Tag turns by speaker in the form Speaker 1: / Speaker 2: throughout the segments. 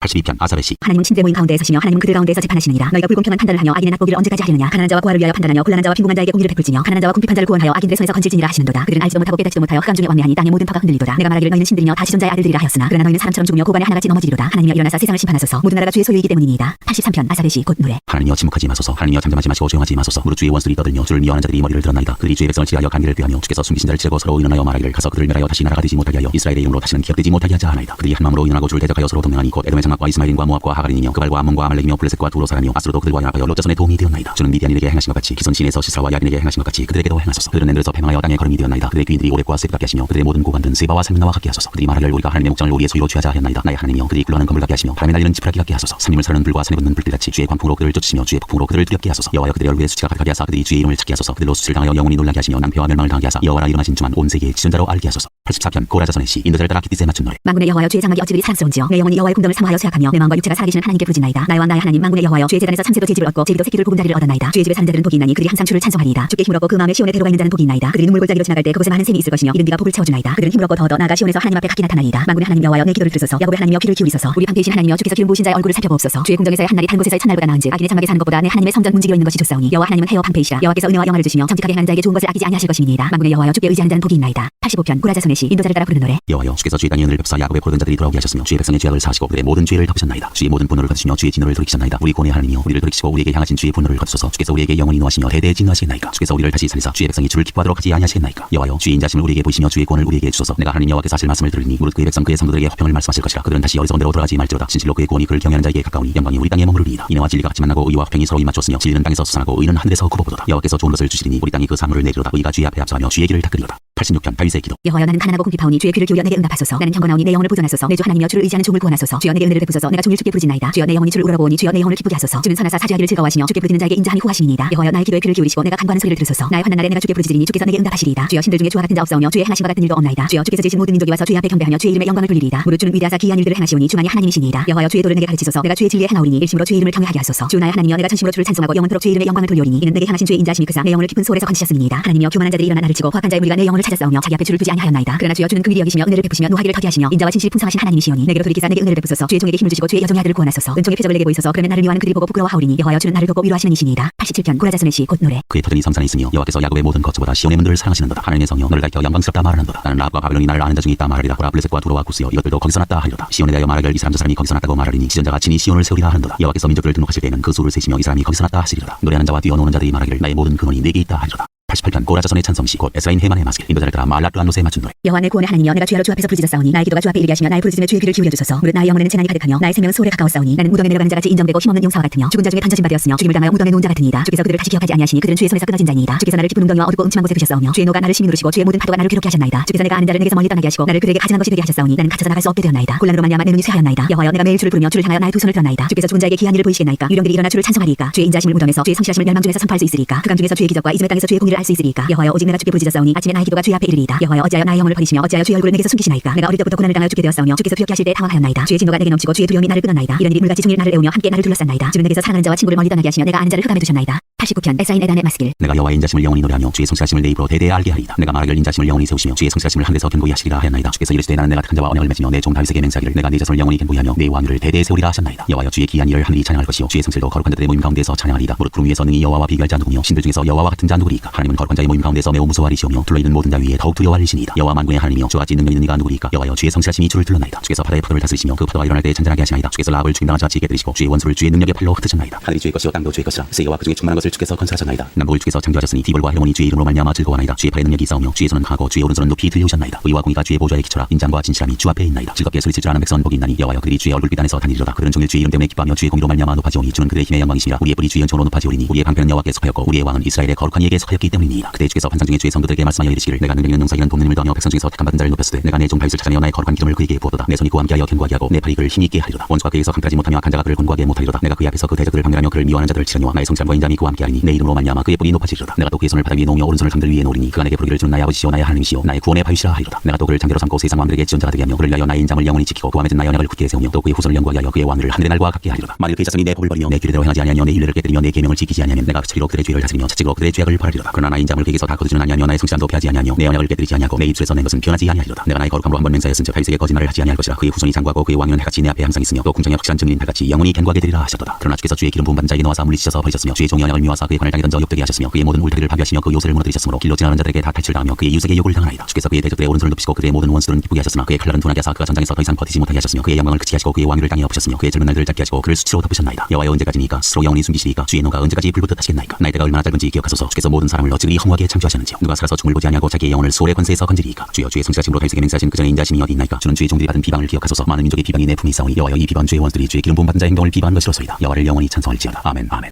Speaker 1: 82편 아사베시.
Speaker 2: 하나님은 신들의 모임 가운데 서시며 하나님은 그들 가운데서 재판하시느니라. 너희가 불공평한 판단을 하며 악인의 낙보기를 언제까지 하리느냐. 가난한 자와 고아를 위하여 판단하며 곤란한 자와 빈궁한 자에게 공의를 베풀지며 가난한 자와 궁핍한 자를 구원하여 악인들의 손에서 건질지니라 하시는도다. 그들은 알지도 못하고 깨닫지도 못하여 흑암 중에 왕래하니 땅의 모든 터가 흔들리도다. 내가 말하기를 너희는 신들이며 다 지존자의 아들들이라 하였으나 그러나 너희는 사람처럼 죽으며 고관에 하나같이 넘어지리로다. 하나님이여 일어나사 세상을 심판하소서. 모든 나라가 주의 소유이기 때문이니이다. 83편 아사베시 곧 노래.
Speaker 1: 하나님이여 침묵하지 마소서. 하나님이여 잠잠하지 마시고 조용하지 마소서. 무릇 주의 원수들이 떠들며 주를 미워하는 자들이 머리를 들었나이다. 그들이 주의 백성을 치하여 감기를 꾀하며 주께서 숨기신 자를 치고 서로 일어나여 말하기를 가서 그들을 멸하여 다시 나라가 되지 못하게 하여 이스라엘의 이름으로 다시는 기억되지 못하게 하자 하나이다. 그들이 한 마음으로 일어나고 주를 대적하여 서로 동맹하니 곧 에돔의 장막과 이스마엘인과 모압과 하가린이며 그발과 암몬과 아말렉이며 블레셋과 두로 사람이며 아스로도 그들과 연합하여 롯자손의 도움이 되었나이다. 주는 미디안인에게 행하신 것 같이 기손 시내에서 시스라와 야긴에게 행하신 것 같이 그들에게도 행하소서. 그들은 엔들에서 패망하여 땅에 걸음이 되었나이다. 그들의 귀인들이 오랩과 셋 같게 하시며 그들의 모든 고관들은 세바와 살문나와 같게 하소서. 그들이 말하길 우리가 하나님의 목장을 우리의 소유로 취하자 하였나이다. 나의 하나님이여 그들이 굴러가는 건물 같게 하시며 바람에 날리는 지푸라기 같게 하소서. 삼림을 사르는 불과 산에 붙는 불들같이 주의 광풍으로 그들을 쫓으시며 주의 폭풍으로 그들을 두렵게 하소서. 여호와여 그들의 얼굴에 수치가 가득하게 하사 그들이 주의 이름을 찾게 하소서. 그들로 수치를 당하여 영원히 놀라게 하시며 낭패와 멸망을 당하게 하사 여호와라 일어나신 주만 온 세계의 지존자로 알게 하소서. 84편 고라자손의 시. 인도자를 따라 기띠스에 맞춘 노래.
Speaker 2: 만군의 여호와여 주의 장막이 어찌 그리 사랑스러운지요. 내 영혼이 여호와의 궁덤을 사모하여 쇠약하며 내 마음과 육체가 살아계시는 하나님께 부르짖나이다. 나의 왕 나의 하나님 만군의 여호와여 주의 제단에서 참새도 제집을 얻고 제비도 새끼를 보금자리를 얻었나이다. 주의 집에 사는 자들은 복이 있나니 그들이 항상 주를 찬송하리이다. 주께 힘을 얻고 그 마음에 시온에 대로가 있는 자는 복이 있나이다. 그들이 눈물 골짜기로 지나갈 때 그곳에 많은 샘이 있을 것이며 이른 비가 복을 채워주나이다. 그들은 힘을 얻고 더 나아가 시온에서 하나님 앞에 각기 나타나리이다. 만군의 하나님 여호와여 내 기도를 들으소서. 야곱의 하나님이여 귀를 기울이소서. 우리 함께이신 하나님이여 주께서 기름 부으신 자의 얼굴을 살펴보옵소서. 주의 궁정에서의 한 날이 다른 곳에서의 첫날보다 나은즉 악인의 장막에 사는 것보다 내 하나님의 성전 문지기로 있는 것이 좋사오니 여호와 하나님은 해와 방패이시라. 여호와께서 은혜와 영화를 주시며 정직하게 행하는 자에게 좋은 것을 아끼지 아니하실 것임이니이다. 만군의 여호와여 주께 의지하는 자는 복이 있나이다. 85편 고라자손의 시. 인도자를 따라 부르는 노래.
Speaker 1: 여호와여 주께서 주의 땅의 은혜를 베푸사 야곱의 고르던 자들이 돌아오게 하셨으며 주의 백성의 죄악을 사하시고 그들의 모든 죄를 덮으셨나이다. 주의 모든 분노를 거두시며 주의 진노를 돌이키셨나이다. 우리 고뇌 하나님이여 우리를 돌이키시고 우리에게 향하신 주의 분노를 거두소서. 주께서 우리에게 영원히 노하시며 대대에 진노하시겠나이까. 주께서 우리를 다시 살리사 주의 백성이 주를 기뻐하도록 하지 아니하시겠나이까. 여호와여 주의 인자심을 우리에게 보이시며 주의 구원을 우리에게 주소서. 내가 하나님 여호와께서 하실 말씀을 들으니 무릇 그의 백성 그의 성도들에게 화평을 말씀하실 것이라. 그들은 다시 어리석은 대로 돌아가지 말지로다. 진실로 그의 구원이 그를 경외하는 자에게 가까우니 영광이 우리 땅에 머무르리이다. 인애와 진리가 같이 만나고 의와 화평이 서로 입맞추었으며 진리는 땅에서 솟아나고 의는 하늘에서 굽어보도다. 여호와께서 좋은 것을 주시리니 우리 땅이 그 사물을 내리로다. 의가 주의 앞에 앞서하며 주의 길을 닦으리로다. 86편 다윗의 기도.
Speaker 2: 여호와여 나는 가난하고 궁핍하오니 주의 귀를 기울여 내게 응답하소서. 나는 경건하오니 내 영혼을 보존하소서. 내 주 하나님이여 주를 의지하는 종을 구원하소서. 주여 내게 은혜를 베푸소서. 내가 종일 주께 부르짖나이다. 주여 내 영혼이 주를 우러러보니 주여 내 영혼을 기쁘게 하소서. 주는 선하사 사죄하기를 즐거워하시며 주께 부르짖는 자에게 인자함이 후하심이니이다. 여호와여 나의 기도에 귀를 기울이시고 내가 간구하는 소리를 들으소서. 나의 환난 날에 내가 주께 부르짖으리니 주께서 내게 응답하시리이다. 주여 신들 중에 주와 같은 자 없사오며 주의 행하신 것 같은 일도 없나이다. 주여 주께서 지으신 모든 민족이 와서 주의 앞에 경배하며 주의 이름의 영광을 돌리리이다. 무릇 주는 위대하사 기이한 일들을 행하시오니 주만이 하나님이시니이다. 여호와여 주의 도를 내게 가르치소서. 내가 주의 진리에 행하오리니 일심으로 주의 이름을 경외하게 하소서. 주 나의 하나님이여 내가 전심으로 주를 찬송하고 영원토록 주의 이름의 영광을 돌리오리니 이는 내게 향하신 주의 인자하심이 크사 내 영혼을 깊은 소홀에서 건지셨음이니이다. 하나님이여 교만한 자들이 일어나 나를 치고 포악한 자의 무리가 내 영혼을 찾아싸우며 자기 앞에 주를 두지 아니하였나이다. 그러나 주여 주는 긍휼히 여기시며 은혜를 베푸시며 노하기를 더디하시며 인자와 진실이 풍성하신 하나님이시오니 내게로 돌이키사 내게 은혜를 베푸소서. 주의 종에게 힘을 주시고 주의 여종의 아들을 구원하소서. 은총의 표적을 내게 보이소서. 그러면 나를 미워하는 그들이 보고 부끄러워하오리니 여호와여 주는 나를 돕고 위로하시는 이시니이다. 87편 고라자손의 시 곧 노래.
Speaker 1: 그의 터전이 성산에 있으며 여호와께서 야곱의 모든 거처보다 시온의 문들을 사랑하시는도다. 하나님의 성이여 너를 가리켜 영광스럽다 말하는도다. 나는 라합과 바벨론이 나를 아는 자 중에 있다 말하리라. 고라 블레셋과 두로와 구스여 이것들도 거기서 났다 하리로다. 시온에 대하여 말하길 이 사람 저 사람이 거기서 났다고 말하리니 지존자가 친히 시온을 세우리라 하는도다. 여호와께서 민족들을 등록하실 때에는 그 수를 세시며 이 사람이 거기서 났다 하시리로다. 노래하는 자와 뛰어노는 자들이 말하기를 나의 모든 근원이 내게 있다 하리로다. 88편 고라자손의 찬성시 곧 에스라임 헤만의 마스길. 인도자를 따라 마알랏 르암롯에 맞춘 노래.
Speaker 2: 여호와 내 구원의 하나님이여 내가 주야로 주 앞에서 부르짖었사오니 나의 기도가 주 앞에 이르게 하시며 나의 부르짖음에 주의 귀를 기울여 주소서. 무릇 나의 영혼에는 재난이 가득하며 나의 생명은 소홀에 가까웠사오니 나는 무덤에 내려가는 자같이 인정되고 힘없는 용사와 같으며 죽은 자 중에 던져진 바 되었으며 죽임을 당하여 무덤에 놓은 자 같으니이다. 주께서 그들을 다시 기억하지 아니하시니 그들은 주의 손에서 끊어진 자니이다. 주께서 나를 깊은 웅덩이와 어둡고 음침한 곳에 두셨사오며 주의 노가 나를 심히 누르시고 주의 모든 파도가 나를 괴롭게 하셨나이다. 주께서 내가 아는 자를 내게서 멀리 떠나게 하시고 나를 그들에게 가증한 것이 되게 하셨사오니 나는 갇혀서 나갈 수 없게 되었나이다. 곤란으로 말미암아 내 눈이 쇠하였나이다. 여호와여 내가 매일 주를 부르며 주를 향하여 나의 두 손을 들었나이다. 주께서 죽은 자에게 기이한 일을 보이시겠나이까. 유령들이 일어나 주를 찬송하리이까. 주의 인자하심을 무덤에서 주의 성실하심을 멸망 중에서 선포할 수 있으리까. 흑암 중에서 주의 기적과 이스의 땅에서 주의 공의를 알 수 있으리까. 여호와여 오직 내가 주께 부르짖었사오니 아침에 나의 기도가 주의 앞에 이르리이다. 여호와여 어찌하여 나의 영혼을 버리시며 어찌하여 주의 얼굴을 내게서 숨기시나이까. 내가 어릴 때부터 고난을 당하여 죽게 되었사오며 주께서 두렵게 하실 때 당황하였나이다. 주의 진노가 내게 넘치고 주의 두려움이 나를 끊었나이다. 이런 일이 물같이 종일 나를 애우며 함께 나를 둘러쌌나이다. 주는 내게서 사랑하는 자와 친구를 멀리 떠나게 하시며 내가 아는 자를 흑암에 두셨나이다. 89편 에사인 에단의 마스길.
Speaker 1: 내가 여호와의 인자심을 영원히 노래하며 주의 성실하심을 내 입으로 대대에 알게 하리이다. 내가 말하길 인자심을 영원히 세우시며 주의 성실하심을 하늘에서 견고히 하시리라 하였나이다. 주께서 이르시되 나는 내가 택한 자와 언약을 맺으며 내 종 다윗에게 맹세하기를 내가 네 자손을 영원히 견고히 하며 내 왕위를 대대에 세우리라 하셨나이다. 여호와여 주의 기이한 일을 하늘이 찬양할 것이요 주의 성실도 거룩한 자들의 모임 가운데서 찬양하리이다. 무릇 구름 위에서 능히 여호와와 비교할 자 누구며 신들 중에서 여호와와 같은 자 누구리이까. 하나님은 거룩한 자의 모임 가운데서 매우 무서워하리시오며 둘러있는 모든 자 위에 더욱 두려워하리시니이다. 여호와 만군의 하나님이여 주같이 능력 있는 이가 누구리이까. 여호와여 주의 성실하심이 주를 둘렀나이다. 주께서 바다의 파도를 다스리시며 그 파도가 일어날 때 잔잔하게 하시나이다. 주께서 라합을 죽임당한 자같이 깨뜨리시고 주의 원수를 주의 능력의 팔로 흩으셨나이다. 하늘이 주의 것이요 땅도 주의 것이라. 세계와 그 중에 충만한 것을 주께서 건설하셨나이다. 남북을 주께서 창조하셨으니 디볼과 헤르몬이 주의 이름으로 말미암아 즐거워하나이다. 주의 팔에 능력이 있사오며 주의 손은 강하고 주의 오른손은 높이 들려오셨나이다. 의와 공의가 주의 보좌에 기초라. 인자함과 진실함이 주 앞에 있나이다. 즐겁게 소리칠 줄 아는 백성은 복이 있나니 여호와여 그들이 주의 얼굴빛 안에서 다니리로다. 그들은 종일 주의 이름 때문에 기뻐하며 주의 공의로 말미암아 높아지오니 주는 그들의 힘의 영광이시니라. 우리의 뿔이 주의 연총으로 높아지오리니 우리의 방패는 여호와께 속하였고 우리의 왕은 이스라엘의 거룩한 이에게 속하였기 때문이니라. 그때 주께서 환상 중에 주의 성도들에게 말씀하여 이르시기를 내가 능력 있는 농사기는 돕는 힘을 더하며 백성 중에서 택함 받은 자를 높였으되 내가 내 종 다윗을 찾아내어 나의 거룩한 기름을 그에게 부었도다. 내 손이 그와 함께하여 견고하게 하고 내 팔이 그를 힘있게 하리로다. 원수가 그에게서 강탈하지 못하며 악한 자가 그를 곤고하게 못하리로다. 내가 그의 앞에서 그 대적들을 방멸하며 그를 미워하는 자들을 치려니와 나의 성실함과 인자함이 그와 함께 갖게 하리니 내 이름으로 말미암아 그의 뿔이 높아지리로다. 내가 또 그의 손을 바닥 위에 놓으며 오른손을 강들 위에 놓으리니 그가 내게 부르기를 주는 나의 아버지시오 나의 하나님이시오 나의 구원의 바위시라 하리로다. 내가 또 그를 장대로 삼고 세상 왕들에게 지존자가 되게 하며 그를 위하여 나의 인장을 영원히 지키고 그 왕의 전 나의 언약을 굳게 세우며 또 그의 후손을 영구하게 하여 그의 왕위를 하늘의 날과 같게 하리로다. 만일 그의 자손이 내 법을 버리며 내 규례대로 행하지 아니하며 내 율례를 깨뜨리며 내 계명을 지키지 아니하면 내가 그처리로 그들의 죄를 다스리며 채찍으로 그들의 죄악을 벌하리로다. 그러나 나의 인장을 그에게서 다 거두지는 아니하며 나의 성실함도 패하지 아니하며 내 언약을 깨뜨리지 아니하고 내 입술에서 낸 것은 변하지 아니하리로다. 내가 나의 거룩함으로 한번 맹세하였은즉 다윗에게 거짓말을 하지 아니할 것이라. 그의 후손이 장구하고 그의 왕위는 해같이 내 앞에 항상 있으며 또 궁정에 확실한 증인인 달같이 영원히 견고하게 되리라 하셨도다. 그러나 주께서 주의 기름 부은 받은 자에게 놓아서 물리치셔서 버리셨으며 주의 종의 언약을 미워하사 그의 관을 땅에 던져 욕되게 하셨으며 그의 모든 울타리를 파괴하시며 그 요새를 무너뜨리셨으므로 길로 지나가는 자들에게 다 탈출당하며 그의 이웃에게 욕을 당하나이다. 주께서 그의 대적들의 오른손을 높이시고 그의 모든 원수들은 기쁘게 하셨으나 그의 칼날은 둔하게 하사 그가 전장에서 더 이상 버티지 못하게 하셨으며 그의 영광을 그치게 하시고 그의 왕위를 땅에 엎으셨으며 그의 젊은 날들을 짧게 하시고 그를 수치로 덮으셨나이다. 여호와여 언제까지니까 스스로 영원히 숨기시리까 주의 노가 언제까지 불붙듯 하시겠나이까. 나의 때가 얼마나 짧은지 기억하소서. 주께서 모든 사람을 어찌그리 허무하게 창조하셨는지요. 누가 살아서 죽음을 보지 아니하고 자기의 영혼을 소울의 권세에서 건지리이까. 주여 주의 성실하심으로 다윗에게 맹세하신 그 전에 인자심이 어디 있나이까. 주는 주의 종들이 받은 비방을 기억하소서. 많은 민족의 비방이 내 품에 있사오니 여호와여 이 비방 주의 원수들이 주의 기름 부은 받은 자의 행동을 비방한 것이로소이다. 여호와를 영원히 찬송할지어다. 아멘 아멘.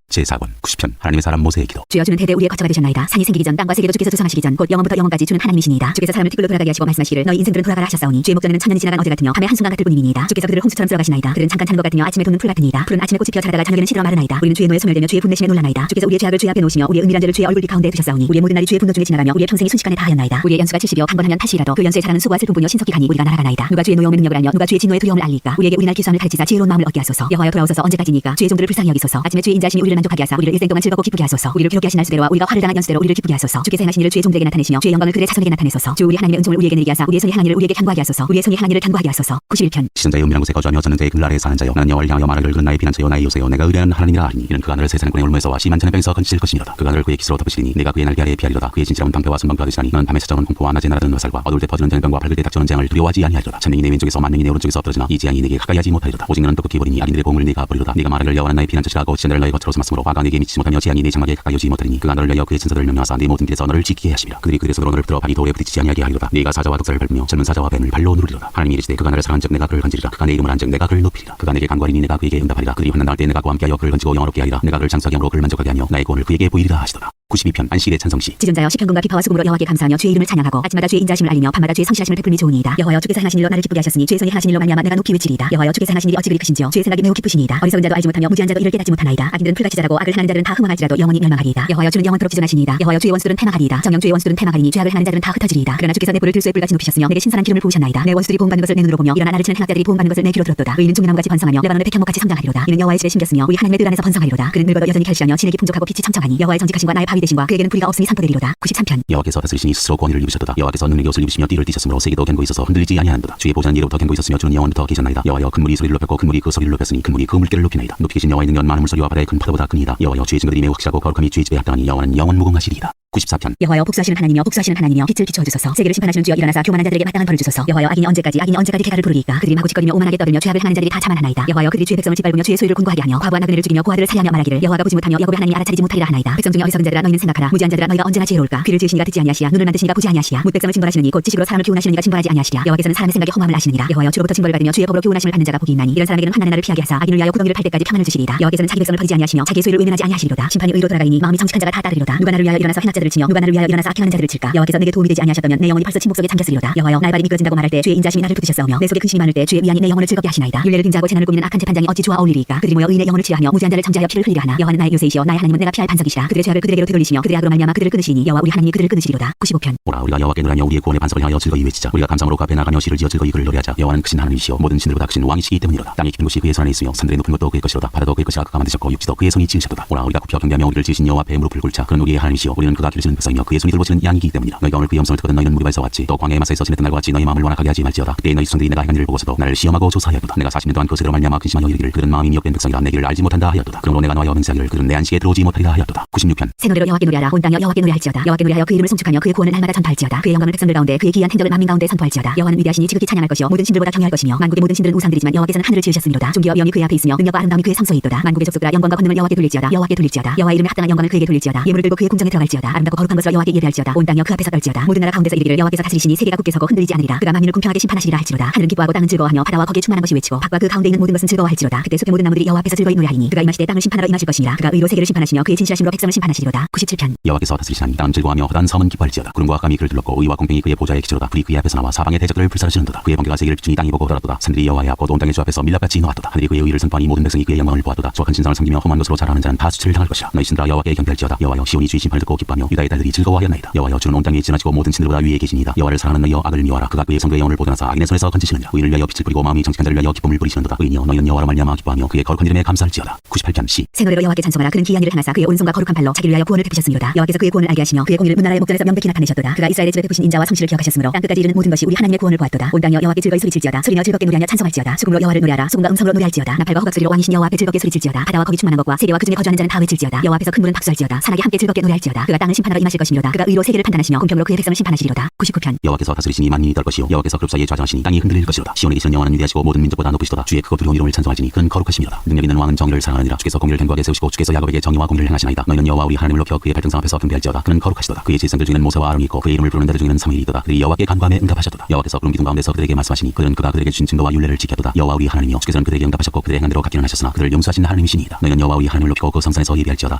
Speaker 1: 제4권 90편 하나님의 사람 모세의 기도.
Speaker 2: 주여 주는 대대 우리의 거처가 되셨나이다. 산이 생기기 전 땅과 세계도 주께서 조성하시기 전 곧 영원부터 영원까지 주는 하나님이시니이다. 주께서 사람을 티끌로 돌아가게 하시고 말씀하시기를 너희 인생들은 돌아가라 하셨사오니 주의 목전에는 천년이 지나간 어제 같으며 밤의 한순간 같을 뿐이니이다. 주께서 그들을 홍수처럼 쓸어가시나이다. 그들은 잠깐 차는 것 같으며 아침에 돋는 풀 같으니이다. 풀은 아침에 꽃이 피어 자라다가 저녁에는 시들어 마르나이다. 우리는 주의 노에 소멸되며 주의 분내심에 놀라나이다. 주께서 우리의 죄악을 주의 앞에 놓으시며 우리의 은밀한 죄를 주의 얼굴 가운데 두셨사오니 우리의 모든 날이 주의 분노 중에 지나가며 우리의 평생이 순식간에 다하였나이다. 우리의 연수가 70여 한 번 하면 80이라도 그 연수에 자라는 수고와 슬픔뿐이요 신속히 가니 우리가 날아가나이다. 누가 주의 노여움의 능력을 알며 누가 주의 진노의 두려움을 알리까. 우리에게 우리 날 기수함을 가르치사 지혜로운 마음을 얻게 하소서. 여호와여 돌아오소서. 언제까지니까 주의 종들을 불쌍히 여기소서. 아침에 주의 인자하심이 우리를 만족하게 하사 우리를 일생 동안 즐겁고 기쁘게 하소서. 우리를 괴롭게 하신 날수대로와 우리가 화를 당한 연수대로 우리를 기쁘게 하소서. 주께서 행하신 일을 주의 종들에게 나타내시며 주의 영광을 그들의 자손에게 나타내소서. 주 우리 하나님의 은총을 우리에게 내리게 하사 우리의 손이 행한 일을 우리에게 견고하게 하소서. 우리의 손이 행한 일을 견고하게 하소서. 91편
Speaker 1: 시전자의 은밀한 곳에 거주하며 저는 대의 그늘 아래에 사는 자여 나는 여호와를 향하여 말하기를 그는 나의 피난처여 나의 요새여 내가 의뢰하는 하나님이라 하리니 이는 그 하늘을 새 사냥꾼의 울무에서와 심한 전염병에서 건지실 것이니로다. 그 하늘을 그의 기스로 덮으시리니 내가 그의 날개 아래에 피하리로다. 그의 진실함은 방패와 순방패와 되시나니 너는 밤에 찾아오는 공포와 낮에 날아드는 화살과 어두울 때 퍼지는 전염병과 밝을 때 닥쳐오는 재앙을 두려워하지 아니하리로다. 천명이 내 왼쪽에서 만명이 내 오른쪽에서 엎드러지나 이 재앙이 내게 가까이 하지 못하리로다. 오직 너는 떡국히 버리니 악인들의 보응을 네가 버리로다. 네가 말하기를 여호와는 나의 피난처시라 하고 시전자를 너의 거처로 삼았으므로 화가 내게 미치지 못하며 재앙이 내 장막에 가까이 오지 못하리니 그가 너를 위하여 그의 천사들을 명령하사 네 모든 길에서 너를 지키게 하시리라. 그들이 그들에서 너를 들어 발이 돌에 부딪히지 아니하게 하리로다. 네가 사자와 독사를 밟으며 젊은 사자와 뱀을 발로 누르리로다. 하나님이 이르시되 그가 나를 사랑한즉 내가 그를 건지리라. 그가 내 이름을 한즉 내가 그를 높이리라. 그가 내게 간구하리니 내가 그에게 응답하리라. 그들이 환난 당할 때 내가 그와 함께하여 그를 건지고 영화롭게 하리라. 내가 그를 장수하게 함으로 그를 만족하게 하며 나의 구원을 그에게 보이리라 하시도다. 92편 안식일의 찬성시.
Speaker 2: 지존자여 시편금과 비파와 수금으로 여호와께 감사하며 주의 이름을 찬양하고 아침마다 주의 인자하심을 알리며 밤마다 주의 성실하심을 베풀미 좋으니이다. 여호와여 주께서 행하신 일로 나를 기쁘게 하셨으니 주의 손이 행하신 일로 말미암아 내가 높이 외치리이다. 여호와여 주께서 행하신 일이 어찌 그리 크신지요. 주의 생각이 매우 깊으시니이다. 어리석은 자도 알지 못하며 무지한 자도 이를 깨닫지 못하나이다. 악인들은 풀같이 자라고 악을 행하는 자들은 다 흥황할지라도 영원히 멸망하리이다. 여호와여 주는 영원토록 지존하시니이다. 여호와여 주의 원수들은 패망하리이다. 정녕 주의 원수들은 패망하리니 죄악을 행하는 자들은 다 흩어지리이다. 그러나 주께서 내 볼을 들소의 뿔같이 높이셨으며 내게 신선한 기름을 부으셨나이다. 내 원수들이 보응받는 것을 내 눈으로 보며 일어나 나를 치는 행악자들이 보응받는 것을 내 귀로 들었도다. 의인은 종려나무같이 번성하며 레바논의 백향목같이 성장하리로다. 이는 여호와의 집에 심겼으며 우리 하나님의 뜰 안에서 번성하리로다. 그는 늙어도 여전히 결실하며 진액이 풍족하고 빛이 청청하니 여호와의 정직하심과 나의 바위 되심과 그에게는 불의가 없으니 선포되리로다. 93편
Speaker 1: 여호와께서 다스리시니 스스로 권위를 입으셨도다. 여호와께서 눈에게 옷을 입으시며 띠를 띠셨으므로 세계도 견고 있어서 흔들리지 아니하는도다. 주의 보좌는 예로부터 견고 있었으며 주는 영원부터 계셨나이다. 여호와여 큰 물이 소리를 높였고 큰 물이 그 소리를 높였으니 큰 물이 그 물결을 높이나이다. 높이 계신 여호와의 능력은 많은 물소리와 바다의 큰 파도보다 크니이다. 여호와여 주의 증거들이 매우 확실하고 거룩함이 주의 집에 합당하니 여호와는 영원 무궁하시리이다. 94편
Speaker 2: 여호와여 복수하시는 하나님이여 복수하시는 하나님이여 빛을 비추어 주소서. 세계를 심판하시는 주여 일어나사 교만한 자들에게 마땅한 벌을 주소서. 여호와여 악인이 언제까지 개가를 부르리까. 그들이 마구 짓거리며 오만하게 떠들며 죄악을 행하는 자들이 다 자만하나이다. 여호와여 그들이 주의 백성을 짓밟으며 주의 소유를 공고하게 하며 과부와 나그네를 죽이며 고아들을 살해하며 말하기를 여호와가 보지 못하며 야곱의 하나님이 알아차리지 못하리라 하나이다. 백성 중에 어리석은 자들아 너희는 생각하라. 무지한 자들아 너희가 언제나 지혜로울까. 귀를 지으시니가 듣지 아니하시야. 눈을 만드시니가 보지 아니하시야. 뭇백성을 징벌하시느니 곧 지식으로 사람을 교훈하시느니가 징벌하지 아니하시랴. 여호와께서는 사람의 생각에 허무함을 아시느니라. 여호와여 주로부터 징벌을 받으며 주의 법으로 교훈하심을 받는 자가 복이 있나니 이런 사람에게는 환난의 날을 피하게 하사 악인을 위하여 구덩이를 팔 때까지 평안을 주시리이다. 여호와께서는 자기 백성을 버리지 아니하시며 자기의 소유를 외면하지 아니하시리로다. 심판이 의로 돌아가이니 마음이 정직한 자가 다 따르리로다. 누가 나를 위하여 일어나서 행악자들을 치며 누가 나를 위하여 일어나서 악행하는 자들을 칠까. 여호와께서 내게 도움이 되지 아니하셨다면 내 영혼이 벌써 침묵 속에 잠겼으리로다. 여호와여 나의 발이 미끄러진다고 말할 때 주의 인자심이 나를 붙드셨사오며 내 속에 근심이 많을 때 주의 위안이 내 영혼을 즐겁게 하시나이다. 율례를 빙자하고 재난을 꾸미는 악한 재판장이 어찌 좋아 어울리리까. 그들이 모여 의인의 영혼을 치하며 무지한 자를 정죄하여 피를 흘리려 하나. 여호와는 나의 요새이시여 나의 하나님은 내가 피할 반석이시라. 그들의 죄악을 그들에게로 되돌리시며 그들의 악으로 말미암아 그들을 끊으시니 여호와 우리 하나님이 그들을 끊으시리로다. 95편
Speaker 1: 오라 우리가 여호와께 노래하며 우리의 구원의 반석을 향하여 즐거이 외치자. 우리가 감상으로 그 앞에 나가며 시를 지어 즐거이 그를 노래하자. 여호와는 크신 하나님이시여 모든 신들보다 크신 왕이시기 때문이로다. 땅의 깊은 곳이 그의 손 안에 있으며 산들의 높은 것도 그의 것이로다. 바다도 그의 것이라 그가 만드셨고 육지도 그의 손이 지으셨도다. 오라 우리가 굽혀 경배하며 우리를 지으신 여호와 앞에 무릎을 꿇자. 그는 우리의 하나님이시여 우리는 그가 기르시는 백성이며 그의 손이 돌보시는 양이기 때문이라. 너희가 오늘 그의 음성을 듣거든 너희는 무리바에서 왔지. 또 광야의 마사에서 지냈던 날과 같이 너희 마음을 완악하게 하지 말지어다. 그때 너희 수성들이 내가 행한 일을 보고서도 나를 시험하고 조사하였도다. 내가 40년 동안 그것으로 말미암아 근심하여 이르기를 그들은 마음이 미혹된 백성이라 내 길을 알지 못한다 하였도다. 그러므로 내가 너와 맹세하기를 그들은 내 안식에 들어오지 못하리라 하였도다. 96편
Speaker 2: 새 노래로 여호와께 노래하라. 온 땅여 여호와께 노래할지어다. 여호와께 노래하여 그 이름을 송축하며 그의 구원을 날마다 전파할지어다. 그의 영광을 백성들 가운데 그의 기이한 행적을 만민 가운데 선포할지어다. 여호와는 위대하시니 지극히 찬양할 것이요 모든 신들보다 경외할 것이며 만국의 모든 신들은 우상들이지만 여호와께서는 하늘을 지으셨음이로다. 존귀와 위엄이 그의 앞에 있으며 능력과 아름다움이 그의 성소에 있도다. 만국의 족속들아 영광과 권능을 여호와께 돌릴지어다. 여호와께 돌릴지어다. 여호와의 이름에 합당한 영광을 그에게 돌릴지어다. 예물을 들고 그의 궁정에 들어갈지어다. 아름답고 거룩한 것으로 여호와께 예배할지어다. 온 땅이여 그 앞에서 떨지어다. 모든 나라 가운데서 이르기를 여호와께서 다스리시니 세계가 굳게 서고 흔들리지 않으리라. 그가 만민을 공평하게 심판하시리라 할지로다. 하늘은 기뻐하고 땅은 즐거워하며 바다와 거기에 충만한 것이 외치고 밖과 그 가운데 있는 모든 것은 즐거워할지로다. 그때 숲의 모든 나무들이 여호와 앞에서 즐거이 노래하리니 그가 임하실 때 땅을 심판하러 임하실 것이니라. 그가 의로 세계를 심판하시며 그의 진실하심으로 백성을 심판하시리로다. 97편.
Speaker 1: 여호와께서 다스리시나니 땅은 즐거워하며 허다한 섬은 기뻐할지어다. 구름과 감이 그를 둘렀고 의와 공평이 그의 보좌에 기치로다. 불이 그의 앞에서 나와 사방의 대적들을 불사르시는도다. 그의 번개가 세계를 비추니 땅이 보고 돌았도다. 산들이 여호와의 앞곧 온 땅의 주 앞에서 밀랍같이 놓았도다. 하늘이 그의 의를 선포하니 모든 백성이 그의 영광을 보았도다. 수확한 신상을 섬기며 험한 것으로 자라는 자는 다 수치를 당할 것이라. 너희 신들아 여호와께 경배할지어다. 여호와여 시온이 주의 심판을 듣고 기뻐하며 유다의 딸들이 즐거워하였나이다. 여호와여 주는 온 땅에 지나치고 모든 신들보다 위에 계시니이다. 여호와를 사랑하는 너희여 악을 미워하라. 그가 그의 성도의 영혼을 보존하사 악인의 손에서 건지시느니라. 의인을 위하여 빛을 뿌리고 마음이 정직한 자를 위하여 기쁨을 부리시는도다. 의인이여 너희는 여호와로 말미암아 기뻐하며 그의 거룩한 이름에 감사할지어다. 98편 시.
Speaker 2: 새 노래로 여호와께 찬송하라. 그는 기이한 일을 행하사 그의 오른손과 거룩한 발로 자기를 위하여 구원을 베푸셨으니로다. 여호와께서 그의 구원을 알게 하시며 그의 공의를 문나라의 목전에서 명백히 나타내셨도다. 그가 이스라엘의 집에 베푸신 인자와 성실을 기억하셨으므로 땅 끝까지 이르는 모든 것이 우리 하나님의 구원을 보았도다. 온 땅이여 여호와께 즐거이 소리칠지어다. 소리내어 즐겁게 노래하며 찬송할지어다. 소금으로 여호와를 노래하라. 소금과 음성으로 노래할지어다. 나팔과 호각 소리로 왕이신 여호와 앞에 즐겁게 소리칠지어다. 바다와 거기 충만한 것과 세계와 그 중에 거주하는 자는 다 외칠지어다. 여호와 앞에서 큰 물은 박수할지어다. 산악이 함께 즐겁게 노래할지어다. 그가 땅을 심판하러 임하실 것이니로다. 그가 의로 세계를 판단하시며 공평으로 그의 백성을 심판하시리로다. 99편.
Speaker 1: 여호와께서 다스리시니 만민이 떨 것이요 여호와께서 그룹 사이에 좌정하시니 땅이 흔들릴 것이로다. 시온에 계시는 여호와는 위대하시고 모든 민족보다 높으시도다. 주의 크고 두려운 이름을 찬송하시니 그는 거룩하심이로다. 능력 있는 왕은 정의를 사랑하느니라. 주께서 공의를 견고하게 세우시고 주께서 야곱에게 정의와 공의를 행하시나이다. 너희는 여호와 우리 하나님을 높여 그의 발등상 앞에서 경배할지어다. 그는 거룩하시도다. 그의 제사장들 중에는 모세와 아론이 있고 그의 이름을 부르는 자들 중에는 사무엘이도다. 그들이 여호와께 간구함에 응답하셨도다. 여호와께서 구름 기둥 가운데서 그들에게 말씀하시니 그들은 그가 그들에게 주신 증거와 율례를 지켰도다. 여호와 우리 하나님이여 주께서는 그들에게 응답하셨고 그들의 행한 대로 갚기는 하셨으나 그들을 용서하신 하나님이시니이다. 너희는 여호와 우리 하나님을 높이고 그 성산에서 예배할지어다.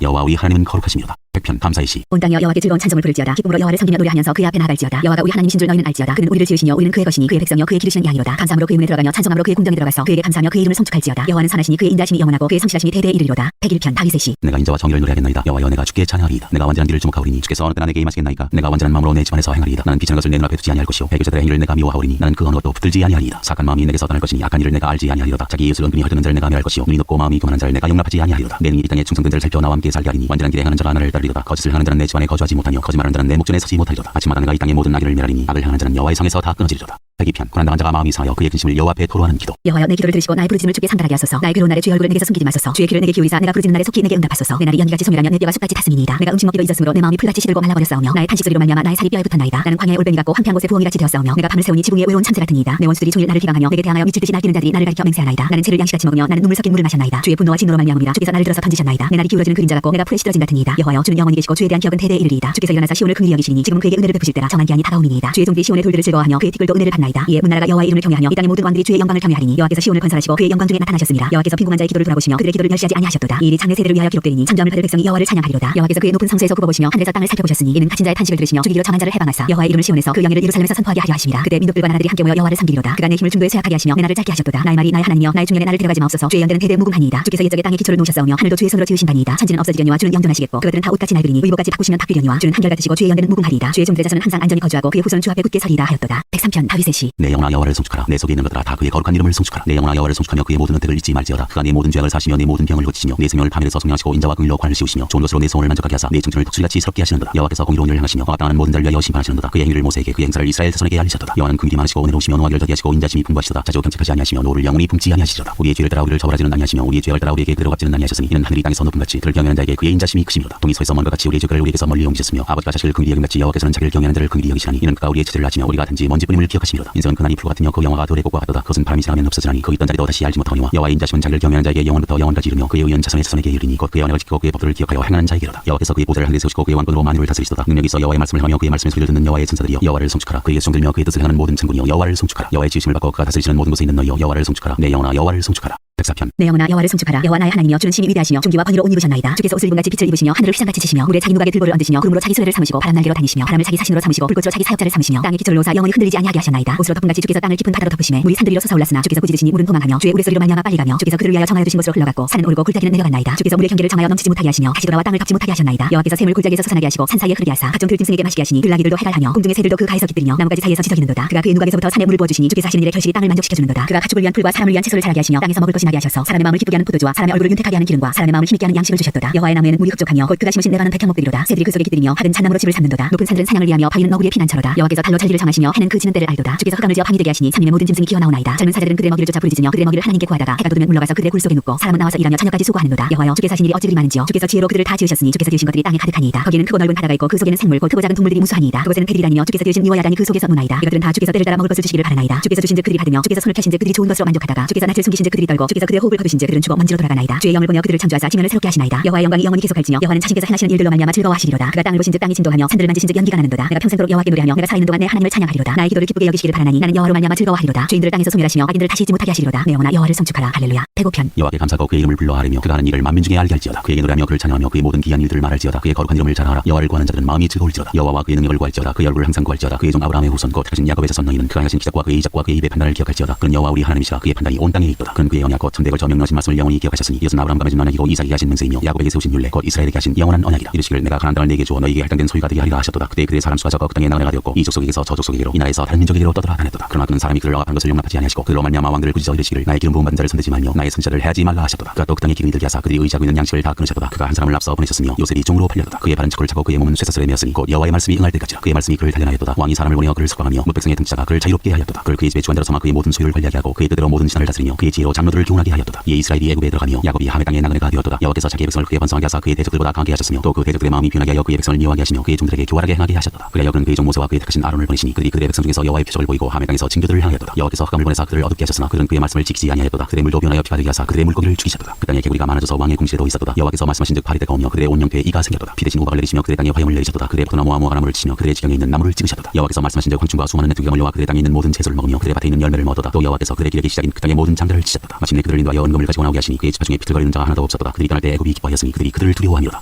Speaker 1: 여호와 우리 하나님은 거룩하심이로다. 100편 감사의 시.
Speaker 2: 온 땅이여 여호와께 즐거운 찬송을 부를지어다. 기쁨으로 여호와를 섬기며 노래하면서 그의 앞에 나아갈지어다. 여호와가 우리 하나님이신 줄 너희는 알지어다. 그는 우리를 지으시며 우리는 그의 것이니 그의 백성이여 그의 기르시는 양이로다. 감사함으로 그의 문에 들어가며 찬송함으로 그의 궁정에 들어가서 그에게 감사하며 그의 이름을 송축할지어다. 여호와는 선하시니 그의 인자심이 영원하고 그의 성실하심이 대대에 이르리로다. 101편 다윗의 시.
Speaker 1: 내가 인자와 정의를 노래하겠나이다. 여호와여 내가 주께 찬양하리이다. 내가 완전한 길을 주목하오리니 주께서 어느 때나 내게 임하시겠나이까. 내가 완전한 마음으로 내 집안에서 행하리이다. 나는 비천한 것을 내 눈앞에 두지 아니할 것이요 배교자들의 행위를 내가 미워하오리니 나는 그 어느 것도 붙들지 아니하리이다. 착한 마음이 내게서 떠날 것이니 악한 일을 내가 알지 아니하리로다. 자기 이웃을 은근히 헐뜯는 자를 내가 멸할 것이요 눈이 높고 마음이 교만한 자를 내가 용납하지 아니하리로다. 내 능히 이 땅에 충성된 자를 살펴 나와 함께 살게 하리니 완전한 길에 행하는 자가 나를 따르리로다. 거짓을 하는 자는 내 집안에 거주하지 못하며 거짓말하는 자는 내 목전에 서지 못하리로다. 아침마다 내가 이 땅의 모든 악인을 멸하리니 악을 행하는 자는 여호와의 성에서 다 끊어지리로다. 102편 고난당한 자가 마음이 상하여 그의 근심을 여호와 앞에 토로하는 기도.
Speaker 2: 여호와여 내 기도를 들으시고 나의 부르짖음을 주께 상달하게 하소서. 나의 괴로운 날에 주의 얼굴을 내게서 숨기지 마소서. 주의 귀를 내게 기울이사 내가 부르짖는 날에 속히 내게 응답하소서. 내 날이 연기같이 소멸하며 내 뼈가 쑥같이 탔음이니이다. 내가 음식 먹기도 잊었으므로 내 마음이 풀같이 시들고 말라버렸사오며 나의 탄식 소리로 말미암아 나의 살이 뼈에 붙었나이다. 나는 광야의 올뱅이 같고 한평한 곳에 부엉이같이 되었사오며 내가 밤을 새우니 지붕 위에 외로운 참새 같으니이다. 내 원수들이 종일 나를 비방하며 내게 대항하여 미칠 듯이 날뛰는 자들이 나를 가리켜 맹세하나이다. 나는 채를 양식같이 먹으며 나는 눈물 섞인 물을 마셨나이다. 주의 분노와 진노로 말미암으리라. 주께서 나를 들어서 던지셨나이다. 내 날이 기울어지는 그림자 같고 내가 풀에 시들어진 같으니이다. 여호와여 주는 영원히 계시고 주에 대한 기억은 대대에 이르리이다. 주께서 일어나사 시온을 긍휼히 여기시니 지금은 그에게 은혜를 베푸실 때라. 정한 기한이 다가오니이다. 주의 종들이 시온의 돌들을 즐거워하며 그의 티끌도 은혜를 받나이다. 이에 문나라가 여호와의 이름을 경외하며 이 땅의 모든 왕들이 주의 영광을 경외하리니 여호와께서 시온을 건설하시고 그의 영광 중에 나타나셨습니다. 여호와께서 빈궁한 자의 기도를 돌아보시며 그들의 기도를 멸시하지 아니하셨도다. 이 일이 장래 세대를 위하여 기록되리니 천점을 받을 백성이 여호와를 찬양하리로다. 여호와께서 그의 높은 성소에서 굽어보시며 하늘에서 땅을 살펴보셨으니 이는 갇힌 자의 탄식을 들으시며 죽이기로 정한 자를 해방하사 여호와의 이름을 시온에서 그 영예를 예루살렘에서 선포하게 하려 하심이라. 그때 민족들과 나라들이 함께 모여 여호와를 섬기리로다. 그가 내 힘을 중도에 쇠약하게 하시며 내 날을 짧게 하셨도다. 나의 말이 나의 하나님이여 나의 중년에 나를 데려가지 마옵소서. 주의 연대는 대대 무궁하니이다. 주께서 옛적에 땅에 기초를 놓으셨사오며 하늘도 주의 손으로 지으신 바니이다. 천지는 없어지려니와 주는 영존하시겠고 그것들은 다 옷같이 낡으리니 의복같이 바꾸시면 바뀌려니와 주는 한결같으시고 주의 연대는 무궁하리이다. 주의 종들의 자손은 항상 안전히 거주하고 그의 후손은 주 앞에 굳게 서리이다 하였도다. 103편 다윗의 시.
Speaker 1: 내 영혼아 여호와를 송축하라. 내 속에 있는 것들아 다 그의 거룩한 이름을 송축하라. 내 영혼아 여호와를 송축하며 그의 모든 은택을 잊지 말지어다. 그가 내 모든 죄악을 사시며 내 모든 병을 고치시며 내 생명을 파멸해서 성령하시고 인자와 긍휼로 관을 씌우시며 좋은 것으로 내 소원을 만족하게 하사 내 청춘을 독수리같이 스럽게 하시는도다. 여호와께서 공의로운 일을 행하시며 악당하는 모든 자를 위하여 심판하시는도다. 그의 행위를 모세에게 그의 행사를 이스라엘 자손에게 알리셨도다. 여호와는 긍휼이 많으시고 은혜로우시며 노하기를 더디하시고 인자심이 풍부하시도다. 자주 경책하지 아니하시며 노를 영원히 품지 아니하시리로다. 우리의 죄를 따라 우리를 처벌하지는 아니하시며 우리의 죄를 따라 우리에게 그대로 갚지는 아니하셨으니 이는 하늘이 땅에서 높은 같이 그를 경외하는 자에게 그의 인자심이 크심이로다. 동이 서에서 먼 것 같이 우리의 죄를 우리에게서 멀리 옮기셨으며 아버지가 자식을 긍휼히 여김같이 여호와께서는 자기를 경외하는 자를 긍휼히 여기시나니 이는 그가 우리의 죄를 아시며 우리가 단지 먼지뿐임을 기억하심이로다. 인생은 그날이 풀과 같으며 그 영화가 돌의 꽃과 같도다. 그것은 바람이 지나면 없어지나니 그 있던 자리도 다시 알지 못하오니와 여호와의 인자심은 자기를 경외하는 자에게 영원부터 영원까지 이르며 그의 의연 자손의 자손에게 이르니 곧 그의 언약을 지키고 그의 법도를 기억하여 행하는 자에게로다. 여호와께서 그의 보좌를 하늘에 세우시고 그의 왕권으로 만유를 다스리시도다. 능력이 있어 여호와의 말씀을 하며 그의 말씀의 소리를 듣는 여호와의 천사들이여 여호와를 송축하라. 그에게 수종들며 그의 뜻을 행하는 모든 천군이여 여호와를 송축하라. 여호와의 지으심을 받고 그가 다스리시는 모든 곳에 있는 너희여 여호와를 송축하라. 내 영혼아 여호와를 송축하라. 104편
Speaker 2: 내 영혼아 여호와를 송축하라. 여호와 나의 하나님이여 주는 신이 위대하시며 존귀와 권위로 옷 입으셨나이다. 주께서 옷을 입은같이 빛을 입으시며 하늘을 휘장같이 치시며 물에 자기 누각에 들보를 얹으시며 구름으로 자기 수레를 삼으시고 바람 날개로 다니시며 바람을 자기 사신으로 삼으시고 불꽃으로 자기 사역자를 삼으시며 땅에 기초를 놓으사 영원히 흔들리지 아니하게 하셨나이다. 옷으로 덮음같이 주께서 땅을 깊은 바다로 덮으시매 물이 산들 위로 솟아올랐으나 주께서 꾸짖으시니 물은 도망하며 주의 우레소리로 말미암아 빨리 가며 주께서 그를 위하여 정하여 두신 곳으로 흘러갔고 산은 오르고 굴다기는 내려갔나이다. 주께서 물의 경계를 정하여 넘치지 못하게 하시며 다시 돌아와 땅을 덮지 못하게 하셨나이다. 여호와께서 샘을 골짜기에서 솟아나게 하시고 산 사이에 흐르게 하사 각종 들짐승에게 마시게 하시니 들나귀들도 해갈하며 공중의 새들도 그 가에서 깃들이며 나무가지 사이에서 지저귀는도다. 그가 그의 누각에서부터 산에 물을 부어주시니 주께서 하시는 일에 결실이 땅을 만족시켜주는도다. 그가 가축을 위한 풀과 사람을 위한 채소를 자라게 하시며 땅에서 먹을 것이 나게 하셔서 사람의 마음을 기쁘게 하는 포도주와 사람의 얼굴을 윤택하게 하는 기름과 사람의 마음을 힘있게 하는 양식을 주셨도다. 여호와의 나무에는 물이 흡족하며 곧 그가 심으신 내가는 백향목들이로다. 새들이 그 속에 깃들이며 하든 잣나무로 집을 삼는도다. 높은 산들은 사냥을 위하며 바위는 너구리의 피난처로다. 여호와께서 달로 잔디를 정하시며 해는 그 지는 때를 알도다. 주께서 흑암을 지어 밤이 되게 하시니 산림의 모든 짐승이 기어나오나이다. 젊은 사자들은 그들의 먹이를 쫓아 부르짖으며 그들의 먹이를 하나님께 구하다가 해가 돋으면 물러가서 그들의 굴 속에 눕고 사람은 나와서 일하며 저녁까지 수고하는도다. 여호와여 주께서 하신 일이 어찌 그리 많은지요. 주께서 지혜로 그들을 다 지으셨으니 주께서 지으신 것들이 땅에 가득하니이다. 거기는 크고 넓은 바다가 있고 그 속에는 생물 곧 크고 작은 동물들이 무수하니이다. 그곳에는 배들이 다니며 주께서 지으신 이와 야단이 그 속에서 노나이다. 이것들은 다 주께서 때를 따라 먹을 것을 주시기를 바라나이다. 주께서 주신즉 그들이 받으며 주께서 손을 펴신즉 그들이 좋은 것으로 만족하다가 주께서 낯을 숨기신즉 그들이 떨고 주께서 그들의 호흡을 거두신즉 그들은 죽어 먼지로 돌아가나이다. 주의 영을 보며 그들을 창조하사 지면을 새롭게 하시나이다. 여호와의 영광이 영원히 계속할지며 여호와는 자신께서 행하시는 일들로 말미암아 즐거워하시리로다. 그가 땅을 보신즉 땅이 진동하며 산들을 만지신즉 연기가 나는도다. 내가 평생도록 여호와께 노래하며 내가 살아있는 동안 내 하나님을 찬양하리로다. 나의 기도를 기쁘게 여기시기를 바라나니 나는 여호와로 말미암아 즐거워하리로다. 죄인들을 땅에서 소멸하시며 악인들을 다시 잊지 못하게 하시리로다. 내 영혼아 여호와를 성축하라. 할렐루야. 배고편
Speaker 1: 여호와께 감사하고 그의 이름을 불러하리며 그가 하는 일을 만민 중에 알게 할지어다. 그에게 노래하며 그를 찬양하며 그의 모든 기이한 일들을 말할지어다. 그의 거룩한 이름을 자랑하라. 여호와를 구하는 자들은 마음이 즐거울지어다. 여호와와 그의 능력을 구할지어다. 그의 얼굴을 항상 구할지어다. 그의 종 아브라함의 후손 곧 택하신 야곱의 자손 너희는 그가 하신 기적과 그의 이적과 그의 입의 판단을 기억할지어다. 그는 여호와 우리 하나님이시라. 그의 판단이 온 땅에 있도다. 그는 그의 언약 곧 천대 걸쳐 명령하신 말씀을 영원히 기억하셨으니 이것은 아브라함과 맺은 언약이고 이삭에게 하신 맹세이며 야곱에게 세우신 율례 곧 이스라엘에게 하신 영원한 언약이라. 이르시기를 내가 가나안 땅을 네게 주어 너희에게 할당된 소유가 되게 하리라 하셨도다. 그때 그의 사람 수가 적어 그 땅에 나그네가 되었고 이 족속에게서 저 족속에게로 이 나라에서 다른 민족에게로 떠돌아 다녔도다. 그러나 그는 사람이 그를 억압한 것을 용납하지 아니하시고 그로 말미암아 왕들을 꾸짖어 이르시기를 나의 기름 부은 받은 자를 손대지 말며 나의 선지자를 해하지 말라 하셨도다. 그가 또 그 땅에 기근이 들게 하사 그들이 의지하고 있는 양식을 다 끊으셨도다. 그가 한 사람을 앞서 보내셨으며 요셉이 종으로 팔렸도다. 그의 발은 척을 차고 그의 몸은 쇠사슬에 매었으니 곧 여호와의 말씀이 응할 때까지라. 그의 말씀이 그를 단련하였도다. 왕이 사람을 보내어 그를 석방하며 뭇백성의 등치자가 그를 자유롭게 하였도다. 그를 그의 집에 주관대로 삼아 그의 모든 소유를 관리하게 하고 그의 뜻대로 모든 신하를 다스리며 그의 지혜로 장로들을 교훈하게 하였도다. 이에 이스라엘이 애굽에 들어가며 야곱이 하멜 땅의 나그네가 되었도다. 여호와께서 자기의 백성을 크게 번성하게 하사 그의 대적들보다 강하게 하셨으며 또 그 대적들의 마음이 변하게 하여 그의 백성을 미워하게 하시며 그의 종들에게 교활하게 행하게 하셨도다. 그리하여 그는 그의 종 모세와 그의 택하신 아론을 보내시니 그들이 그들의 백성 중에서 여호와의 표적을 보이고 하멜 땅에서 징조들을 향하였도다. 여호와께서 흑암을 보내사 그들을 어둡게 하셨으나 그들은 그의 말씀을 지키지 아니하였도다. 그들의 물도 변하여 피가 되게 하사 그들의 물고기를 죽이셨도다. 그 땅에 개구리가 많아져서 왕의 궁실에도 있었도다. 여호와께서 말씀하신즉 발이 때가 오며 그들의 온 영토에 이가 생겼도다. 피 대신 우박을 내리시며 그들의 땅에 화염을 내리셨도다. 그들의 포도나무와 무화과나무를 치며 그들의 지경에 있는 나무를 찍으셨도다. 여호와께서 말씀하신즉 황충과 수많은 메뚜기가 몰려와 그들의 땅에 있는 모든 채소를 먹으며 그들의 밭에 있는 열매를 먹었도다. 또 여호와께서 그들의 기력이 시작인 그 땅의 모든 장자를 치셨도다. 마침내 그들을 인도하여 은금을 가지고 나오게 하시니 그의 지파 중에 비틀거리는 자가 하나도 없었도다. 그들이 떠날 때 애굽이 기뻐하였으니 그들이 그들을 두려워하미로다.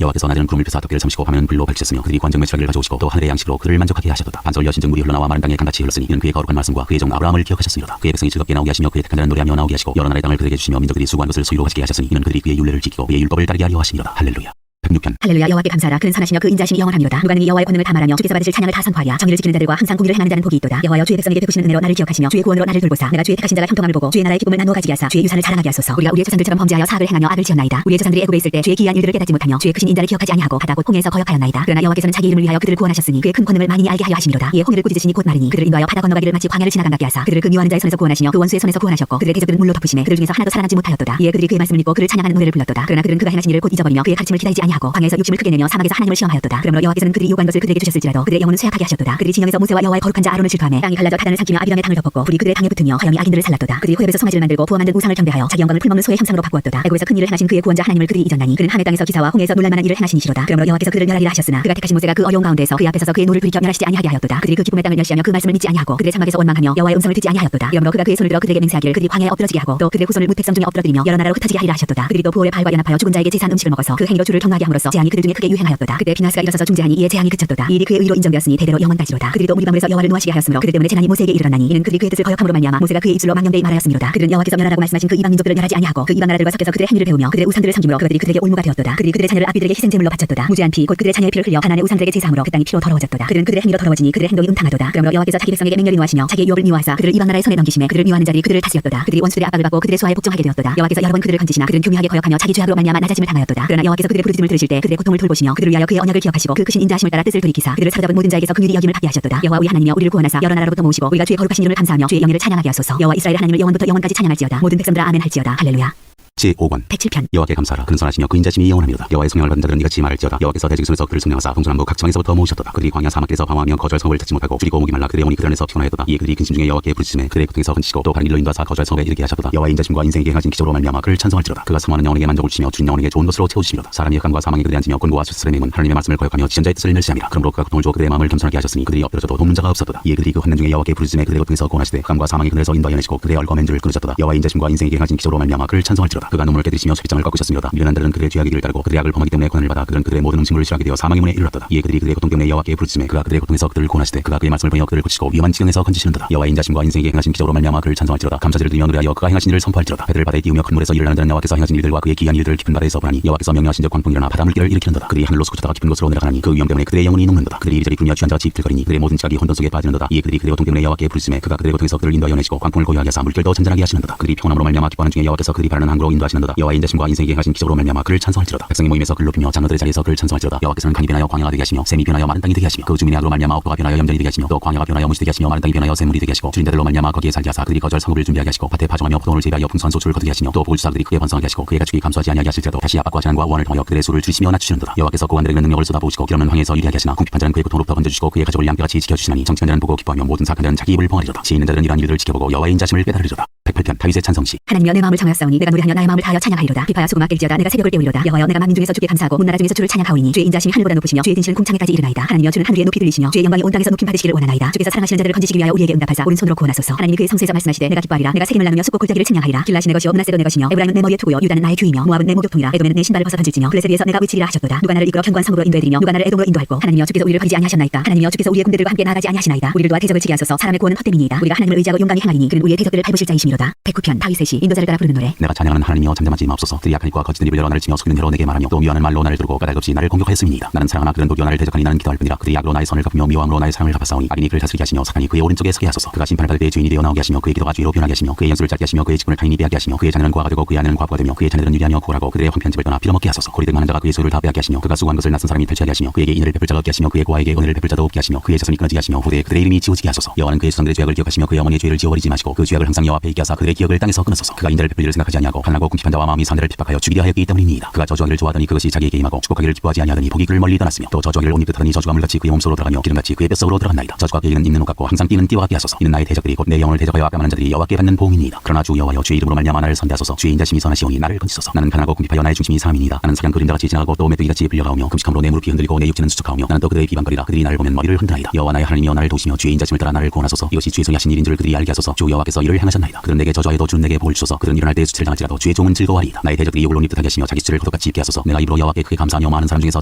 Speaker 1: 여호와께서 낮에는 구름을 펴사 덮개를 삼으시고 밤에는 불로 밝히셨으며 그들이 관정 매출하기를 가져오시고 또 하늘의 양식으로 그를 만족하게 하셨도다. 반석 여신즉 물이 흘러나와 마른 땅에 강같이 흘렀으니 이는 그의 거룩한 말씀과 그의 종 아브라함을 기억하셨으리로다. 그의 백성이 즐겁게 나오게 하시며 그의 택한 자는 노래하며 나오게 하시고 여러 나라의 땅을 그들에게 주시며 민족들이 수고한 것을 소유로 가지게 하셨으니 이는 그들이 그의 율례를 지키고 그의 율법을 따르게 하려 하심이로다. 할렐루야. 106편
Speaker 2: 할렐루야. 여호와께 감사하라. 그는 선하시며 그 인자심이 영원하미로다. 누가 능히 여호와의 권능을 다 말하며 주께서 받으실 찬양을 다 선포하랴. 정의를 지키는 자들과 항상 공의를 행하는 자는 복이 있도다. 여호와여 주의 백성에게 베푸시는 은혜로 나를 기억하시며 주의 구원으로 나를 돌보사. 내가 주의 택하신 자가 형통함을 보고 주의 나라의 기쁨을 나누어 가지게 하사 주의 유산을 자랑하게 하소서. 우리가 우리의 조상들처럼 범죄하여 사악을 행하며 악을 지었나이다. 우리의 조상들이 애굽에 있을 때 주의 기이한 일들을 깨닫지 못하며 주의 크신 인자를 기억하지 아니하고 바다 곧 홍해에서 거역하였나이다. 그러나 여호와께서는 자기 이름을 위하여 그들을 구원하셨으니 그의 큰 권능을 많이 알게 하여 하심이로다. 이에 홍해를 꾸짖으시니 곧 마르니 그들을 인도하여 바다 건너가기를 마치 광야를 지나간다게 하사 그들을 그 미워하는 자의 손에서 구원하시며 그 원수의 손에서 구원하셨고 그들의 대적들은 물로 덮으시매 그들 중에서 하나도 살아남지 못하였도다. 이에 그들이 그의 말씀을 믿고 그를 찬양하는 노래를 불렀도다. 그러나 그들은 그가 행하신 일을 곧 잊어버리며 그의 가르침을 기다리지 아니하고 광야에서 욕심을 크게 내며 사막에서 하나님을 시험하였도다. 그러므로 여호와께서는 그들이 요구한 것을 그들에게 주셨을지라도 그들의 영혼은 쇠약하게 하셨도다. 그들이 진영에서 모세와 여호와의 거룩한 자 아론을 질투하며 땅이 갈라져 다단을 삼키며 아비람의 당을 덮었고 불이 그들의 당에 붙으며 화염이 악인들을 살랐도다. 그들이 호렙에서 송아지를 만들고 부어 만든 우상을 경배하여 자기 영광을 풀먹는 소의 형상으로 바꾸었도다. 애굽에서 큰 일을 행하신 그의 구원자 하나님을 그들이 잊었나니 그는 하멜 땅에서 기사와 홍해에서 놀랄만한 일을 행하시니시로다. 그러므로 여호와께서 그들을 멸하리라 하셨으나 그가 택하신 모세가 그 어려운 가운데서 그의 앞에 서서 그의 노를 돌이켜 멸하시지 아니하게 하였도다. 그들이 그 기쁨의 땅을 멸시하며 그 말씀을 믿지 아니하고 그들의 장막에서 원망하며 여호와의 음성을 듣지 아니하였도다. 그러므로 그가 그의 손을 들어 그들에게 맹세하기를 그들이 광야에 엎드러지게 하고 또 그들의 후손을 무택성 중에 엎드러뜨리며 여러 나라로 흩어지게 하리라 하셨도다. 그들이 또 부올의 발과 연합하여 죽은 자에게 제사한 음식을 먹어서 그 행위로 주를 경외하게 함으로써 재앙이 그들 중에 크게 유행하였도다. 그때 비나스가 일어서서 중재하니 이에 재앙이 그쳤도다. 이 일이 그의 의로 인정되었으니 대대로 영원까지로다. 그들이 또 무리방울에서 여호와를 노하시게 하였으므로 그들 때문에 재난이 모세에게 이르렀나니 이는 그들이 그의 뜻을 거역함으로 말미암아 모세가 그의 입술로 망령되이 말하였음이로다. 그들은 여호와께서 멸하라고 말씀하신 그 이방 민족들을 멸하지 아니하고 그 이방 나라들과 섞여서 그들의 행위를 배우며 그들의 우상들을 섬김으로 그들이 그들에게 올무가 되었도다. 그들이 그들의 자녀를 아비들에게 희생제물로 바쳤도다. 무죄한 피 곧 그들의 자녀의 피를 흘려 가나안의 우상들에게 제사함으로 그 땅이 피로 더러워졌도다. 그들은 그들의 행위로 더러워지니 그들의 행동이 음탕하도다. 그러므로 여호와께서 자기 백성에게 맹렬히 노하시며 자기의 유업을 미워하사 그들을 이방 나라의 손에 넘기심에 그들을 미워하는 자들이 그들을 다스렸도다. 그들이 원수들의 압박을 받고 그들의 수하에 복종하게 되었도다. 여호와께서 여러 번 그들을 건지시나 그들은 교묘하게 거역하며 자기 죄악으로 말미암아 낮아짐을 당하였도다. 그러나 여호와께서 그들의 부르짖음을 들으실 때 그들의 고통을 돌보시며 그들을 위하여 그의 언약을 기억하시고 그 크신 인자하심을 따라 뜻을 돌이키사 그들을 사로잡은 모든 자에게서 긍휼히 여김을 받게 하셨도다. 여호와 우리 하나님이여 우리를 구원하사 여러 나라로부터 모으시고 우리가 주의 거룩하신 이름을 감사하며 주의 영예를 찬양하게 하소서. 여호와 이스라엘 하나님을 영원부터 영원까지 찬양할지어다. 모든 백성들아 아멘 할지어다. 할렐루야.
Speaker 1: 제5권
Speaker 2: 107편
Speaker 1: 여호와께 감사하라. 그는 선하시며 그 인자심이 영원하미로다. 여호와의 성령을 받은 자들은 이같이 말할지어다. 여호와께서 대적의 손에서 그를 성령하사 동서남북 각 지방에서부터 모으셨도다. 그들이 광야 사막길에서 방황하며 거주할 성읍을 찾지 못하고 줄이고 목이 말라 그들의 영혼이 그들 안에서 피곤하였도다. 이에 그들이 근심 중에 여호와께 부르짖음에 그들의 고통에서 건지시고 또 다른 일로 인도하사 거주할 성읍에 이르게 하셨도다. 여호와의 인자심과 인생에게 행하신 기적으로 말미암아 그를 찬송할지로다. 그가 사모하는 영혼에게 만족을 주시며 주인 영혼에게 좋은 것으로 채우시리로다. 사람이 흑암과 사망에 그들에 앉으며 곤고와 수스의 맹은 하나님의 말씀을 거역하며 지존자의 뜻을 멸시함이라. 그러므로 그가 고통을 주어 그들의 마음을 겸손하게 하셨으니 그들이 엎드려져도 돕는 자가 없었도다. 이에 그들이 그 환난 중에 여호와께 부르짖음에 그들의 고통에서 구원하시되 흑암과 사망의 그늘에서 인도하여 내시고 그들의 얼거 맨줄을 끊으셨도다. 여호와의 인자심과 인생에게 행하신 기적으로 말미암아 그를 찬송할지로다. 그가 눈물을 깨뜨리시며 쇠장을 꺾으셨으므로다. 미련한 자들은 그들의 죄악의 길을 따르고 그들의 악을 범하기 때문에 고난을 받아 그들은 그들의 모든 음식물을 싫어하게 되어 사망의 문에 이르렀도다. 이에 그들이 그들의 고통 때문에 여호와께 부르짖음에 그가 그들의 고통에서 그들을 구원하시되 그가 그의 말씀을 보여 그들을 고치시고 위험한 지경에서 건지시는도다. 여호와의 인자심과 인생에게 행하신 기적으로 말미암아 그를 찬송할지로다. 감사제를 드리며 노래하여 그가 행하신 일을 선포할지로다. 배들을 바다에 띄우며 큰 물에서 일을 나는 자는 여호와께서 행하신 일들과 그의 기이한 일들을 깊은 바다에서 보라니 여호와께서 명령하신즉 광풍이 일어나 바다 물결을 일으키는도다. 그들이 하늘로 솟구쳤다가 깊은 곳으로 내려가니 그 위험 때문에 그들의 영혼이 녹는도다. 그들이 이리저리 불며 취한 자와 지들거리니 그들의 모든 지각이 혼돈 속에 빠지는도다. 이에 그들이 그들의 고통 때문에 여호와께 부르짖음에 그가 그들의 고통에서 그들을 인도하여 내시고 광풍을 고요하게 하사 물결도 잔잔하게 하시는도다. 그들이 평온함으로 말미암아 기뻐하는 중에 여호와께서 그들이 바라는 항구로 인도하시는도다. 여호와의 인자심과 인생에게 행하신 기적으로 말미암아 그를 찬송할지로다. 백성이 모임에서 그를 높이며 장로들의 자리에서 그를 찬송할지로다. 여호와께서는 강이 변하여 광야가 되게 하시며 샘이 변하여 마른 땅이 되게 하시며 그 주민의 악으로 말미암아 옥토가 변하여 염전이 되게 하시며 또 광야가 변하여 무시 되게 하시며 마른 땅이 변하여 샘물이 되게 하시고 주인자들로 말미암아 거기에 살게 하사 그들이 거주할 성읍을 준비하게 하시고 밭에 파종하며 포도원을 재배하여 풍성한 소출을 거두게 하시며 또 보울주사들이 크게 번성하게 하시고 그의 가축이 감소하지 아니하게 하실지라도 다시 압박과 재난과 원을 통하여 그들의 수를 줄이시며 낮추시는도다. 여호와께서 고관들에게는 능력을 쏟아부으시고 길없는 황해에서 유리하게 하시나 궁핍한 자는 그의 고통으로부터 건져주시고 그의 가족을 양떼같이 지켜주시나니 정직한 자는 보고 기뻐하며 모든 사악한 자는 자기 입을 봉하리로다. 지혜 있는 자들은 이러한 일들을 지켜보고 여호와의 인자심을 깨달으리로다. 108편 다윗의 찬성시.
Speaker 2: 하나님여 내 마음을 정하였사오니 내가 노래하며 나의 마음을 다하여 찬양하리로다. 비파야 수고 맡길지어다 내가 새벽을 깨우리로다. 여호와여 내가 만민 중에서 주께 감사하고 문나라 중에서 주를 찬양하오니 주의 인자심이 하늘보다 높으시며 주의 진실은 궁창에까지 이르나이다. 하나님여 주는 하늘에 높이 들리시며 주의 영광이 온 땅에서 높임 받으시기를 원하나이다. 주께서 사랑하시는 자들을 건지시기 위하여 우리에게 응답하사 오른손으로 구원하소서. 하나님이 그의 성소에서 말씀하시되 내가 기뻐하리라. 내가 세겜을 나누며 숫고 골짜기를 측량하리라. 길라시 내 것이요 므낫세도 내 것이며 에브라임은 내 머리에 투고요 유다는 나의 귀이며 모압은 내 목욕통이라. 에돔에는 내 신발을 벗어 던질지며 블레셋에서 내가 외치리라 하셨도다. 누가 나를 이끌어 견고한 성으로 인도해드리며 누가 나를 에돔으로 인도할꼬. 하나님여 주께서 우리를 버리지 아니하셨나이까. 하나님여 주께서 우리의 군대들과 함께 나아가지 아니하시나이다. 우리를 도와 대적을 치게 하소서. 사람의 구원은 헛됨이니이다. 우리가 하나님을 의지하고 용감히 행하리니 그는 우리의 대적들을 밟으실 자이심이로다. 109편 다윗의 시 인도자를 따라 부르는 노래.
Speaker 1: 내가 찬양하는 하나님이여 잠잠하지 마옵소서. 그들이 악한 입과 거짓된 입을 열어 나를 치며 속이는 혀로 내게 말하며 또 미워하는 말로 나를 두르고 까닭없이 나를 공격하였음이니이다. 나는 사랑하나 그들은 도리어 나를 대적하니 나는 기도할 뿐이라. 그들이 악으로 나의 선을 갚으며 미워함으로 나의 사랑을 갚았사오니 악인이 그를 다스리게 하시며 사탄이 그의 오른쪽에 서게 하소서. 그가 심판을 받을 때의 주인이 되어 나오게 하시며 그의 기도가 죄로 변하게 하시며 그의 연수를 짧게 하시며 그의 직분을 타인이 빼앗게 하시며 그의 자녀는 고아가 되고 그의 아내는 과부가 되며 그의 자녀들은 유리하며 고라고 그들의 황폐한 집을 떠나 빌어먹게 하소서. 고리등 많은 자가 그의 소유를 다 빼앗게 하시며 그가 수고한 것을 낯선 사람이 탈취하게 하시며 그에게 인을 베풀 자가 없게 하시며 그의 고아에게 은혜를 베풀 자도 없게 하시며 그의 자손이 끊어지게 하시며 후대에 그들의 이름이 지워지게 하소서. 여호와는 그의 조상들의 죄악을 기억하시며 그의 어머니의 죄를 지워버리지 마시고 그 죄악을 항상 여호와 앞에 있게 하사 그들의 기억을 땅에서 끊으소서. 그가 인자를 베풀 일을 생각하지 아니하고 가난하고 궁핍한 자와 마음이 상대를 핍박하여 죽이려 하였기 때문이니이다. 그가 저주하기를 좋아하더니 그것이 자기에게 임하고 축복하기를 기뻐하지 아니하더니 복이 그를 멀리 떠났으며 또 저주하기를 온 입 뜻하더니 저주가 물같이 그의 몸속으로 들어가며 기름같이 그의 뱃속으로 들어갔나이다. 저주가 그에게는 입는 옷 같고 항상 뛰는 띠와 같게 하소서. 이는 나의 대적들이 곧 내 영혼을 대적하여 악감하는 자들이 여호와께 받는 보응이니이다. 그러나 주 여호와여 주의 이름으로 말미암아 나를 선대하소서. 주의 인자심이 선하시오니 나를 건지소서. 나는 가난하고 궁핍하여 나의 중심이 사람이니이다. 나는 사냥 그림자같이 지나가고 또 메뚜기같이 불려가오며 금식함으로 내 무릎이 흔들리고 내 육체는 수축하오며 나는 또 그들의 비방거리라. 그들이 나를 보면 머리를 흔드나이다. 여호와 나의 하나님이여 나를 도우시며 주의 인자심을 따라 나를 구원하소서. 이것이 주의 손이 하신 일인 줄 그들이 알게 하소서. 주 여호와께서 이를 행하셨나이다. 그들은 내게 저주하여도 주는 내게 복을 주소서. 그들은 일어날 때 수치를 당할지라도 주의 종은 즐거워하리이다. 나의 대적들이 욕을 논입 뜻하게 하시며 자기 수치를 고독같이 입게 하소서. 내가 입으로 여호와께 크게 감사하며 많은 사람 중에서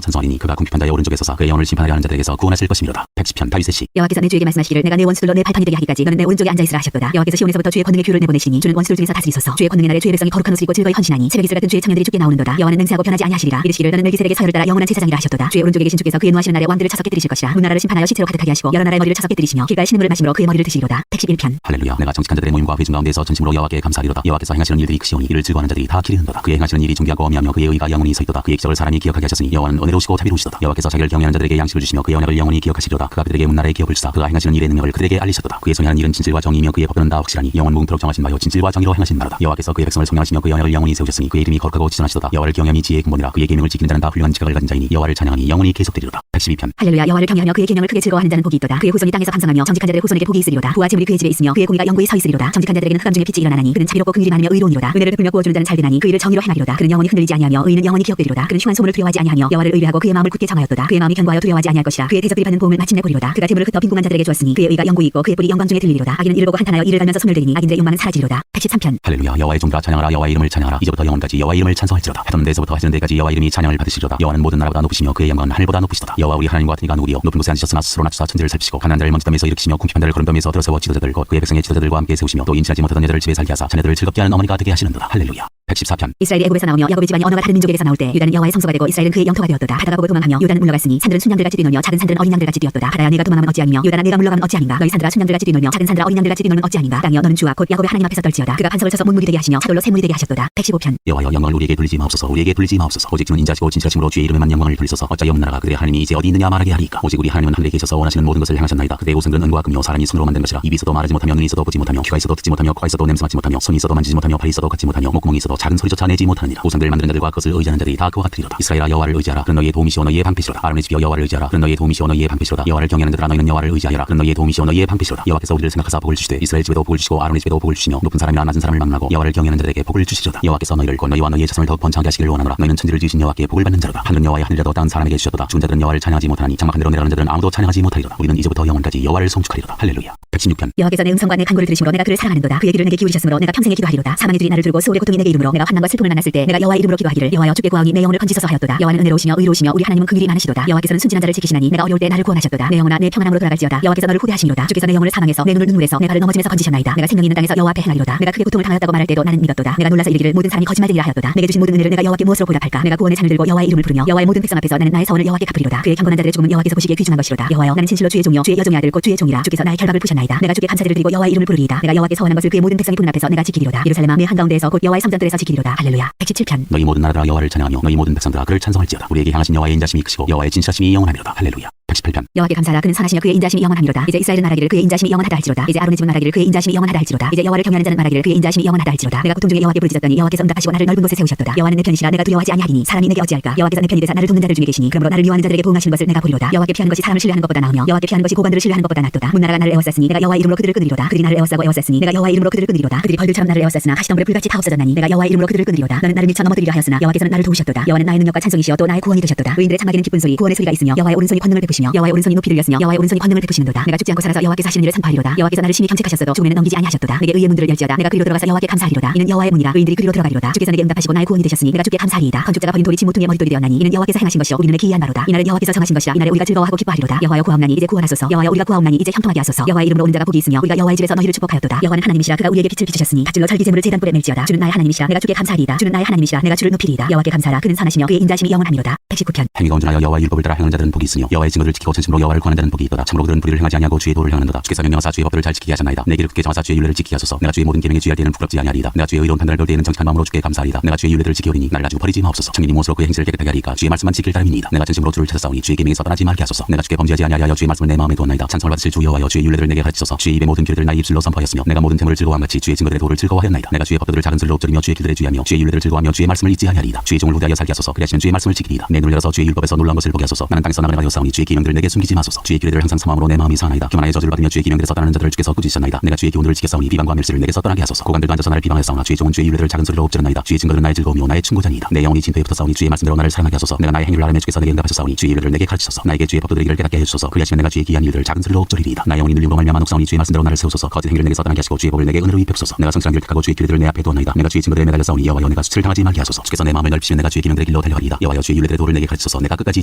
Speaker 1: 찬송하리니 그가 궁핍한 자의 오른쪽에 서서 그의 영혼을 심판하려 하는 자들에게서 구원하실 것이미로다. 110편 다윗의 시.
Speaker 2: 여호와께서 내 주에게 말씀하시기를 내가 내 원수들로 내 발판이 되게 하기까지 너는 내 오른쪽에 앉아있으라 하셨도다. 여호와께서 시온에서부터 주의 권능의 규를 내보내시니 주는 원수들 중에서 다스리소서. 주의 권능의 날에 주의 백성이 거룩한 옷을 입고 즐거이 헌신하니 새벽 이슬 같은 주의 청년들이 죽게 나오는도다. 여호와는 맹세하고 변하지 아니하시리라. 이르시기를 너는 멜기세덱의 서열을 따라 영원한 제사장이라 하셨도다. 주의 오른쪽에 계신 주께서 그의 노하시는 날에 왕들을 쳐서 깨뜨리실 것이라. 문나라를 심판하여 시체로 가득하게 하시고 여러 나라의 머리를 쳐서 깨뜨리시며 길가에 신음을 마심으로 그의 머리를 드시리로다. 111편
Speaker 1: 할렐루야. 내가 정직한 자들의 모임과 회중 가운데서 전심으로 여호와께 감사하리로다. 여호와께서 행하시는 일들이 크시오니 이를 즐거워하는 자들이 다 기르는도다. 그의 행하시는 일이 존귀하고 어미하며 그의 의가 영원히 서있도다. 그의 기적을 사람이 기억하게 하셨으니 여호와는 은혜로우시고 자비로우시도다. 여호와께서 자기를 경외하는 자들에게 양식을 주시며 그의 언약을 영원히 기억하시리로다. 그가 그들에게 문나라의 기업을 주사 그가 행하시는 일의 능력을 그들에게 알리셨도다. 그의 손이 하는 일은 진실과 정의이며 그의 법도는 다 확실하니 영원 무궁토록 정하신 바요 진실과 정의로 행하신 바로다. 여호와께서 그의 백성을 소명하시며 그의 언약을 영원히 세우셨으니 그의 이름이 거룩하고 지존하시도다. 여호와를 경외함이 지혜의 근본이라. 그의 계명을 지키는 자는 다 훌륭한 지각을 가진 자이니 여호와를 찬양하니 영원히 계속되리로다. 112편
Speaker 2: 할렐루야. 여호와를 경외하며 그의 계명을 크게 즐거워하는 자는 복이 있도다. 그의 후손이 땅에서 강성하며 정직한 자들의 후손에게 복이 있으리로다. 부와 재물이 그의 집에 있으며 그의 공의가 영구히 서 있으리로다. 정직한 자들에게는 흑암 중에 빛이 일어나나니 그는 자비롭고 긍휼이 많으며 의로우니로다. 은혜를 베풀며 구워주는 자는 잘되나니 그 일을 정의로 행하리로다. 그는 영원히 흔들리지 아니하며 의인은 영원히 기억되리로다. 그는 흉한 소문을 두려워하지 아니하며 여호와를 의뢰하고 그의 마음을 굳게 정하였도다. 그의 마음이 견고하여 두려워하지 아니할 것이라. 그의 대적들이 받는 보응을 마침내 보리로다. 그가 재물을 흩어 빈궁한 자들에게 주었으니 그의 의가 영구히 있고 그의 뿔이 영광 중에 들리리로다. 악인은 이를 보고 한탄하여 이를 갈면서 소멸되리니 악인들의 욕망은 사라지리로다. 113편
Speaker 1: 할렐루야. 여호와의 종들아 찬양하라. 여호와의 이름을 찬양하라. 이제부터 영원까지 여호와의 이름을 찬송할지로다. 해던 데서부터 하시는 데까지 여호와 이름이 찬양을 받으시리로다. 여호와는 모든 나라보다 높으시며 그의 영광은 하늘보다 높으시도다. 여호와 우리 하나님과 같으니가 누구리요. 높은 곳에 앉으셨으나 스스로 낮추사 천지를 살피시고 가난한 자를 먼지 땀에서 일으키시며 궁핍한 자를 거름더미에서 들어세워 지도자들 곧 그의 백성의 지도자들과 함께 세우시며 또 임신하지 못하던 여자를 집에 살게 하사 자녀들을 즐겁게 하는 어머니가 되게 하시는도다. 할렐루야. 114편
Speaker 2: 이스라엘이 애굽에서 나오며 야곱의 집안이 언어가 다른 민족에게서 나올 때 유다는 여호와의 성소가 되고 이스라엘은 그의 영토가 되었도다. 바다가 보고 도망하며 유다는 물러갔으니 산들은 순양들같이 뛰놀며 작은 산들은 어린 양들같이 뛰었도다. 바다야 내가 도망하면 어찌하니며 유다나 내가 물러가면 어찌하nin가. 너희 산들아 순양들같이 뛰놀며 작은 산들아 어린 양들같이 뛰놀면 어찌하nin가. 땅이여 너는 주와 곧 야곱의 하나님 앞에서 떨지어다. 그가 반석을 쳐서 문물이 되게 하시며 차돌로 샘물이 되게 하셨도다. 115편
Speaker 1: 여호와여 영광을 우리에게 돌리지 마옵소서. 우리에게 돌리지 마옵소서. 오직 주는 인자시고 진실하심으로 주의 이름에만 영광을 돌리소서. 어찌하여 없는 나라가 그의 하나님이 이제 어디 있느냐 말하게 하리이까. 오직 우리 하나님은 하늘에 계셔서 원하시는 모든 것을 행하셨나이다. 그의 우승들은 은과 금이요 사람이 손으로 만든 것이라. 입이 있어도 말하지 못하며 눈이 있어도 보지 못하며 귀가 있어도 듣지 못하며 코가 있어도 냄새 맡지 못하며 손이 있어도 만지지 못하며 발이 있어도 걷지 못하며 목구멍이 있어도 작은 소리조차 내지 못하느니라. 우상들을 만드는 자들과 그것을 의지하는 자들이 다 그와 같으리로다. 이스라엘아 여호와를 의지하라. 그는 너희의 도움이시오 너희의 방패시로다. 아론의 집이여 여호와를 의지하라. 그는 너희의 도움이시오 너희의 방패시로다. 여호와를 경외하는 자들아 너희는 여호와를 의지하여라. 그는 너희의 도움이시오 너희의 방패시로다. 여호와께서 우리를 생각하사 복을 주시되 이스라엘 집에도 복을 주시고 아론의 집에도 복을 주시며 높은 사람이나 낮은 사람을 막론하고 여호와를 경외하는 자들에게 복을 주시리로다. 여호와께서 너희를 곧 너희와 너희의 자손을 더욱 번창하게 하시기를 원하노라. 너희는 천지를 지으신 여호와께 복을 받는 자로다. 하늘은 여호와의 하늘이라도 땅은 사람에게 주셨도다. 죽은 자들은 여호와를 찬양하지 못하나니 장막한 대로 내려가는 자들은 아무도 찬양하지 못하리로다. 우리는 이제부터 영원까지 여호와를 송축하리로다. 할렐루야. 116편
Speaker 2: 여호와께서 내 음성과 내 간구를 들으심으로 내가 그를 사랑하는도다. 그의 귀를 내게 기울이셨으므로 내가 평생에 기도하리로다. 사망의 들이 나를 두르고 수월의 고통이 내게 이르므로 내가 환난과 슬픔을 만났을 때 내가 여호와의 이름으로 기도하기를 여호와여 주께 구하오니 내 영혼을 건지소서 하였도다. 여호와는 은혜로우시며 의로우시며 우리 하나님은 긍휼이 많으시도다. 여호와께서는 순진한 자를 지키시나니 내가 어려울 때 나를 구원하셨도다. 내 영혼아 내 평안함으로 돌아갈지어다. 여호와께서 너를 후대하시니로다. 주께서 내 영혼을 사망에서 내 눈을 눈물에서 내 발을 넘어짐에서 건지셨나이다. 내가 생명이 있는 땅에서 여호와 앞에 행하리로다. 내가 크게 고통을 당하였다고 말할 때도 나는 믿었도다. 내가 놀라서 이르기를 모든 사람이 거짓말쟁이라 하였도다. 내게 주신 모든 은혜를 내가 여호와께 무엇으로 보답할까. 내가 구원의 잔을 들고 여호와의 이름을 부르며 여호와의 모든 백성 앞에서 나는 나의 서원을 여호와께 갚으리로다. 그의 경건한 자들의 죽음은 여호와께서 보시기에 귀중한 것이로다. 여호와여 나는 진실로 주의 종이요 주의 여종의 아들 곧 주의 종이라. 주께서 나의 결박을 푸셨나이다. 내가 주께 감사제를 드리고 여호와의 이름을 부르리이다. 내가 여호와께 서원한 것을 그의 모든 백성이 보는 앞에서 내가 지키리로다. 예루살렘아 내 한가운데에서 곧 여호와의 성전들에서 지키리로다. 할렐루야. 117편
Speaker 1: 너희 모든 나라들아 여호와를 찬양하며 너희 모든 백성들아 그를 찬송할지어다. 우리에게 향하신 여호와의 인자심이 크시고 여호와의 진실하심이 영원하리로다. 할렐루야. 118편.
Speaker 2: 여호와께 감사하라. 그는 선하시며 그의 인자심이 영원하미로다. 이제 이스라엘은 말하기를 그의 인자심이 영원하다 할지로다. 이제 아론의 집은 말하기를 그의 인자심이 영원하다 할지로다. 이제 여호와를 경외하는 자는 말하기를 그의 인자심이 영원하다 할지로다. 내가 고통 중에 여호와께 부르짖었더니 여호와께서 응답하시고 나를 넓은 곳에 세우셨도다. 여호와는 내 편이시라. 내가 두려워하지 아니하리니 사람이 내게 어찌할까. 여호와께서 내 편이 되사 나를 돕는 자들 중에 계시니 그러므로 나를 미워하는 자들에게 부응하시는 것을 내가 보리로다. 여호와께 피하는 것이 사람을 신뢰하는 것보다 나으며 여호와께 피하는 것이 고관들을 신뢰하는 것보다 낫도다. 문나라가 나를 애워쌌으니 내가 여호와의 이름으로 그들을 끊으리로다. 그들이 나를 애워싸고 애워쌌으니 내가 여호와의 이름으로 그들을 끊으리로다. 그들이 벌들처럼 나를 애워쌌으나 가시덤불에 불같이 다 없어졌나니 내가 여호와의 이름으로 그들을 끊으리로다. 너는 나를 미쳐 넘어뜨리려 하였으나 여호와께서는 나를 도우셨도다. 여호와는 나의 능력과 찬송이시여 또 나의 구원이 되셨도다. 의인들의 참하기는 기쁜 소리 구원의 소리가 있으며 여호와의 오른손이 권능을 베푸시며 여호와의 오른손이 높이 들렸으며 여호와의 오른손이 권능을 베푸시는도다. 내가 죽지 않고 살아서 여호와께서 하시는 일을 선포하리로다. 여호와께서 나를 심히 경책하셨어도 죽음에는 넘기지 아니하셨도다. 내게 의의 문들을 열지어다. 내가 그리로 들어가서 여호와께 감사하리로다. 이는 여호와의 문이라. 의인들이 그리로 들어가리로다. 주께서 내게 응답하시고 나의 구원이 되셨으니 내가 주께 감사하리이다. 건축자가 버린 돌이 진모퉁이의 머릿돌이 되었나니 이는 여호와께서 행하신 것이요 우리 눈에 기이한 바로다. 이날은 여호와께서 정하신 것이라. 이날에 우리가 즐거워하고 기뻐하리로다. 여호와여 구하옵나니 이제 구원하소서. 여호와여 우리가 구하옵나니 이제 형통하게 하소서. 여호와의 이름으로 오는 자가 복이 있으며 우리가 여호와의 집에서 너희를 축복하였도다. 여호와는 하나님이시라. 그가 우리에게 빛을 비추셨으니 갓질로 절기제물을 제단 뿔에 맬지어다. 주는 나의 하나님이시라. 내가 주께 감사하리이다. 주는 나의 하나님이시라. 내가 주를 높이리이다. 여호와께 감사하라. 그는 선하시며 그의 인자심이 영원하미로다. 119편.
Speaker 1: 행위가 온전하여 여호와의 율법을 따라 행하는 자들은 복이 있으며 여호와의 증거를 지키고 진심으로 여호와를 구하는 자는 복이 있도다. 참으로 그들은 불의를 행하지 아니하고 주의 도를 행하는도다. 주께서 명령하사 주의 법들을 잘 지키게 하셨나이다. 내 길을 굳게 정하사 주의 율례를 지키게 하소서. 내가 주의 모든 계명에 주의할 때에는 부끄럽지 아니하리이다. 내가 주의 의로운 판단을 볼 때에는 정직한 마음으로 주께 감사하리이다. 내가 주의 율례를 지키오리니 나를 가지고 버리지 마옵소서. 청인이 무엇으로 그의 행실을 깨끗하게 하리이까. 주의 말씀만 지킬 따름이니이다. 내가 진심으로 주를 찾았사오니 주의 계명에서 떠나지 말게 하소서. 내가 주께 범죄하지 아니하여 주의 말씀을 내 마음에 두었나이다. 찬송을 받으실 주 여호와여 주의 율례를 내게 가르치소서. 주의 입의 모든 규례를 나의 입술로 선포하였으며 내가 모든 태물을 즐거워함같이 주의 증거들의 도를 즐거워하였나이다. 내가 주의 법도들을 작은 소리로 엎드리며 주의 길들에 주의하며 주의 율례를 즐거워하며 주의 말씀을 잊지 아니하리이다. 주의 종을 후대하여 살게 하소서. 그리하시면 주의 말씀을 지키리이다. 내 눈을 열어서 주의 율법에서 놀라운 것을 보게 하소서. 나는 땅에서 나그네가 되었사오니 주의 계명들을 내게 숨기지 마소서. 주의 규례들을 항상 사모함으로 내 마음이 상하나이다. 교만하여 저주를 받으며 주의 계명들에서 떠나는 자들을 주께서 꾸짖으셨나이다. 내가 주의 교훈들을 지켰사오니 비방과 멸시를 내게서 떠나게 하소서. 고관들도 앉아서 나를 비방하였사오나 주의 종은 주의 율례를 작은 소리로 엎드렸나이다. 주의 증거들은 나의 즐거움이요 나의 충고자니이다. 내 영혼이 진토에 붙었사오니 주의 말씀대로 나를 사랑하게 하소서. 내가 나의 행위를 아뢰매 주께서 내게 응답하셨사오니 주의 율례를 내게 가르치소서. 나에게 주의 법도들의 길을 깨닫게 해주소서. 그리하시면 내가 주의 기이한 일들을 작은 소리로 엎드리리이다. 나의 영혼이 눌림으로 말미암아 녹사오니 주의 말씀대로 나를 세우소서. 거짓 행위를 내게서 떠나게 하시고 주의 법을 내게 은혜로 입혀소서. 내가 성실한 길을 택하고 주의 규례들을 내 앞에 두었나이다. 내가 주의 증거들에 매달렸사오니 여호와여 내가 수치를 당하지 말게 하소서. 주께서 내 마음을 넓히시면 내가 주의 계명들의 길로 달려가리이다. 여호와여 주의 율례들의 도를 내게 가르치소서. 내가 끝까지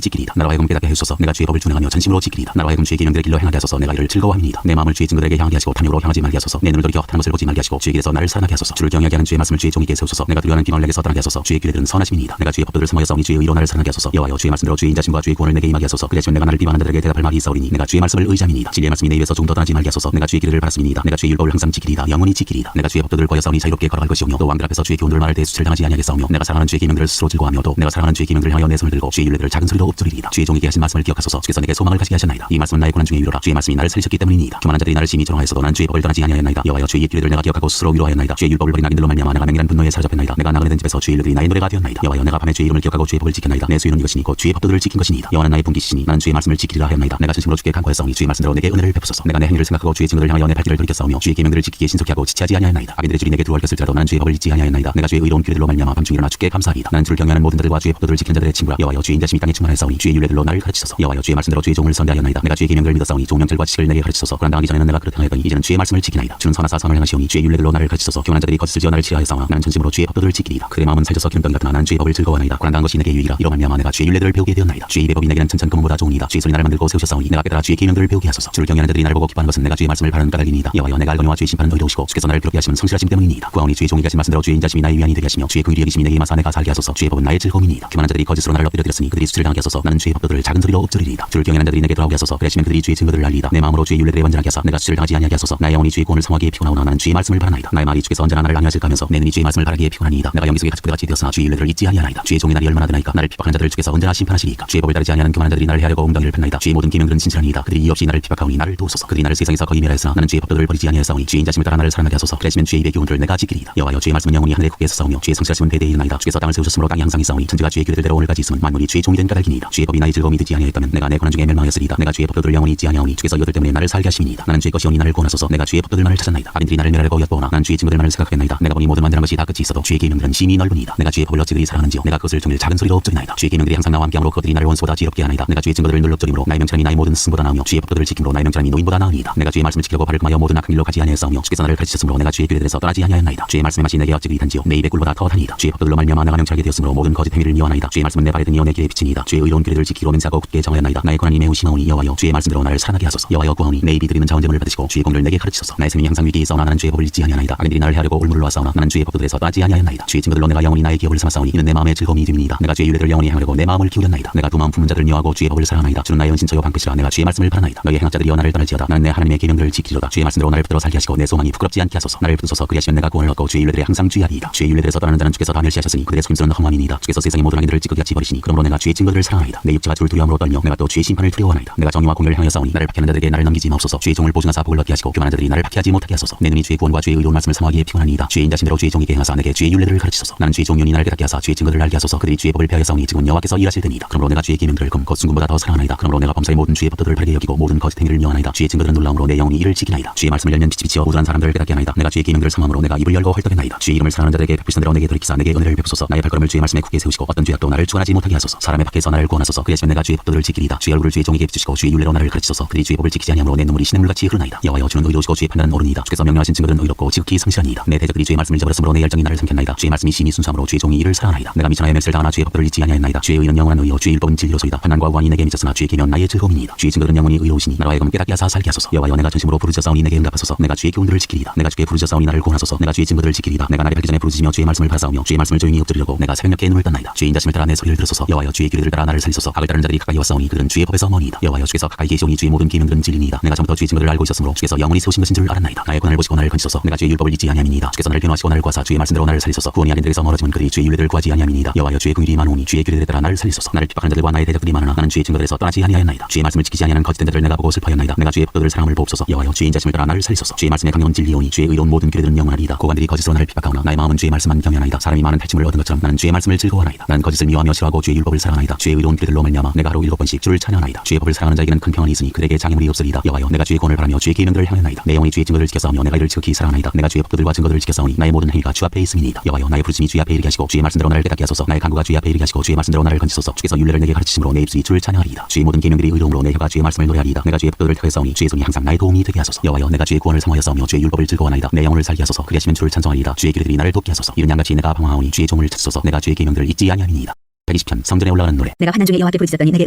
Speaker 1: 지키리이다. 나로 하여금 깨닫게 해주소서. 내가 주의 법을 준행하며 전심으로 지키리이다. 나로 하여금 주의 계명들의 길로 행하게 하소서. 내가 이를 즐거워함이니이다. 내 마음을 주의 증거들에게 향하게 하시고 탐욕으로 향하지 말게 하소서. 내 눈을 돌이켜 헛한 것을 보지 말게 하시고 주의 길에서 나를 사랑하게 하소서. 주를 경외하게 하는 주의 말씀을 주의 종에게 세우소서. 내가 두려워하는 기망을 내게서 떠나게 하소서. 주의 규례들은 선하심이니이다. 내가 주의 법도를 사모하였사오니 주의 의로 나를 사랑하게 하소서. 여호와여 주의 말씀대로 주의 인자심과 주의 구원을 내게 임하게 하소서. 그리하시면 내가 나를 비방하는 자들에게 대답할 말이 있사오리니 내가 주의 말씀을 의지함이니이다. 진리의 말씀이 내 입에서 조금도 떠나지 말게 하소서. 내가 주의 길을 바랐음이니이다. 내가 주의 율법을 항상 지키리이다. 영원히 지키리이다. 내가 주의 법도들을 구하였사오니 자유롭게 걸어갈 것이오며 또 왕들 앞에서 주의 교훈들을 말할 때 수치를 당하지 아니하겠사오며 내가 사랑하는 주의 계명들을 스스로 즐거워하며 또 내가 사랑하는 주의 계명들을 향하여 내 손을 들고 주의 율례들을 작은 소리로 엎드리리이다. 주의 종에게 하신 말씀을 기억하소서. 주께서 내게 소망을 가지게 하셨나이다. 이 말씀은 나의 고난 중에 위로라. 주의 말씀이 나를 살리셨기 때문이니이다. 교만한 자들이 나를 심히 조롱하였어도 난 주의 법을 떠나지 아니하였나이다. 여호와여 주의 규례들을 내가 기억하고 스스로 위로하였나이다. 주의 율법을 버린 악인들로 말미암아 내가 맹인한 분노에 사로잡혔나이다. 내가 나그네 된 집에서 주의 율례들이 나의 노래가 되었나이다. 여호와여 내가 밤에 주의 이름을 기억하고 주의 법을 지켰나이다. 내 수요는 이것이니 곧 주의 법도들을 지킨 것이니이다. 여호와는 나의 분기시니 나는 주의 말씀을 지키리라 하였나이다. 내가 진심으로 주께 간구하였사오니 주의 말씀대로 내게 은혜를 베푸소서. 내가 내 행위를 생각하고 주의 증거를 향하여 내 발길을 돌이켰사오며 주의 계명들을 지키기에 신속히 하고 지체하지 아니하였나이다. 악인들의 줄이 내게 들어올겠을지라도 나는 주의 법을 잊지 아니하였나이다. 내가 주의 의로운 규례들로 말미암아 밤중에 일어나 주께 감사하리이다. 나는 주를 경외하는 모든 자들과 주의 법도들을 지키는 자들의 친구라. 여호와여 주의 인자심이 땅에 충만하였사오니 주의 율례들로 나를 가르치소서. 여호와여 주의 말씀대로 주의 종을 선대하였나이다. 내가 주의 계명들을 믿었사오니 좋은 명철과 지식을 내게 가르치소서. 고난당하기 전에는 내가 그렇게 하였더니 이제는 주의 말씀을 지키나이다. 주는 선하사 선을 행하시오니 주의 율례들로 나를 가르치소서. 교만한 자들이 거짓을 지어 나를 치하하였사오나 나는 전심으로 주의 법도들을 지키리이다. 그의 마음은 살쪄서 기름병 같으나 나는 주의 법을 즐거워하나이다. 고난당한 것이 내게 유익이라. 이로 말미암아 내가 주의 율례들을 배우게 되었나이다. 주의 입의 법이 내게는 천천금보다 좋으니이다. 주의 손이 나를 만들고 세우셨사오니 내가 깨달아 주의 계명들을 배우게 하소서. 주를 경외하는 자들이 나를 보고 기뻐하는 것은 내가 주의 말씀을 바라는 까닭이니이다. 여호와여 내가 알거니와 주의 심판은 너희로우시고 주께서 나를 괴롭게 하시면 성실하심 때문이니이다. 구하오니 주의 종에게 하신 말씀대로 주의 인자심이 나의 위안이 되게 하시며 주의 긍휼이 여기심이 내게 임하사 내가 살게 하소서. 주의 법은 나의 즐거움이니이다. 교만한 자들이 거짓으로 나를 엎드려드렸으니 그들이 수치를 당하게 하소서. 나는 주의 법도들을 작은 소리로 엎드리리이다. 주를 경외하는 자들이 내게 돌아오게 하소서. 그리하시면 그들이 주의 증거들을 알리이다. 내 마음으로 주의 율례들에 완전하게 하사 내가 수치를 당하지 아니하게 하소서. 나의 영혼이 주의 구원을 사모하기에 피곤하오나 나는 주의 말씀을 바라나이다. 나의 말이 주께서 언제나 나를 안위하실까 하면서 내 눈이 주의 말씀을 바라기에 피곤하니이다. 내가 연기 속에 가축부대같이 되었으나 주의 율례들을 잊지 아니하나이다. 주의 종이 날이 얼마나 드나이까. 나를 핍박하는 자들을 주께서 언제나 심판하시리이까. 주의 법을 따르지 아니하는 교만한 자들이 나를 해하려고 엉덩이를 폈나이다. 주의 모든 계명들은 진실하니이다. 그들이 이유 없이 나를 핍박하오니 나를 도우소서. 그들이 나를 세상에서 거의 멸하였으나 나는 주의 법도들을 버리지 아니하였사오니 주의 인자심을 따라 나를 사랑하게 하소서. 그러시면 주의 입의 교훈들을 내가 지키리이다. 여호와여 주의 말씀은 영원히 하늘에 굳게 서사오며 주의 성실하심은 대대에 일어나이다. 주께서 땅을 세우셨으므로 땅이 항상 있사오니 천지가 주의 규례들대로 오늘까지 있으면 만물이 주의 종이 된 까닭이니이다. 주의 법이 나의 즐거움이 되지 아니하였다면 내가 내 고난 중에 멸망하였으리이다. 내가 주의 법도들을 영원히 잊지 아니하오니 주께서 이것들 때문에 나를 살게 하심이니이다. 나는 주의 것이오니 나를 구원하소서. 내가 주의 법도들만을 찾았나이다. 악인들이 나를 멸하려고 엿보나 나는 주의 증거들만을 생각하였나이다. 내가 보니 모든 완전한 것이 다 끝이 있어도 주의 계명들은 심히 넓으니이다. 내가 주의 법을 어찌 그리 사랑하는지요. 내가 그것을 종일 작은 소리로 엎드리나이다. 주의 계명들이 항상 나와 함께함으로 그것들이 나를 원수보다 지럽게 하나이다. 내가 주의 증거들을 눌러 엎드림으로 나의 명철함이 나의 모든 승보다 나으며 주의 법도들을 지킴으로 나의 명철함이 노인보다 나으니이다. 내가 주의 말씀을 지키려고 발을 금하여 모든 악한 길로 가지 아니하였사오며 주께서 나를 가르치셨으므로 내가 주의 규례들에서 떠나지 아니하였나이다. 주의 말씀의 맛이 내게 어찌 그리 단지요. 내 입의 꿀보다 더 다니이다. 주의 법도들로 말미암아 내가 명철하게 되었으므로 모든 거짓 행위를 미워하나이다. 주의 말씀은 내 발에 등이요 내 길에 비치니이다. 주의 의로운 규례들을 지키기로 맹세하고 굳게 정하였나이다. 나의 고난이 매우 심하오니 여호와여 주의 말씀대로 나를 사랑하게 하소서. 여호와여 구하오니 내 입이 드리는 자원제물을 받으시고 주의 공를 내게 가르치소서. 나의 생명이 항상 위기에 있사오나 나는 주의 법을 잊지 아니하나이다. 악인들이 나를 해하려고 올무를 놓았사오나 나는 주의 법도들에서 떠나지 아니하였나이다. 주의 증거들로 내가 영원히 나의 기업을 삼았사오니 이는 내 마음의 즐거움이 됨이니이다. 내가 주의 율례들을 영원히 행하려고 내 마음을 기울였나이다. 내가 두 마음 품은 자들을 미워하고 주의 법을 사랑하나이다. 주는 나의 은신처요 방패시라. 내가 주의 말씀을 바라나이다. 너희의 행악자들이여 나를 떠날지어다. 나는 내 하나님의 계명들을 지키리로다. 주의 말씀대로 나를 붙들어 살게 하시고 내 소망이 부끄럽지 않게 하소서. 나를 붙드소서. 그리하시면 내가 구원을 얻고 주의 율례들에 항상 주의하리이다. 주의 율례들에서 떠나는 자는 주께서 다 멸시하셨으니 그들의 속임수는 험함이니이다. 주께서 세상의 모든 악인들을 찌끄게 같이 버리시니 그러므로 내가 주의 증거들을 사랑하리이다. 내 육체가 주를 두려움으로 떨며 내가 또 주의 주의 심판을 두려워하나이다. 내가 정의와 공의를 향하여 싸우니 나를 박해하는 자들에게 나를 넘기지 마옵소서. 주의 종을 보증하사 복을 얻게 하시고 교만한 자들이 나를 박해하지 못하게 하소서. 내 눈이 주의 구원과 주의 의로운 말씀을 사모하기에 피곤하니이다. 주의 인자심대로 주의 종에게 행하사 내게 주의 율례들을 가르치소서. 나는 주의 종년이 나를 깨닫게 하사 주의 증거들을 알게 하소서. 그들이 주의 법을 폐하여 싸우니 지금 여호와께서 일하실 때니이다. 그러므로 내가 주의 계명들을 금곧 순금보다 더 사랑하나이다. 그러므로 내가 범사의 모든 주의 법도들을 바르게 여기고 모든 거짓 행위를 명하나이다. 주의 증거들은 놀라움으로 내 영혼이 이를 지키나이다. 주의 말씀을 열면 빛이 비치어 우둔한 사람들을 깨닫게 하나이다. 내가 주의 계명들을 사모함으로 내가 입을 열고 헐떡였나이다. 주의 이름을 사랑하는 자들에게 베푸신 대로 내게 돌이키사 내게 은혜를 베푸소서. 나의 발걸음을 주의 말씀에 굳게 세우시고 어떤 죄악도 나를 주관하지 못하게 하소서. 사람의 밖에서 나를 구원하소서. 그리하시면 내가 주의 법도들을 지키리이다. 주의 얼굴을 주의 종에게 비추시고 주의 율례로 나를 가르치소서. 그들이 주의 법을 지키지 아니하므로 내 눈물이 시냇물같이 흐르나이다. 여호와여 주는 의로우시고 주의 판단은 옳으니이다. 주께서 명령하신 증거들은 의롭고 지극히 성실하니이다. 내 대적들이 주의 말씀을 저버렸으므로 내 열정이 나를 삼켰나이다. 주의 말씀이 심히 순수함으로 주의 종이 이를 사랑하나이다. 내가 미천하에 맹세를 당하나 주의 법도를 잊지 아니하였나이다. 주의 의는 영원한 의요 주의 율법은 진리로소이다. 환난과 우환이 내게 미쳤으나 주의 계명 나의 즐거움이니이다. 주의 증거들은 영원히 의로우시니 나로 하여금 깨닫게 하사 살게 하소서. 여호와여 내가 전심으로 부르짖어 싸우니 내게 응답하소서. 내가 주의 교훈들을 지키리이다. 내가 주께 부르짖어 싸우니 나를 구원하소서. 내가 주의 증거들을 지키리이다. 내가 날이 밝기 전에 부르짖으며 주의 말씀을 바라싸우며 주의 말씀을 조용히 엎드리려고 내가 새벽녘에 눈을 떴나이다. 주의 인자심을 따라 내 소리를 들으소서. 여호와여 주의 규례를 따라 나를 살리소서. 악을 따르는 자들이 가까이 왔사오니 그들은 주의 법에서 머니이다. 여호와여 주께서 가까이 계시오니 주의 모든 계명들은 진리니이다. 내가 전부터 주의 증거들을 알고 있었으므로 주께서 영원히 세우신 것인 줄 알았나이다. 나의 고난을 보시고 나를 건지소서. 내가 주의 율법을 잊지 아니함이니이다. 주께서 나를 변호하시고 나를 구하사 주의 말씀대로 나를 살리소서. 구원이 아닌 데에서 멀어지면 그들이 주의 율례를 구하지 아니함이니이다. 여호와여 주의 긍휼이 많으니 주의 규례들에 따라 나를 살리소서. 나를 핍박하는 자들과 나의 대적들이 많으나 나는 주의 증거들에서 떠나지 아니하였나이다. 주의 말씀을 지키지 아니하는 거짓된 자들을 내가 보고 슬퍼하였나이다. 내가 주의 법도들을 사랑함을 보옵소서. 여호와여 주의 인자심을 따라 나를 살리소서. 주의 말씀의 강력은 진리오니 주의 의로운 모든 규례들은 영원하리이다. 고관들이 거짓으로 나를 핍박하오나 나의 마음은 주의 말씀만 경외하나이다. 사람이 많은 탈취물을 얻은 것처럼 나는 주의 말씀을 즐거워하나이다. 나는 거짓을 미워하며 싫어하고 주의 율법을 사랑하나이다. 주의 의로운 규례들로 말미암아 내가 하루 7번씩 주를 찬양하나이다. 주의 법을 사랑하는 자에게는 큰 평안이 있으니 그들에게 장애물이 없으리이다. 여호와여 내가 주의 구원을 바라며 주의 계명들을 향하나이다. 내 영혼이 주의 증거를 지켜 싸우며 내가 이를 지극히 사랑하나이다. 내가 주의 법도들과 증거들을 지켜 싸우니 나의 모든 행위가 주 앞에 있음이니이다. 여호와여 나의 부르심이 주의 앞에 이르게 하시고 주의 말씀대로 나를 깨닫게 하소서. 나의 간구가 주의 앞에 이르게 하시고 주의 말씀대로 나를 건지소서. 주께서 율례를 내게 가르치심으로 내 입술이 주를 찬양하리이다. 주의 모든 계명들이 의로움으로 내 혀가 주의 말씀을 노래하리이다. 내가 주의 법도들을 택해 싸우니 주의 손이 항상 나의 도움이 되게 하소서. 여호와여 내가 주의 구원을 사모하여 싸우며 주의 율법을 즐거워하나이다. 내 영혼을 살게 하소서. 그리하시면 주를 찬송하리이다. 주의 규례들이 나를 돕게 하소서. 이른 양같이 내가 방황하오니 주의 종을 찾소서. 내가 주의 계명들을 잊지 아니함이니이다. 120편 성전에 올라가는 노래.
Speaker 2: 내가 환난 중에 여호와께 부르짖었더니 내게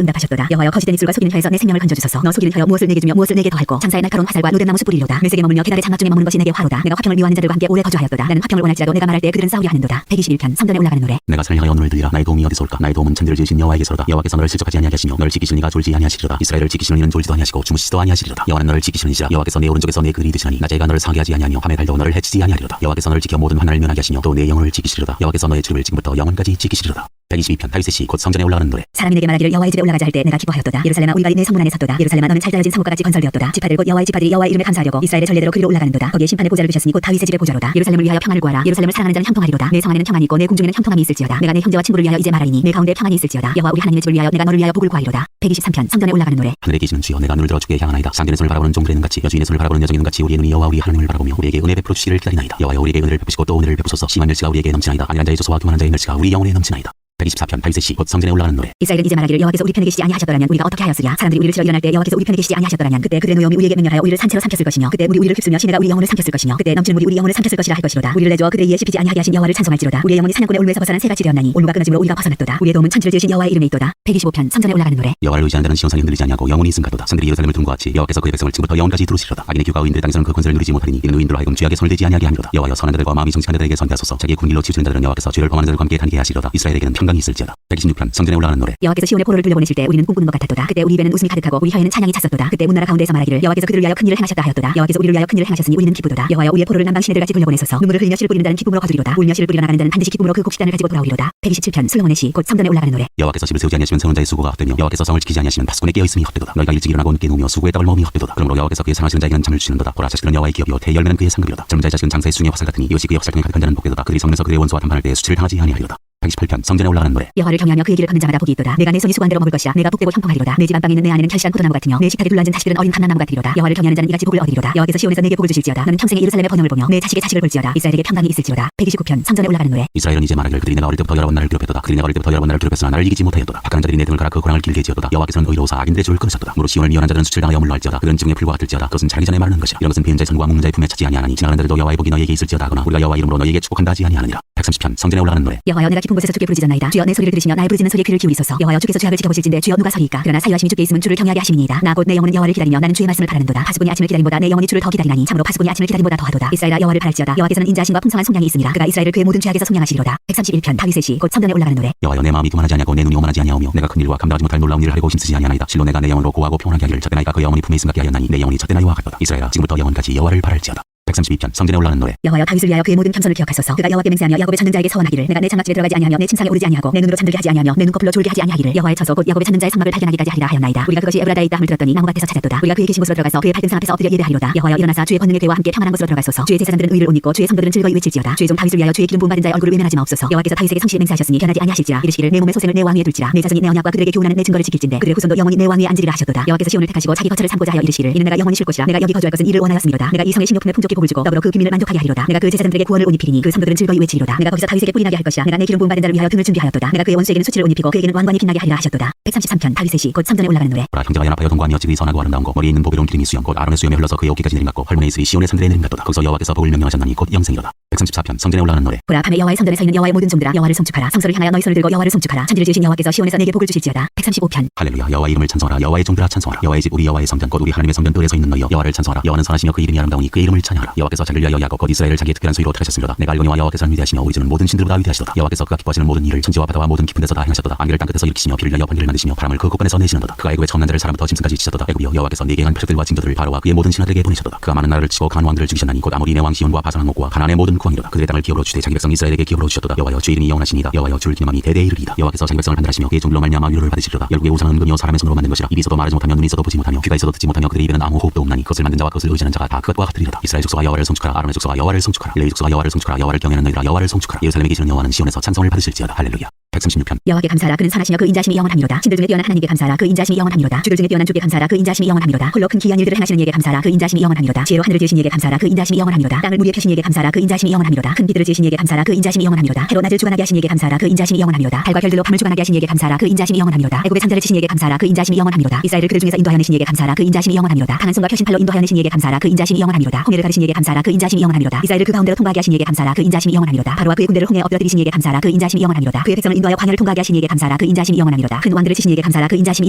Speaker 2: 응답하셨도다. 여호와여 거짓된 입술과 속이는 혀에서 내 생명을 건져주소서. 너 속이는 혀여 무엇을 내게 주며 무엇을 내게 더할꼬. 장사의 날카로운 화살과 노된 나무 숯불이로다. 내색에 머물며 계달의 장막 중에 머무는 것이 내게 화로다. 내가 화평을 미워하는 자들과 함께 오래 거주하였도다. 나는 화평을 원할지라도 내가 말할 때 그들은 싸우려 하는도다. 121편 성전에 올라가는 노래.
Speaker 1: 내가 산을 향하여 눈을 들리라. 나의 도움이 어디서 올까. 나의 도움은 천지를 지으신 여호와에게서로다. 여호와께서 너를 실족하지 아니하시며 너를 지키시는 이가 졸지 아니하시리로다. 이스라엘을 지키시는 이는 졸지도 아니하시고 주무시지도 아니하시리로다. 여호와는 너를 지키시는 이시라. 여호와께서 내 오른쪽에서 내 글이 되시나니 낮에가 너를 상하게 하지 아니하며 밤에 달도 너를 해치지 아니하리로다. 여호와께서 너를 지켜 모든 환난을 면하게 하시며 또 내 영혼을 지키시리로다. 여호와께서 너의 출입을 지금부터 영원까지 지키시리로다. 122편 다윗의 시 곧 성전에 올라가는 노래.
Speaker 2: 사람이 내게 말하기를 여호와의 집에 올라가자 할 때 내가 기뻐하였도다. 예루살렘아 우리가 내 성문 안에 섰도다. 예루살렘아 너는 잘 다려진 성읍과 같이 건설되었도다. 지파들 곧 여호와의 지파들이 여호와의 이름에 감사하려고 이스라엘의 전례대로 그리로 올라가는도다. 거기에 심판의 보좌를 두셨으니 곧 다윗의 집의 보좌로다. 예루살렘을 위하여 평안을 구하라. 예루살렘을 사랑하는 자는 형통하리로다. 내 성 안에는 평안이 있고 내 궁중에는 형통함이 있을지어다. 내가 내 형제와 친구를 위하여 이제 말하리니 내 가운데 평안이 있을지어다. 여호와 우리 하나님의 집을 위하여 내가 너를 위하여 복을 구하리로다. 123편 성전에 올라가는 노래.
Speaker 1: 하늘에 계시는 주여 내가 눈을 들어 주께 향하나이다. 상전의 손을 바라보는 종들의 같이 여주인의 손을 바라보는 여정의 같이 우리의 눈이 여호와 우리 하나님을 바라보며 우리에게 은혜 베풀어 주시기를 기다리나이다. 여호와여 우리에게 은혜를 베푸시고 또 은혜를 베푸소서. 심한 멸치가 우리에게 넘치나이다. 안일한 자의 조소와 교만한 자의 멸치가 우리 영혼에 넘치나이다. 124편 다윗의 시 곧 성전에 올라가는 노래.
Speaker 2: 이스라엘은 이제 말하기를 여호와께서 우리 편에 계시지 아니하셨더라면 우리가 어떻게 하였으랴. 사람들이 우리를 치러 일어날 때 여호와께서 우리 편에 계시지 아니하셨더라면 그때 그들의 노여움이 우리에게 맹렬하여 우리를 산채로 삼켰을 것이며 그때 물이 우리를 휩쓰며 시내가 우리 영혼을 삼켰을 것이며 그때 넘치는 물이 우리 영혼을 삼켰을 것이라 할 것이로다. 우리를 내주어 그들의 이에 씹히지 아니하게 하신 여호와를 찬송할지로다. 우리의 영혼이 사냥꾼의 올무에서 벗어난 새같이 되었나니 올무가 끊어짐으로 우리가 벗어났도다. 우리의 도움은 천지를 지으신 여호와의 이름에 있도다. 125편 성전에 올라가는 노래.
Speaker 1: 여호와를 의지하는 자는 시온산이 흔들리지 아니하고 영원히 승가도다. 산들이 예루살렘을 둔 것 같이 여호와께서 그의 백성을 지금부터 영원까지 두루시리로다. 악인의 규가 의인들의 땅에서는 그 권세를 누리지 못하리니 이는 의인들로 하여금 죄악에 손을 대지 아니하게 함이로다. 여호와여 선한 자들과 마음이 정직한 자들에게 선대하소서. 자기의 군길로 치우치는 자들은 여호와께서 죄를 범하는 자들과 함께 다니게 하시리로다. 이스라엘에게는 평강이 있을지어다. 126편 성전에 올라가는 노래.
Speaker 2: 여호와께서 시온의 포로를 돌려보내실 때 우리는 꿈꾸는 것 같았도다. 그때 우리 입에는 웃음이 가득하고 우리 혀에는 찬양이 찼었도다. 그때 문나라 가운데에서 말하기를 여호와께서 그들을 위하여 큰 일을 행하셨다 하였도다. 여호와께서 우리를 위하여 큰 일을 행하셨으니 우리는 기쁘도다. 여호와여 우리의 포로를 남방 시내들같이 돌려보내소서. 눈물을 흘리며 씨를 뿌리는 자는 기쁨으로 거두리로다. 울며 씨를 뿌리러 나가는 자는 반드시 기쁨으로 그 곡식단을 가지고 돌아오리로다. 127편 솔로몬의 시 곧 성전에 올라가는 노래.
Speaker 1: 여호와께서 집을 세우지 아니하시면 세운 자의 수고가 헛되며 여호와께서 성을 지키지 아니하시면 파수꾼의 깨어 있음이 헛되도다. 너희가 일찍 일어나고 늦게 누우며 수고의 떡을 먹음이 헛되도다. 그러므로 여호와께서 그의 사랑하시는 자에게는 잠을 주시는도다. 보라 자식들은 여호와의 기업이요 태 열매는 그의 상급이로다. 젊은 자의 자식은 장사의 수중의 화살 같으니 이것이 그의 화살통에 가득한 자는 복되도다. 그들이 성내서 그의 원수와 담판할 때 수치를 당하지 아니하리로다. 128편 성전에 올라가는 노래.
Speaker 2: 여호와를 경외하며 그의 길을 걷는 자마다 복이 있도다. 내가 내 손이 수고한 대로 먹을 것이라. 내가 복되고 형통하리로다. 내 집 안방에 있는 내 아내는 결실한 포도나무 같으며 내 식탁에 둘러앉은 자식들은 어린 감람나무 같으리로다. 여호와를 경외하는 자는 이같이 복을 얻으리로다. 여호와께서 시온에서 내게 복을 주실지어다. 너는 평생에 예루살렘의 번영을 보며 내 자식의 자식을 볼지어다. 이스라엘에게 평강이 있을지어다. 129편 성전에 올라가는 노래.
Speaker 1: 이스라엘은 이제 말하기를 그들이 내가 어릴 때부터 여러 번 나를 괴롭혔도다. 그들이 내가 어릴 때부터 여러 번 나를 괴롭혔으나 나를 이기지 못하였도다. 박하는 자들이 내 등을 갈아 그 고랑을 길게 지었도다. 여호와께서는 의로우사 악인들의 죄를 끊으셨도다. 무릇 시온을 미워하는 자들은 수치를 당하여 물러할지어다. 그들은 지붕에 풀과 같을지어다. 그것은 자기 전에 마르는 것이라. 이런 것은 배은 자의 손과 묶는 자의 품에 차지 아니하나니 지나가는 자들도 여호와의 복이 너희에게 있을지어다 하거나 우리가 여호와 이름으로 너희에게 축복한다 하지 아니하느니라. 130편 성전에 올라가는 노래.
Speaker 2: 여호와여 내가 깊은 곳에서 주께 부르짖었나이다. 주여 내 소리를 들으시며 나의 부르짖는 소리에 귀를 기울이소서. 여호와여 주께서 죄악을 지켜보실진데 주여 누가 서리이까. 그러나 사유하심이 주께 있으면 주를 경외하게 하심이니이다. 나 곧 내 영혼은 여호와를 기다리며 나는 주의 말씀을 바라는도다. 파수꾼이 아침을 기다림보다 내 영혼이 주를 더 기다리나니 참으로 파수꾼이 아침을 기다림보다 더하도다. 이스라엘아 여호와를 바랄지어다. 여호와께서는 인자하심과 풍성한 속량이 있으니라. 그가 이스라엘을 그의 모든 죄악에서 속량하시리로다. 131편 다윗의 시 곧 성전에 올라가는 노래.
Speaker 1: 여호와여 내 마음이 교만하지 아니하고 내 눈이 오만하지 아니하오며 내가 큰 일과 감당하지 못할 놀라운 일을 하려고 힘쓰지 아니하나이다. 실로 내가 내 영혼으로 고하고 평안하게 하기를 젖된 아이가 그 영혼이 품에 있음 같게 하였나니 내 영혼이 젖된 아이와 같도다. 이스라엘아 지금부터 영원까지 여호와를 바랄지어다. 132편 성전에 올라가는 노래.
Speaker 2: 여호와여 다윗을 위하여 그의 모든 겸손을 기억하소서. 그가 여호와께 맹세하며 야곱의 찾는 자에게 서원하기를 내가 내 장막집에 들어가지 아니하며 내 침상에 오르지 아니하고 내 눈으로 잠들게 하지 아니하며 내 눈꺼풀로 졸게 하지 아니하기를 여호와의 처소 곧 야곱의 찾는 자의 성막을 발견하기까지 하리라 하였나이다. 우리가 그것이 에브라다에 있다 함을 들었더니 나무 밭에서 찾았도다. 우리가 그의 계신 곳으로 들어가서 그의 발등상 앞에서 엎드려 예배하리로다. 여호와여 일어나사 주의 권능의 괴와 함께 평안한 곳으로 들어가소서. 주의 제사장들은 의를 옷 입고 주의 성도들은 즐거이 외칠지어다. 주의 종 다윗을 위하여 주의 기름 부음 받은 자의 얼굴을 외면하지 마옵소서. 여호와께서 다윗에게 성실히 맹세하셨으니 변하지 아니하실지라. 이르시기를 내 몸의 소생을 내 왕 위에 둘지라. 내 자손이 내 언약과 그들에게 교훈하는 내 증거를 지킬진대 그들의 후손도 영원히 내 왕 위에 앉으리라 하셨도다. 여호와께서 시온을 택하시고 자기 거처를 삼고자 하여 이르시기를 이는 내가 영원히 쉴 곳이라. 내가 여기 거주할 것은 이를 원하였음이로다. 내가 이 성의 식료품에 풍족히 복을 주고 더불어 그 기민을 만족하게 하리로다. 내가 그 제사장들에게 구원을 옷 입히리니 그 성도들은 즐거이 외치리로다. 내가 거기서 다윗에게 뿔이 나게 할 것이야. 내가 내 기름 부음 받은 자를 위하여 등을 준비하였도다. 내가 그의 원수에게는 수치를 옷 입히고 그에게는 왕관이 빛나게 하리라 하셨도다. 133편 다윗의 시 곧 성전에 올라가는 노래.
Speaker 1: 보라 형제가 연합하여 동거하며 지극히 선하고 아름다운 거 머리에 있는 보배로운 기름이 수염 곧 아론의 수염에 흘러서 그의 어깨까지 내림 같고 헐문에 있으리 시온의 산들에 내림 같도다. 거기서 여호와께서 복을 명령하셨나니 곧 영생이로다. 134편 성전에 올라가는 노래.
Speaker 2: 보라 밤에 여호와의 성전에 서 있는 여호와의 모든 종들아 여호와를 송축하라. 성소를 향하여 너희 손을 들고 여호와를 송축하라. 천지를 지으신 여호와께서 시온에서 내게 복을 주실지어다. 135편
Speaker 1: 할렐루야. 여호와 이름을 찬송하라. 여호와의 종들아 찬송하라. 여호와의 집 우리 여호와의 성전 곧 우리 하나님의 성전 뜰에 서 있는 너희여 여호와를 찬송하라. 여호와는 선하시며 그 이름이 아름다우니 그 이름을 찬양하라. 여호와께서 자기를 위하여 야곱 곧 이스라엘을 자기의 특별한 소유로 택하셨습니다. 내가 알거니와 여호와께서는 위대하시며 우리 주는 모든 신들보다 위대하시도다. 여호와께서 그가 기뻐하시는 모든 일을 천지와 바다와 모든 깊은 데서 다 행하셨도다. 안개를 땅 끝에서 일으키시며 비를 내어 번개를 만드시며 바람을 그 곳간에서 내시는도다. 그가 애굽의 처음 난 자를 사람부터 짐승까지 지셨도다. 애굽이여 여호와께서 네게 행한 표적들과 징조들을 바로와 그의 모든 신하들에게 보내셨도다. 그가 많은 나라를 치고 강한 왕들을 죽이셨나니 곧 아모리의 왕 시온과 바산 왕 옥과 가나안의 모든 국왕이로다. 그들의 땅을 기업으로 주되 자기 백성 이스라엘에게 기업으로 주셨도다. 여호와여 주의 이름이 영원하시니이다. 여호와여 주를 기념함이 대대에 이르리이다. 여호와께서 자기 백성을 판단하시며 그의 종들로 말미암아 위로를 받으시리로다. 열국의 우상은 은금이요 사람의 손으로 만든 것이라. 입이 있어도 말하지 못하며 눈이 있어도 보지 못하며 귀가 있어도 듣지 못하며 그들의 입에는 아무 호흡도 없나니 그것을 만든 자와 그것을 의지하는 자가 다 그것과 같으리로다. 이스라엘 족속아 여호와를 송축하라. 아론의 족속아 여호와를 송축하라. 레위 족속아 여호와를 송축하라. 여호와를 경외하는 너희라 여호와를 송축하라. 예루살렘에 계시는 여호와는 시온에서 찬송을 받으실지어다. 할렐루야. 136편
Speaker 2: 여호와께 감사하라. 그는 선하시며 그 인자심이 영원함이로다. 신들 중에 뛰어난 하나님께 감사하라. 그 인자심이 영원함이로다. 주들 중에 뛰어난 주께 감사하라. 그 인자심이 영원함이로다. 홀로 큰 기이한 일들을 행하시는 이에게 감사하라. 그 인자심이 영원함이로다. 지혜로 하늘을 지으신 이에게 감사하라. 그 인자심이 영원함이로다. 땅을 무리에 펴신 이에게 감사하라. 그 인자심이 영원함이로다. 큰 빛들을 지으신 이에게 감사하라. 그 인자심이 영원함이로다. 해로 낮을 주관하게 하신 이에게 감사하라. 그 인자심이 영원함이로다. 달과 별들로 밤을 주관하게 하신 이에게 감사하라. 그 인자심이 영원함이로다. 애굽의 창자를 치신 이에게 감사하라. 그 인자심이 영원함이로다. 이스라엘을 그들 중에서 인도하여 내신 이에게 감사하라. 그 인자심이 영원함이로다. 강한 손과 펴신 팔로 인도하여 내신 이에게 감사하라. 그 인자심이 영원함이로다. 홍해를 가르신 이에게 감사하라. 그 인자심이 영원함이로다. 이스라엘을 그 가운데로 통과하게 하신 이에게 감사하라. 그 인자심이 영원함이로다. 바로와 그의 군대를 홍해에 엎드려드리신 이에게 감사하라. 그 인자심이 영원함이로다. 그의 백성을 인도하여 광야를 통과하게 하신 이에게 감사하라. 그 인자심이 영원함이로다. 큰 왕들을 치신 이에게 감사하라. 그 인자심이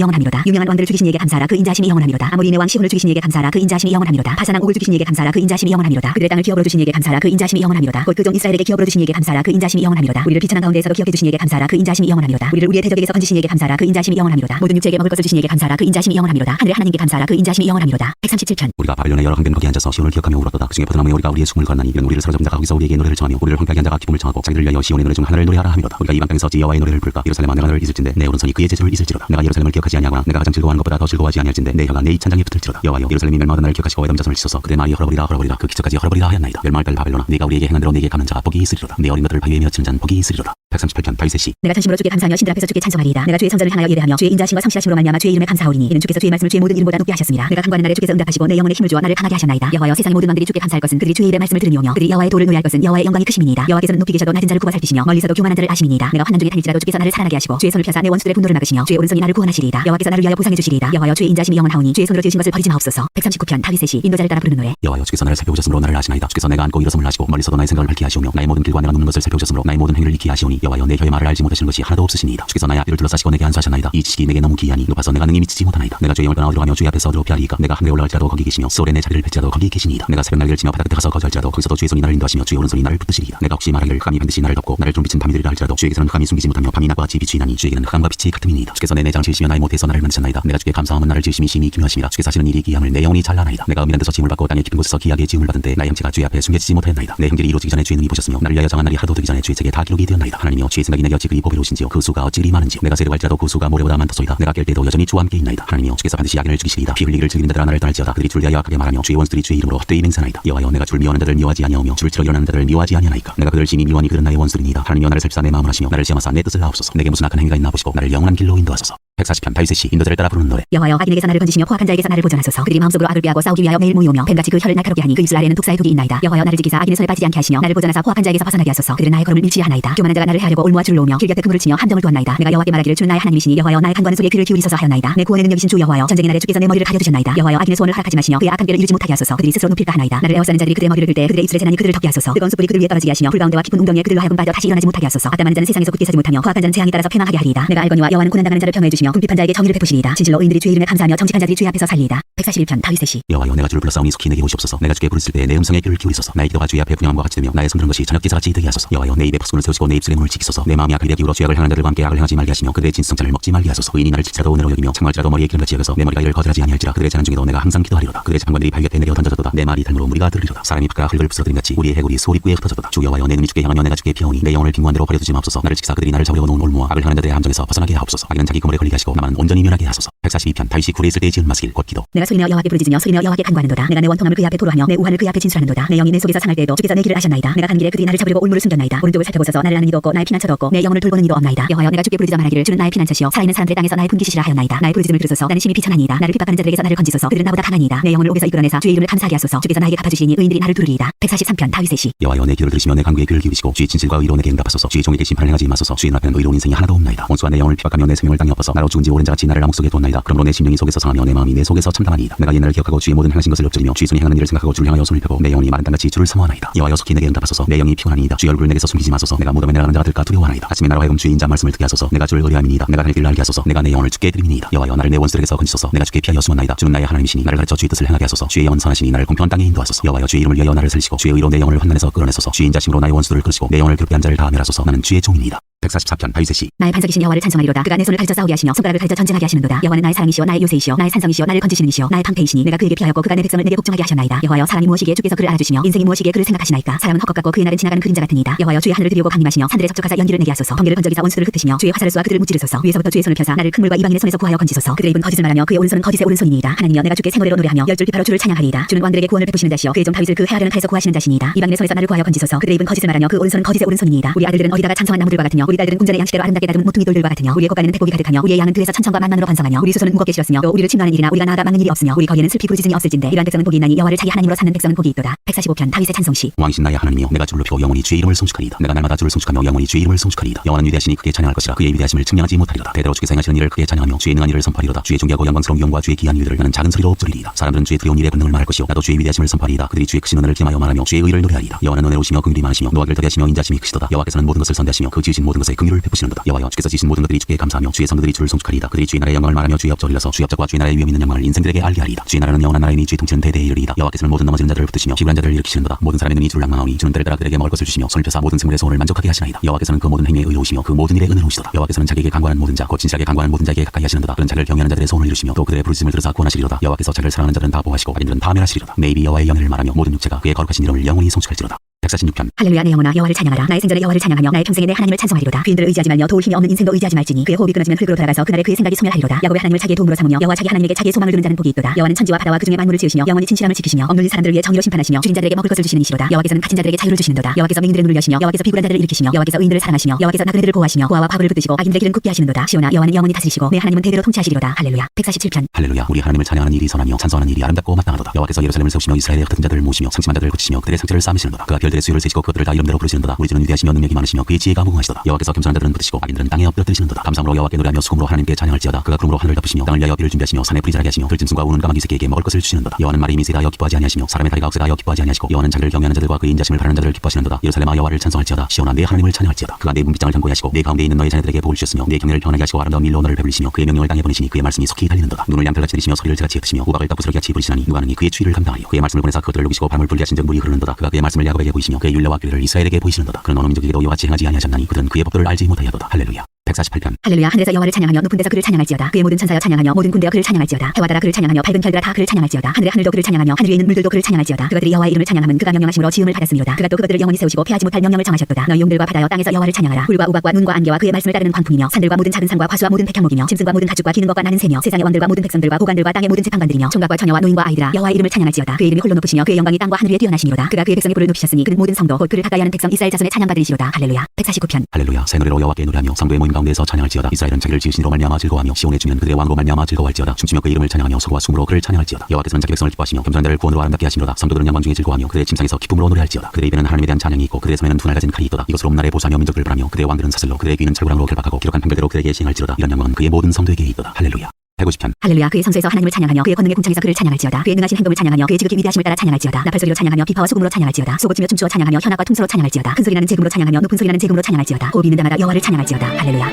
Speaker 2: 영원함이로다. 유명한 왕들을 죽이신 이에게 감사하라. 그 인자심이 영원함이로다. 아모리의 왕 시온을 죽이신 이에게 감사하라. 그 인자심이 영원함이로다. 바산 왕 옥을 죽이신 이에게 감사하라. 그 인자심이 영원함이로다. 그들의 땅을 기업으로 주신 이에게 감사하라. 그 인자심이 영원함이로다. 곧 그 종 이스라엘에게 기업으로 주신 이에게 감사하라. 그 인자심이 영원함이로다. 우리를 비천한 가운데에서도 기업해 주신 이에게 감사하라. 그 인자심이 영원함이로다. 우리를 우리의 대적에게서 건지신 이에게 감사하라. 그 인자심이 영원함이로다. 모든 육체에게 먹을 것을 주신 이에게 감사하라. 그 인자심이 영원함이로다. 하늘의 하나님께 감사하라. 그 인자심이 영원함이로다. 137편
Speaker 1: 우리가 바벨론의 여러 항변 거기에 앉아서 시온을 기억하며 울었도다. 그중에 포도나무에 우리가 우리의 숨을 걸었나니 이는 우리를 사로잡은 자가 거기서 우리에게 노래를 청하며 우리를 황폐하게 한 자가 기쁨을 청하고 자기를 위하여 시온의 노래 중 하나를 노래하라 함이로다. 우리가 이방 땅에서 여호와의 노래를 부를까. 예루살렘아 내가 너를 잊을진대 내 오른손이 그의 제절을 잊을지로다. 내가 예루살렘을 기억하지 아니하거나 내가 가장 즐거워하는 것보다 더 즐거워하지 아니할진대 내 혀가 내 입 찬장에 붙을지로다. 여호와여 예루살렘이 멸망하던 날을 기억하시고 에돔 자손을 치소서. 그들의 말이 헐어버리라 헐어버리라 그 기초까지 헐어버리라 하였나이다. 멸망할 때 바벨론아 네가 우리에게 행한 대로 네게 갚는 자 복이 있으리로다. 내 어린 것들을 바위에 며치는 자는 복이 있으리로다. 138편 다윗의 시
Speaker 2: 내가 전심으로 주께 감사하며 신들 앞에서 주께 찬송하리이다. 내가 주의 성전을 향하여 예배하며 주의 인자하심과 성실하심으로 말미암아 주의 이름에 감사하오리니 이는 주께서 주의 말씀을 주의 모든 이름보다 높게 하셨습니다. 내가 간구하는 날에 주께서 응답하시고 내 영혼에 힘을 주어 나를 강하게 하셨나이다. 여호와여 세상의 모든 왕들이 주께 감사할 것은 그들이 주의 입의 말씀을 들으니오며 그들이 여호와의 도를 의할 것은 여호와의 영광이 크심이니이다. 여호와께서는 높이 계셔도 낮은 자를 굽어 살피시며 멀리서도 교만한 자를 아심이니이다. 내가 환난 중에 다닐지라도 주께서 나를 살아나게 하시고 주의 손을 펴사 내 원수들의 분노를 막으시며 주의 오른손이 나를 구원하시리이다. 여호와께서 나를 위하여 보상해 주시리이다. 여호와여 주의 인자심이 영원하오니 주의 손으로 지으신 것을 버리지 마옵소서. 139편 다윗의 시 인도자를 따라 부르는 노래.
Speaker 1: 여호와여 주께서 나를 살펴보셨으므로 나를 아시나이다. 주께서 내가 앉고 일어섬을 하시고 멀리서도 나의 생각을 밝히 하시오며 나의 모든 길과 내가 눕는 것을 살펴보셨으므로 나의 모든 행위를 익히 하시오니 여호와여 내 혀의 말을 알지 못하시는 것이 하나도 없으시니이다. 주께서 나의 앞뒤를 둘러싸시고 내게 안수하셨나이다. 이 지식이 내게 너무 기이하니 높아서 내가 능히 미치지 못하나이다. 내가 주의 영을 떠나 어디로 가며 주의 앞에서 어디로 피하리이까. 내가 하늘에 올라갈지라도 거기 계시며 소울에 내 자리를 펼지라도 거기 계시니이다. 내가 새벽 날개를 치며 바다 끝에 가서 거주할지라도 거기서도 주의 손이 나를 인도하시며 주의 오른손이 나를 붙드시리이다. 내가 혹시 말하기를 흑암이 반드시 나를 덮고 나를 좀 비친 밤이 되리라 할지라도 주에게서는 흑암이 숨기지 못하며 밤이 낮과 같이 비추이나니 주에게는 흑암과 빛이 같음이니이다. 주께서 내 내장을 지으시며 나의 못에서 나를 만드셨나이다. 내가 주께 감사함은 나를 지으심이 심히 기묘하심이라. 주께서 하시는 일이 기이함을 내 영혼이 잘 아나이다. 내가 은밀한 데서 짐을 받고 땅의 깊은 곳에서 기이하게 지음을 받은 때 나의 형체가 주의 앞에 숨겨지지 못하였나이다. 내 형질이 이루어지기 전에 주의 눈이 보셨으며 나를 위하여 정한 날이 하루도 되기 전에 주의 책에 다 기록이 되었나이다. 하나님이여 주의 생각이 내게 어찌 그리 보배로우신지요. 그 수가 어찌 그리 많은지요. 내가 세력할지라도 그 수가 모래보다 많도소이다. 내가 깰 때도 여전히 주와 함께 있나이다. 하나님이여 주께서 반드시 악인을 죽이시리이다. 피 흘리기를 즐기는 자들아 나를 떠날지어다. 그들이 주를 위하여 악하게 말하며 주의 원수들이 주의 이름으로 헛되이 맹세하나이다. 여호와여 내가 주를 미워하는 자들을 미워하지 아니하오며 주를 치러 일어나는 자들을 미워하지 아니하나이까. 내가 그들을 심히 미워하니 그들은 나의 원수들이니이다. 하나님이여 나를 살피사 내 마음을 하시며 나를 시험하사 내 뜻을 아옵소서. 내게 무슨 악한 행위가 있나 보시고 나를 영원한 길로 인도하소서. 140편 다윗의 시 인도자를 따라 부르는 노래.
Speaker 2: 여호와여 악인에게서 나를 건지시며 포악한 자에게서 나를 보존하소서. 그들이 마음속으로 악을 꾀하고 싸우기 위하여 매일 모이오며 뱀같이 그 혀를 날카롭게 하니 그 입술 아래에는 독사의 독이 있나이다. 여호와여 나를 지키사 악인의 손에 빠지지 않게 하시며 나를 보존하사 포악한 자에게서 벗어나게 하소서. 그들은 나의 걸음을 밀치하나이다. 교만한 자가 나를 해하려고 올무와 줄을 놓으며 길 곁에 그물을 치며 함정을 두었나이다. 내가 여호와께 말하기를 주는 나의 하나님이시니 여호와여 나의 간구하는 소리에 귀를 기울이소서 하였나이다. 내 구원의 능력이신 주 여호와여 전쟁의 날에 주께서 내 머리를 가려두셨나이다. 여호와여 악인의 소원을 허락하지 마시며 그의 악한 꾀를 이루지 못하게 하소서. 그들이 스스로 눕힐까 하나이다. 나를 에워싸는 자들이 그들의 머리를 들 때 그들의 입술의 재난이 그들을 덮게 하소서. 뜨거운 숯불이 그들 위에 떨어지게 하시며 불 가운데와 깊은 웅덩이에 그들로 하여금 빠져 다시 일어나지 못하게 하소서. 악담하는 자는 세상에서 굳게 서지 못하며 포악한 자는 재앙에 따라서 패망하게 하리이다. 내가 알거니와 여호와는 고난당하는 자를 평화해 주시며 하시며 궁핍한 자에게 정의를 베푸시리이다. 진실로 의인들이 주의 이름에 감사하며 정직한 자들이 주의 앞에서 살리이다. 141편 다윗의 시.
Speaker 1: 여호와여 내가 주를 불렀사오니 속히 내게 오시옵소서. 내가 주께 부르실 때 내 음성에 귀를 기울이소서. 나의 기도가 주의 앞에 분양함과 같이 되며 나의 손 드는 것이 저녁 기사같이 되게 하소서. 여호와여 내 입에 파수꾼을 세우시고 내 입술의 문을 지키소서. 내 마음이 악하게 기울어 죄악을 행하는 자들과 함께 악을 행하지 말게 하시며 그들의 진수성찬을 먹지 말게 하소서. 의인이 나를 칠지라도 은혜로 여기며 창말지라도 머리에 기름같이 여겨서 내 머리가 이를 거절하지 아니할지라. 그들의 재난 중에도 내가 항상 기도하리로다. 그들의 재판관들이 발곁에 내려 던져졌도다. 내 말이 달므로 무리가 들리로다. 사람이 바깥 흙을 부서뜨린 같이 우리의 해골이 소립구에 흩어졌도다. 주 여호와여 내 눈이 주께 향하며 내가 주께 피하오니 내 영혼을 빈곤한 대로 버려두지 마옵소서. 나를 지키사 그들이 나를 잡으려고 놓은 올무와 악을 행하는 자들의 함정에서 벗어나게 하옵소서. 악인은 자기 그물에 걸리게 하시고 나만 온전히 면하게 하소서. 142편 다윗이 굴에 있을 때 지은 마스길 곧 기도.
Speaker 2: 내가 소리내어 여호와께 부르짖으며 소리내어 여호와께 간구하는도다. 내가 내 원통함을 그의 앞에 토로하며 내 우한을 그의 앞에 진술하는도다. 내 영이 내 속에서 상할 때에도 주께서 내 길을 아셨나이다. 내가 가는 길에 그들이 나를 잡으려고 올무를 숨겼나이다. 오른쪽을 살펴보소서. 나를 아는 이도 없고 나의 피난처도 없고 내 영혼을 돌보는 이도 없나이다. 여호와여 내가 주께 부르짖어 말하기를 주는 나의 피난처시여 살아있는 사람들의 땅에서 나의 분기시라 하였나이다. 나의 부르짖음을 들으소서. 나는 심히 비천하니이다. 나를 핍박하는 자들에게서 나를 건지소서. 그들은 나보다 강하니이다. 내 영혼을 옥에서 이끌어내사 주의 이름을 감사하게 하소서. 주께서 나에게 갚아주시니 의인들이 나를 두르리이다. 143편 다윗의 시.
Speaker 1: 여호와여 내 기도를 들으시며 내 간구에 귀를 기울이시고 주의 진실과 의로 내게 응답하소서. 주의 종에게 심판을 행하지 마소서. 주의 눈앞에는 의로운 인생이 하나도 없나이다. 원수와 내 영혼을 핍박하며 내 생명을 땅에 엎어서 나로 죽은 지 오랜 자같이 나를 암흑 속에 두었나이다. 그러므로 내 심령이 속에서 상하며 내 마음이 내 속에서 참담하니이다. 내가 옛날을 기억하고 주의 모든 행하신 것을 엎드리며 주의 손이 행하는 일을 생각하고 주를 향하여 손을 펴고 내 영혼이 마른 땅같이 주를 사모하나이다. 여호와여 속히 내게 응답하소서. 내 영이 피곤하니이다. 주의 얼굴을 내게서 숨기지 마소서. 내가 무덤에 내려가는 자가 될까 두려워하나이다. 아침에 나로 하여금 주의 인자 말씀을 듣게 하소서. 내가 주를 의뢰함이니이다. 내가 갈 길을 알게 하소서. 내가 내 영혼을 주께 드리니이다. 여호와여 나를 내 원수들에게서 건지소서. 내가 주께 피하여 숨었나이다. 주는 나의 하나님이시니 나를 가르쳐 주의 뜻을 행하게 하소서. 주의 영은 선하시니 나를 공평한 땅에 인도하소서. 여호와여 주의 이름을 위하여 나를 살리시고 주의 의로 내 영혼을 환난에서 끌어내소서. 주의 인자심으로 나의 원수들을 끌으시고 내 영혼을 괴롭게 한 자를 다 멸하소서. 나는 주의 종이니이다. 144편 다윗의 시.
Speaker 2: 나의 반석이신 여호와를 찬송하리로다. 그가 내 손을 가르쳐 싸우게 하시며 손가락을 가르쳐 전쟁하게 하시는도다. 여호와는 나의 사랑이시여 나의 요새이시여 나의 산성이시여 나를 건지시는 이시여 나의 방패이시니 내가 그에게 피하였고 그가 내 백성을 내게 복종하게 하셨나이다. 여호와여 사람이 무엇이기에 주께서 그를 알아주시며 인생이 무엇이기에 그를 생각하시나이까. 사람은 헛것 같고 그의 날은 지나가는 그림자 같으니이다. 여호와여 주의 하늘을 드리고 강림하시며 산들에 접촉하사 연기를 내게 하소서. 번개를 번쩍이사 원수들을 흩으시며 주의 화살을 쏘아 그들을 무찌르소서. 위에서부터 주의 손을 펴사 나를 큰 물과 이방인의 손에서 구하여 건지소서. 그들의 입은 거짓을 말하며 그의 오른손은 거짓의 오른손이니이다. 하나님이여 내가 주께 생활로 노래하며 열줄 비파로 주를 찬양하리이다. 주는 왕들에게 구원을 베푸시는 자시여 그의 종 다윗을 그 헤아려는 패에서 구하시는 자시니이다. 이방인의 손에서 나를 구하여 건지소서. 그들의 입은 거짓을 말하며 그 오른손은 거짓의 오른손이니이다. 우리 아들들은 어디다가 장성한 나무들과 같으며 우리 딸들은 궁전의 양식대로 아름답게 다듬은 모퉁이 돌들과 같으며 우리의 곱가에는 백곡이 가득하며 우리의 양은 들에서 천천과 만만으로 번성하며 우리 수소는 무겁게 실었으며 또 우리를 침노하는 일이나 우리가 나아가 막는 일이 없으며 우리 거리에는 슬피 부르짖음이 없을진데 이러한 백성은 복이 있나니 여호와를 자기 하나님으로 삼는 백성은 복이 있도다. 145편 다윗의 찬송시.
Speaker 1: 왕이신 나의 하나님이여 내가 주를 높이고 영원히 주의 이름을 송축하리이다. 내가 날마다 주를 송축하며 영원히 주의 이름을 송축하리이다. 여호와는 위대하시니 크게 찬양할 것이라. 그의 위대하심을 측량하지 못하리로다. 대대로 주께서 행하시는 일을 크게 찬양하며 주의 능한 일을 선포하리로다. 주의 존귀하고 영광스러운 영과 주의 기한 일들을 나는 작은 소리로 엎드리리이다. 사람들은 주의 두려운 일에 본능을 말할 것이요 나도 주의 위대하심을 선포하리이다. 그들이 주의 크신 은혜를 기하여 말하며 주의 의를 노래하리이다. 여호와는 은혜로우시며 긍휼이 많으시며 노하기를 더디하시며 인자심이 크시도다. 여호와께서는 모든 것을 선대하시며 그 지으신 모든 것에 긍휼을 베푸시는도다. 여호와여 주께서 지으신 모든 것들이 주께 감사하며 주의 성도들이 주를 송축하리이다. 그들이 주의 나라의 영광을 말하며 주의 업적을 일러서 주의 업적과 주의 나라의 위엄 있는 영광을 인생들에게 알게 하리이다. 주의 나라는 영원한 나라이니 주의 통치는 대대에 이르리이다. 여호와께서는 모든 넘어지는 자들을 붙드시며 피곤한 자들을 일으키시는도다. 모든 사람의 눈이 주를 낭망하오니 주는 때를 따라 그들에게 먹을 것을 주시며 손을 펴사 모든 생물의 소원을 만족하게 하시나이다. 여호와께서는 그 모든 행위에 의로우시며 그 모든 일에 은혜로우시도다. 여호와께서는 자기에게 간구하는 모든 자 곧 진실하게 간구하는 모든 자에게 가까이 하시는도다. 그는 자기를 경외하는 자들의 소원을 이루시며 또 그들의 부르짖음을 들으사 구원하시리로다. 여호와께서 자기를 사랑하는 자들은 다 보호하시고 악인들은 다 멸하시리로다. 내 입이 여호와의 영예를 말하며 모든 육체가 그의 거룩하신 이름을 영원히 송축할지로다. 146편
Speaker 2: 할렐루야 내 영혼아 여호와를 찬양하라. 나의 생전에 여호와를 찬양하며 나의 평생에 내 하나님을 찬송하리로다. 귀인들을 의지하지 말며 도울 힘이 없는 인생도 의지하지 말지니 그의 호흡이 끊어지면 흙으로 돌아가서 그날에 그의 생각이 소멸하리로다. 야곱의 하나님을 자기의 도움으로 삼으며 여호와 자기 하나님에게 자기의 소망을 두는 자는 복이 있도다. 여호와는 천지와 바다와 그 중에 만물을 지으시며 영원히 진실함을 지키시며 억눌린 사람들을 위해 정의로 심판하시며 줄인 자들에게 먹을 것을 주시는 이시로다. 여호와께서는 갇힌 자들에게 자유를 주시는도다. 여호와께서 맹인들을 누르려 하시며 여호와께서 비굴한 자들을 일으키시며 여호와께서 의인들을 사랑하시며 여호와께서 나그네들을 보호하시며 고아와 과부를 붙드시고 악인들의 길은 굽게 하시는도다. 시온아 여호와는 영원히 다스리시고 내 하나님은 대대로 통치하시리로다. 할렐루야. 147편
Speaker 1: 할렐루야 우리 하나님을 찬양하는 일이 선하며 찬송하는 일이 아름답고 마땅하도다. 여호와께서 예루살렘을 세우시며 이스라엘의 흩어진 자들을 모시며 상심한 자들을 고치시며 그들의 상처를 쌓으시는도다. 그가 별들의 수요를 세시고 그들을 다 이름대로 부르시는도다. 우리 주는 위대하시며 능력이 많으시며 그의 지혜가 무궁하시도다. 여호와께서 겸손한 자들은 붙드시고 악인들은 땅에 엎드러뜨리시는도다. 감사함으로 여호와께 노래하며 수금으로 하나님께 찬양할지어다. 그가 구름으로 하늘을 덮으시며 땅을 위하여 비를 준비하시며 산에 풀이 자라게 하시며 들짐승과 우는 까마귀 새끼에게 먹을 것을 주시는도다. 여호와는 말이 미세하여 기뻐하지 아니하시며 사람의 다리가 억세하여 기뻐하지 아니하시고 여호와는 자기를 경외하는 자들과 그의 인자심을 바라는 자들을 기뻐하시는도다. 예루살렘아 여호와를 찬송할지어다. 시온아 내 하나님을 찬양할지어다. 그가 내 문빗장을 견고히 하시고 내 가운데 있는 너의 자녀들에게 복을 주셨으며 내 경외를 편하게 하시고 아름다운 밀로 너를 베풀리시며 그의 명령을 땅에 보내시니 그의 말씀이 속히 달리는도다. 눈을 양털같이 내리시며 소리를 제같이 흩으시며 우박을 따부스러기 같이 부리시나니 누가 능히 그의 추위를 감당하리요. 그의 말씀을 보내사 그것들을 녹이시고 바람을 불게 하신 즉 물이 흐르는도다. 그가 그의 말씀을 야곱에게 보이시며 그의 율례와 규례를 이스라엘에게 보이시는도다. 그는 어느 민족에게도 이와 같이 행하지 아니하셨나니 그들은 그의 법도를 알지 못하였도다. 할렐루야. 148편
Speaker 2: 할렐루야. 하늘에서 여호와를 찬양하며 높은 데서 그를 찬양할지어다. 그의 모든 천사여 찬양하며 모든 군대여 그를 찬양할지어다. 해와 따라 그를 찬양하며 밝은 별들아 다 그를 찬양할지어다. 하늘의 하늘도 그를 찬양하며 하늘 위에 있는 물들도 그를 찬양할지어다. 그것들이 여호와의 이름을 찬양함은 그가 명령하심으로 지음을 받았음이로다. 그가 또 그것들을 영원히 세우시고 패하지 못할 명령을 정하셨도다. 너희 용들과 바다여 땅에서 여호와를 찬양하라. 불과 우박과 눈과 안개와 그의 말씀을 따르는 광풍이며 산들과 모든 작은 산과 과수와 모든 백향목이며 짐승과 모든 가축과 기는 것과 나는 새며 세상의 왕들과 모든 백성들과 고관들과 땅의 모든 재판관들이며 총각과 처녀와 노인과 아이들아 여호와의 이름을 찬양할지어다. 그의 이름이 홀로 높으시며 그의 영광이 땅과 하늘 위에 뛰어나시니로다. 그가 그의 백성의 불을 높이셨으니 그는 모든 성도 곧 그를 가까이 하는 백성 이스라엘 자손의 찬양받으시로다. 할렐루야. 149편
Speaker 1: 할렐루야 새 노래로 여호와께 노래하며 성도의 모임 가운데서 찬양할지어다. 이스라엘은 자기를 지으신 이로 말미암아 즐거워하며 시온의 주민은 그들의 왕으로 말미암아 즐거워할지어다. 춤추며 그의 이름을 찬양하며 소와 숨으로 그를 찬양할지어다. 여호와께서는 자기 백성을 기뻐하시며 겸손한 자를 구원으로 아름답게 하시니로다. 성도들은 영광 중에 즐거워하며 그들의 침상에서 기쁨으로 노래할지어다. 그들의 입에는 하나님에 대한 찬양이 있고 그들의 손에는 두 날 가진 칼이 있도다. 이것으로 온 날에 보수하며 민족들을 바라며 그들의 왕들은 사슬로 그들의 귀는 철구랑으로 결박하고 기록한 판결대로 그에게 시행할지로다. 이런 영광은 그의 모든 성도에게 있도다. 할렐루야. 150편
Speaker 2: 할렐루야. 그의 성소에서 하나님을 찬양하며 그의 권능의 궁창에서 그를 찬양할지어다. 그의 능하신 행동을 찬양하며 그의 지극히 위대하심을 따라 찬양할지어다. 나팔소리로 찬양하며 비파와 수금으로 찬양할지어다. 소고치며 춤추어 찬양하며 현악과 퉁소로 찬양할지어다. 큰 소리나는 재금으로 찬양하며 높은 소리나는 재금으로 찬양할지어다. 호흡이 있는 자마다 여호와를 찬양할지어다. 할렐루야.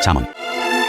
Speaker 1: 잠언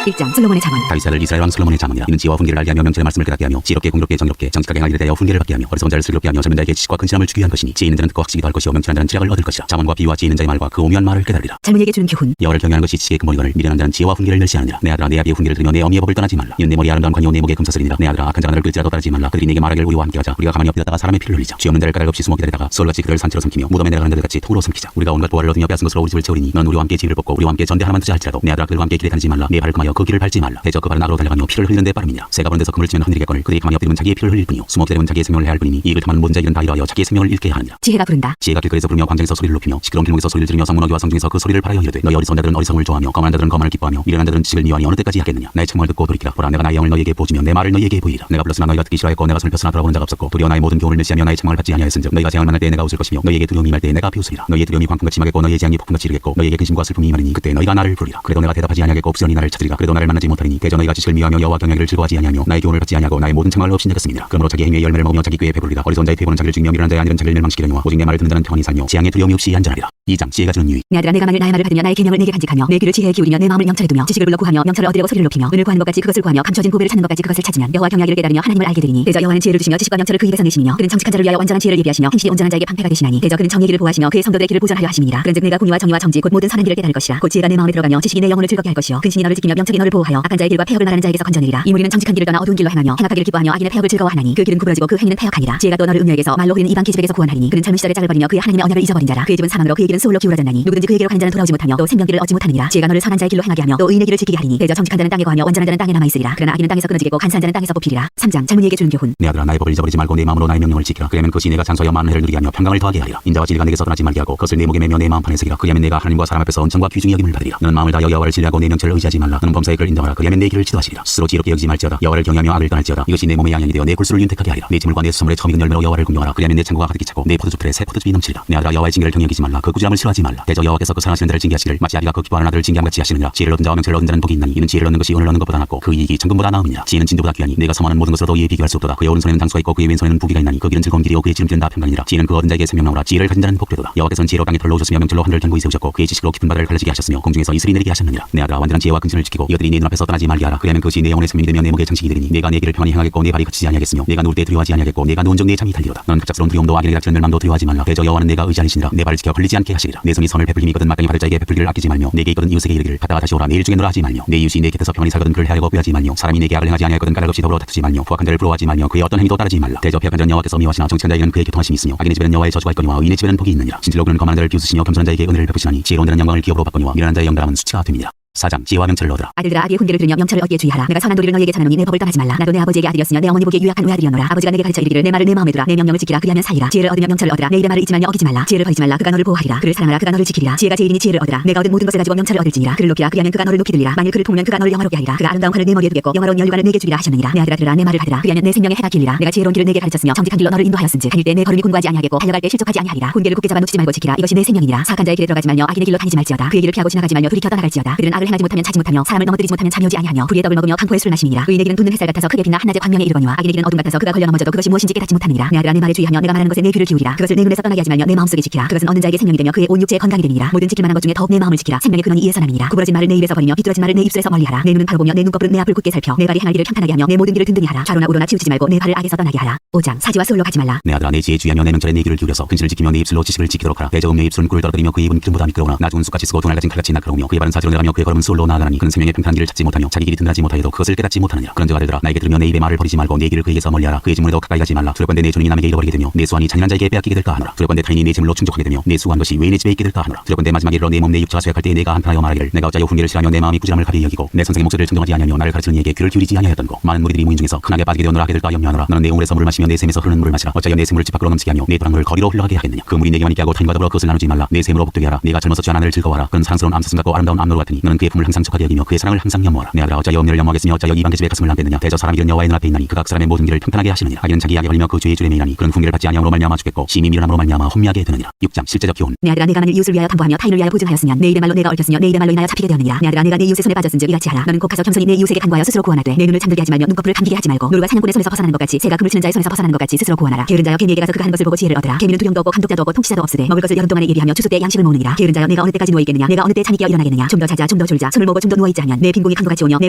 Speaker 2: 1장 솔로몬의 잠언.
Speaker 1: 다윗의 아들 이스라엘 왕 솔로몬의 잠언이라. 이는 지혜와 훈계를 알게 하며 명철의 말씀을 깨닫게 하며 지혜롭게 공의롭게 정의롭게 정직하게 행하기를 대하여 훈계를 받게 하며 어리석은 자를 슬기롭게 하며 젊은 자에게 지식과 근신함을 주게 한 것이니 지혜 있는 자는 듣고 학식이도 할 것이요 명철한 자는 지략을 얻을 것이라. 잠언과 비유와 지혜 있는 자의 말과 그 오묘한 말을 깨달으리라.
Speaker 2: 젊은이에게 주는 교훈.
Speaker 1: 여호와를 경외하는 것이 지혜의 근본이거늘 미련한 자는 지혜와 훈계를 멸시하느니라. 내 아들아 내 아비의 훈계를 들으며 내 어미의 법을 떠나지 말라. 이는 내 머리 아름다운 관이요 내 목에 금사슬이니라. 내 아들아 악한 자가 너를 끌지라도 따르지 말라. 그들이 내게 말하기를 우리와 함께하자. 우리가 가만히 엎드렸다가 사람의 피를 흘리자. 죄 없는 자를 까닭 없이 숨어 기다리다가 소울같이 그들을 산채로 삼키며 무덤에 내려가는 자들같이 통으로 삼키자. 우리가 온갖 보화를 얻으며 빼앗은 것으로 우리 집을 채우리니 너는 우리와 함께 지위를 뽑고 우리와 함께 전대 하나만 투자할지라도 내 아들아 그들과 함께 길에 다니지 말라. 내 발을 금하여 그 길을 밟지 말라. 대저 그 발은 악으로 달려가며 피를 흘리는 데 빠름이니라. 새가 보는 데서 그물을 치면 흔들리겠거늘 그들이 가만히 엎드리면 자기의 피를 흘릴 뿐이요 숨어 기다리면 자기의 생명을 해할 뿐이니 이익을 탐하는 모든 자들은 다 이러하여 자기의 생명을 잃게 하느니라.
Speaker 2: 지혜가 부른다.
Speaker 1: 지혜가 길거리에서 부르며 광장에서 소리를 높이며 시끄러운 길목에서 소리를 지르며 성문어기와 성중에서 그 소리를 발하여 이르되 너희 어리석은 자들은 어리석음을 좋아하며 거만한 자들은 거만을 기뻐하며 미련한 자들은 지식을 미워하니 어느 때까지 하겠느냐. 나의 책망을 듣고 돌이키라. 보라 내가 나의 영을 너희에게 보여주며 내 말을 너희에게 보이리라. 내가 불렀으나 너희가 듣기 싫어했고 내가 손을 폈으나 돌아보는 자가 없었고 도리어 나의 모든 교훈을 멸시하며 나의 책망을 받지 아니하였은즉 너희가 재앙을 만날 때에 내가 웃을 것이며 너희에게 두려움이 임할 때에 내가 비웃으리라. 너희의 두려움이 광풍같이 임하겠고 너희의 재앙이 폭풍같이 이르겠고 너희에게 근심과 슬픔이 임하리니 그때 너희가 나를 부르리라. 그래도 내가 대답하지 아니하겠고 없으니 나를 찾으리라. 그래도 나를 만나지 못하리니 대저 너희가 지식을 미워하며 여호와 경외하기를 즐거워하지 아니하며 나의 교훈을 받지 아니하고 나의 모든 책망을 없인 자겠습니다. 그러므로 자기 행위의 열매를 먹으며 자기 꾀에 배부르리라. 어리석은 자의 퇴보는 자기를 죽이며 미련한 자의 안일은 자기를 멸망시키려니와 오직 내 말을 듣는 자는 평안히 살며 재앙에 두려움이 없이 안전하리라. 2장 지혜가 주는 유익.
Speaker 2: 내 아들아 내가 만일 나의 말을 받으며 나의 계명을 내게 간직하며 내 귀를 지혜에 기울이며 내 마음을 명철에 두며 지식을 불러 구하며 명철을 얻으려고 소리를 높이며 은을 구하는 것 같이 그것을 구하며 감춰진 보배를 찾는 것 같이 그것을 찾으면 여호와 경외하기를 깨달으며 하나님을 알게 되리니 대저 여호와는 지혜를 주시며 지식과 명철을 그 입에서 내시며 그는 정직한 자를 위하여 완전한 지혜를 예비하시며 행실이 온전한 자에게 방패가 되시나니 대저 그는 정의의 길을 보호하시며 그의 성도들의 길을 보전하려 하심이니라. 그런즉 내가 공의와 정의와 정직 곧 모든 선한 길을 깨달을 것이라. 곧 지혜가 내 마음에 들어가며 지식이 내 영혼을 즐겁게 할 것이요 근신이 너를 지키며 명철이 너를 보호하여 악한 자의 길과 폐역을 말하는 자에게서 건져내리라. 이 무리는 정직한 길을 떠나 어두운 길로 행하며 행악하기를 기뻐하며 악인의 폐역을 즐거워하나니 그 길은 구부러지고 그 행위는 폐역하니라. 지혜가 또 너를 음녀에게서 말로 그는 이방 기집에게서 구원하리니 그는 젊은 시절에 짝을 버리며 그의 하나님의 언약을 잊어버린 자라. 그의 집은 사망으로 그의 길은 소홀로 기울어졌나니 누구든지 그에게로 가는 자는 돌아오지 못하며 또 생명길을 얻지 못하느니라. 지혜가 너를 선한 자의 길로 행하게 하며 또 의인의 길을 지키게 하리니 대저 정직한 자는 땅에 거하며 완전한 자는 땅에 남아 있으리라. 그러나 악인은 땅에서 끊어지겠고 간사한 자는 땅에서 뽑히리라. 3장 젊은이에게 주는 교훈.
Speaker 1: 내 아들아 나의 법을 잊어버리지 말고 내 마음으로 나의 명령을 지키라. 그러면 그것이 내가 장수하여 많은 해를 누리게 하며 평강을 더하게 하리라. 인자와 진리가 내게서 떠나지 말게 하고 그것을 내 목에 매며 내 마음판에 새기라. 그리하면 내가 하나님과 사람 앞에서 은총과 귀중히 여김을 받으리라. 너는 마음을 다하여 여호와를 신뢰하고 내 명철을 의지하지 말라. 너는 범사의 그를 인정하라. 그리하면 내 길을 지도하시리라. 스스로 지혜롭게 여기지 말지어다. 여호와를 경외하며 악을 떠날지어다. 이것이 내 몸의 양양이 되어 내 골수를 윤택하게 하리라. 내 재물과 내 수물의 처음 익은 열매로 여호와를 공경하라. 그리하면 내 창고가 가득히 차고 내 포도주틀에 새 포도즙이 넘치리라. 내 아들아 여호와의 징계를 경히 여기지 말라. 그 꾸지람을 싫어하지 말라. 대저 여호와께서 그 선하시는 자를 징계하시기를 마치 아기가 그 기뻐하는 아들을 징계함같이 하시느니라. 지혜를 얻은 자와 명철을 얻은 자는 복이 있나니 이는 지혜를 얻는 것이 은을 얻는 것보다 낫고 그 이익이 천금보다 나음이니라. 지혜는 진도보다 귀하니 내가 섬하는 모든 것으로도 이에 비교할 수 없도다. 그의 오른손에는 장수가 있고 그의 왼손에는 부귀가 있나니 그 길은 즐거운 길이요 그의 지름길은 다 평강이라. 지혜는 그 얻은 자에게 생명나오라. 지혜를 가진 자는 복되도다. 여호와께서는 지혜로 땅에 털로 오셨으며 명철로 하늘을 견고히 세우셨고 그의 지식으로 깊은 바다를 갈라지게 하셨으며 공중에서 이슬이 내리게 하셨느니라. 내 아들아 완전한 지혜와 근신을 지키고 이것들이 네 눈앞에서 떠나지 말게 하라. 그리하면 그것이 내 영혼의 생명이 되며 내 목의 장식이 되리니 내가 내 길을 평안히 행하겠고 내 발이 그치지 아니하겠으며 내가 누울 때 두려워하지 아니하겠고 내가 누운 적 내 잠이 달리로다. 너는 갑작스러운 두려움도 악인에게 닥치는 멸망도 두려워하지 말라. 대저 여호와는 내가 의지하시니라. 내 발을 지켜 걸리지 않게 하시리라. 내 손이 선을 베풀 힘이 있거든 마땅히 받을 자에게 베풀기를 아끼지 말며 내게 있거든 이웃에게 이르기를 갔다가 다시 오라. 내일 중에 너라 하지 말며 내 이웃이 내 곁에서 평안히 살거든 그를 해하려고 꾀하지 말며 사람이 내게 악을 행하지 아니하였거든 까닭 없이 더불어 다투지 말며 부악한 자를 부러워하지 말며 그의 어떤 행위도 따르지 말라. 대저 폐역한 자는 여호와께서 미워하시나 정직한 자에게는 그의 교통하심이 있으며 악인의 집에는 여호와의 저주가 있거니와 의인의 집에는 복이 있느니라. 진실로 그는 거만한 자를 비웃으시며 겸손한 자에게 은혜를 베푸시나니 지혜로운 자는 영광을 기업으로 받거니와 미련한 자의 영감은 수치가 됨이니라. 4장 지혜와 명철을 얻으라.
Speaker 2: 아들들아 아비의 훈계를 들으며 명철을 얻기에 주의하라. 내가 선한 도리를 너희에게 전하노니 내 법을 떠나지 말라. 나도 내 아버지에게 아들이었으며 내 어머니 보기에 유약한 외아들이었노라. 아버지가 내게 가르쳐 이르기를 내 말을 내 마음에 두라. 내 명령을 지키라. 그리하면 살리라. 지혜를 얻으며 명철을 얻으라. 내 입의 말을 잊지 말며 어기지 말라. 지혜를 버리지 말라. 그가 너를 보호하리라. 그를 사랑하라. 그가 너를 지키리라. 지혜가 제일이니 지혜를 얻으라. 내가 얻은 모든 것을 가지고 명철을 얻을지니라. 그를 높이라. 그리하면 그가 너를 높이 들리라. 만일 그를 통면 그가 너를 영화롭게 하리라. 그가 아름다운 관을 내 머리에 두겠고 영화로운 연류관을 내게 주리라 하셨느니라. 내 아들아 들으라. 내 말을 받으라. 그리하면 내 생명의 해가 길리라. 내가 지혜로운 길을 내게 가르쳤으며 정직한 길로 너를 인도하였은즉 다닐 때 내 걸음이 곤고하지 아니하겠고 달려갈 때 실족하지 아니하리라. 훈계를 굳게 잡아 놓치지 말고 지키라. 이것이 내 생명이니라. 사악한 자의 길에 들어가지 말며 악인의 길로 다니지 말지어다. 그의 길을 피하고 지나가지 말며 돌이켜 떠나갈지어다. 그들은 악을 행하지 못하면 차지 못하며 사람을 넘어뜨리지 못하면 잠이 오지 아니하며 불의의 떡을 먹으며 강포의 술을 마시니라. 의인의 길은 돋는 햇살 같아서 크게 빛나 한낮의 광명에 이르거니와 악인의 길은 어둠 같아서 그가 걸려 넘어져도 그것이 무엇인지 깨닫지 못하느니라. 내 아들아 내 말에 주의하며 내가 말하는 것에 내 귀를 기울이라. 그것을 내 눈에서 떠나게 하지 말며 내 마음속에 지키라. 그것은 얻는 자에게 생명이 되며 그의 온 육체의 건강이 되니라. 모든 지킬 만한 것 중에 더욱 내 마음을 지키라. 생명의 근원이 이에서 나느니라. 구부러진 말을 내 입에서 버리며 비뚤어진 말을 내 입술에서 멀리하라. 내 눈은 바로 보며 내 눈꺼풀은 내 앞을 굳게 살펴 내 발이 행할 길을 평탄하게 하며 내 모든 길을 든든히 하라. 좌로나 우로나 치우치지 말고 내 발을 악에서 떠나게 하라. 5장 사지와 수울로 가지 말라.
Speaker 1: 내 아들아 내 지혜에 주의하며 내 명철에 내 귀를 기울여서 근신을 지키며 내 입술로 지식을 지키도록 하라. 대저 음녀의 입술은 꿀을 떨어뜨리며 그의 입은 기름보다 미끄러우나 나중은 쑥같이 쓰고 둥알 가진 칼같이 날카로우며 그의 발은 사지로 내가며 그의 걸음은 수울로 나아가나니 그는 생명의 평탄한 길을 찾지 못하며 자기 길이 든든하지 못하여도 그것을 깨닫지 못하느니라. 그런즉 아들들아 나에게 들으며 내 입의 말을 버리지 말고 내 길을 그에게서 멀리하라. 그의 지문에도 가까이 가지 말라. 두렵건대 내 존이 남에게 잃어버리게 되며 내 수완이 잔인한 자에게 빼앗기게 될까 하노라. 두렵건대 타인이 내 재물로 충족하게 되며 내 수고한 것이 외인의 집에 있게 될까 하노라. 두렵건대 마지막에 이르러 내 몸 내 육체가 쇠약할 때에 내가 한탄하여 말하기를 내가 어찌하여 훈계를 싫어하며 내 마음이 꾸지람을 가벼이 여기고 내 선생의 목소리를 청정하지 아니하며 나를 가르치는 이에게 귀를 기울이지 아니하였던고. 많은 무리들이 무인 중에서 큰악에 빠지게 되었노라 하게 될까 염려하노라. 너는 내 우물에서 물을 마시며 내 샘에서 흐르는 물을 마시라. 어찌하여 내 샘물을 집 밖으로 넘치게 하며 내 도랑물을 거리로 흘러가게 하겠느냐. 그 물이 내게만 있게 하고 타인과 더불어 그것을 나누지 말라. 내 샘으로 복되게 하라. 네가 젊어서 취한 하늘을 즐거워하라. 그는 사랑스러운 암사슴 같고 아름다운 암노루 같으니 너는 그의 품을 항상 촉하게 여기며 그의 사랑을 항상 염모하라. 내 아들아 어찌하여 음녀를 염모하겠으며 어찌하여 이방 계집의 가슴을 남겠느냐. 대저 사람 일은 여호와의 눈앞에 있나니 그가 각 사람의 모든 길을 평탄하게 하시느니라. 악인은 자기 악에 걸리며 그 죄의 줄에 매이나니 그는 훈계를 받지 아니함으로 말미암아 죽겠고 심히 미련함으로 말미암아 혼미하게 되느니라. 6장 실제적 교훈.
Speaker 2: 내 아들아 내가 만일 이웃을 위하여 탐구하며 타인을 위하여 보증하였으면 내 입의 말로 내가 얽혔으며 내 입의 말로 인하여 잡히게 되었느니라. 내 아들아 내가 내 이웃의 손에 빠졌은즉 이같이 하라. 너는 곧 가서 겸손히 내 이웃에게 간구하여 스스로 구원하되 내 눈을 잠들게 하지 말며 눈꺼풀을 감기게 하지 말고 노루가 사냥꾼의 손에서 벗어나는 것 같이 새가 그물 치는 자의 손에서 벗어나는 것 같이 스스로 구원하라. 게으른 자여 개미에게 가서 그가 하는 것을 보고 지혜를 얻으라. 개미는 두려움도 없고 감독자도 없고 통치자도 없으되 먹을 것을 여름 동안에 예비하며 추수 때 양식을 모으느니라. 게으른 자여 내가 어느 때까지 누워 있겠느냐. 내가 어느 때 잠이 깨어 일어나겠느냐. 좀 더 자자 좀 더 졸자 손을 모고 좀 더 누워있자 하면 내 빈공이 강도같이 오며 내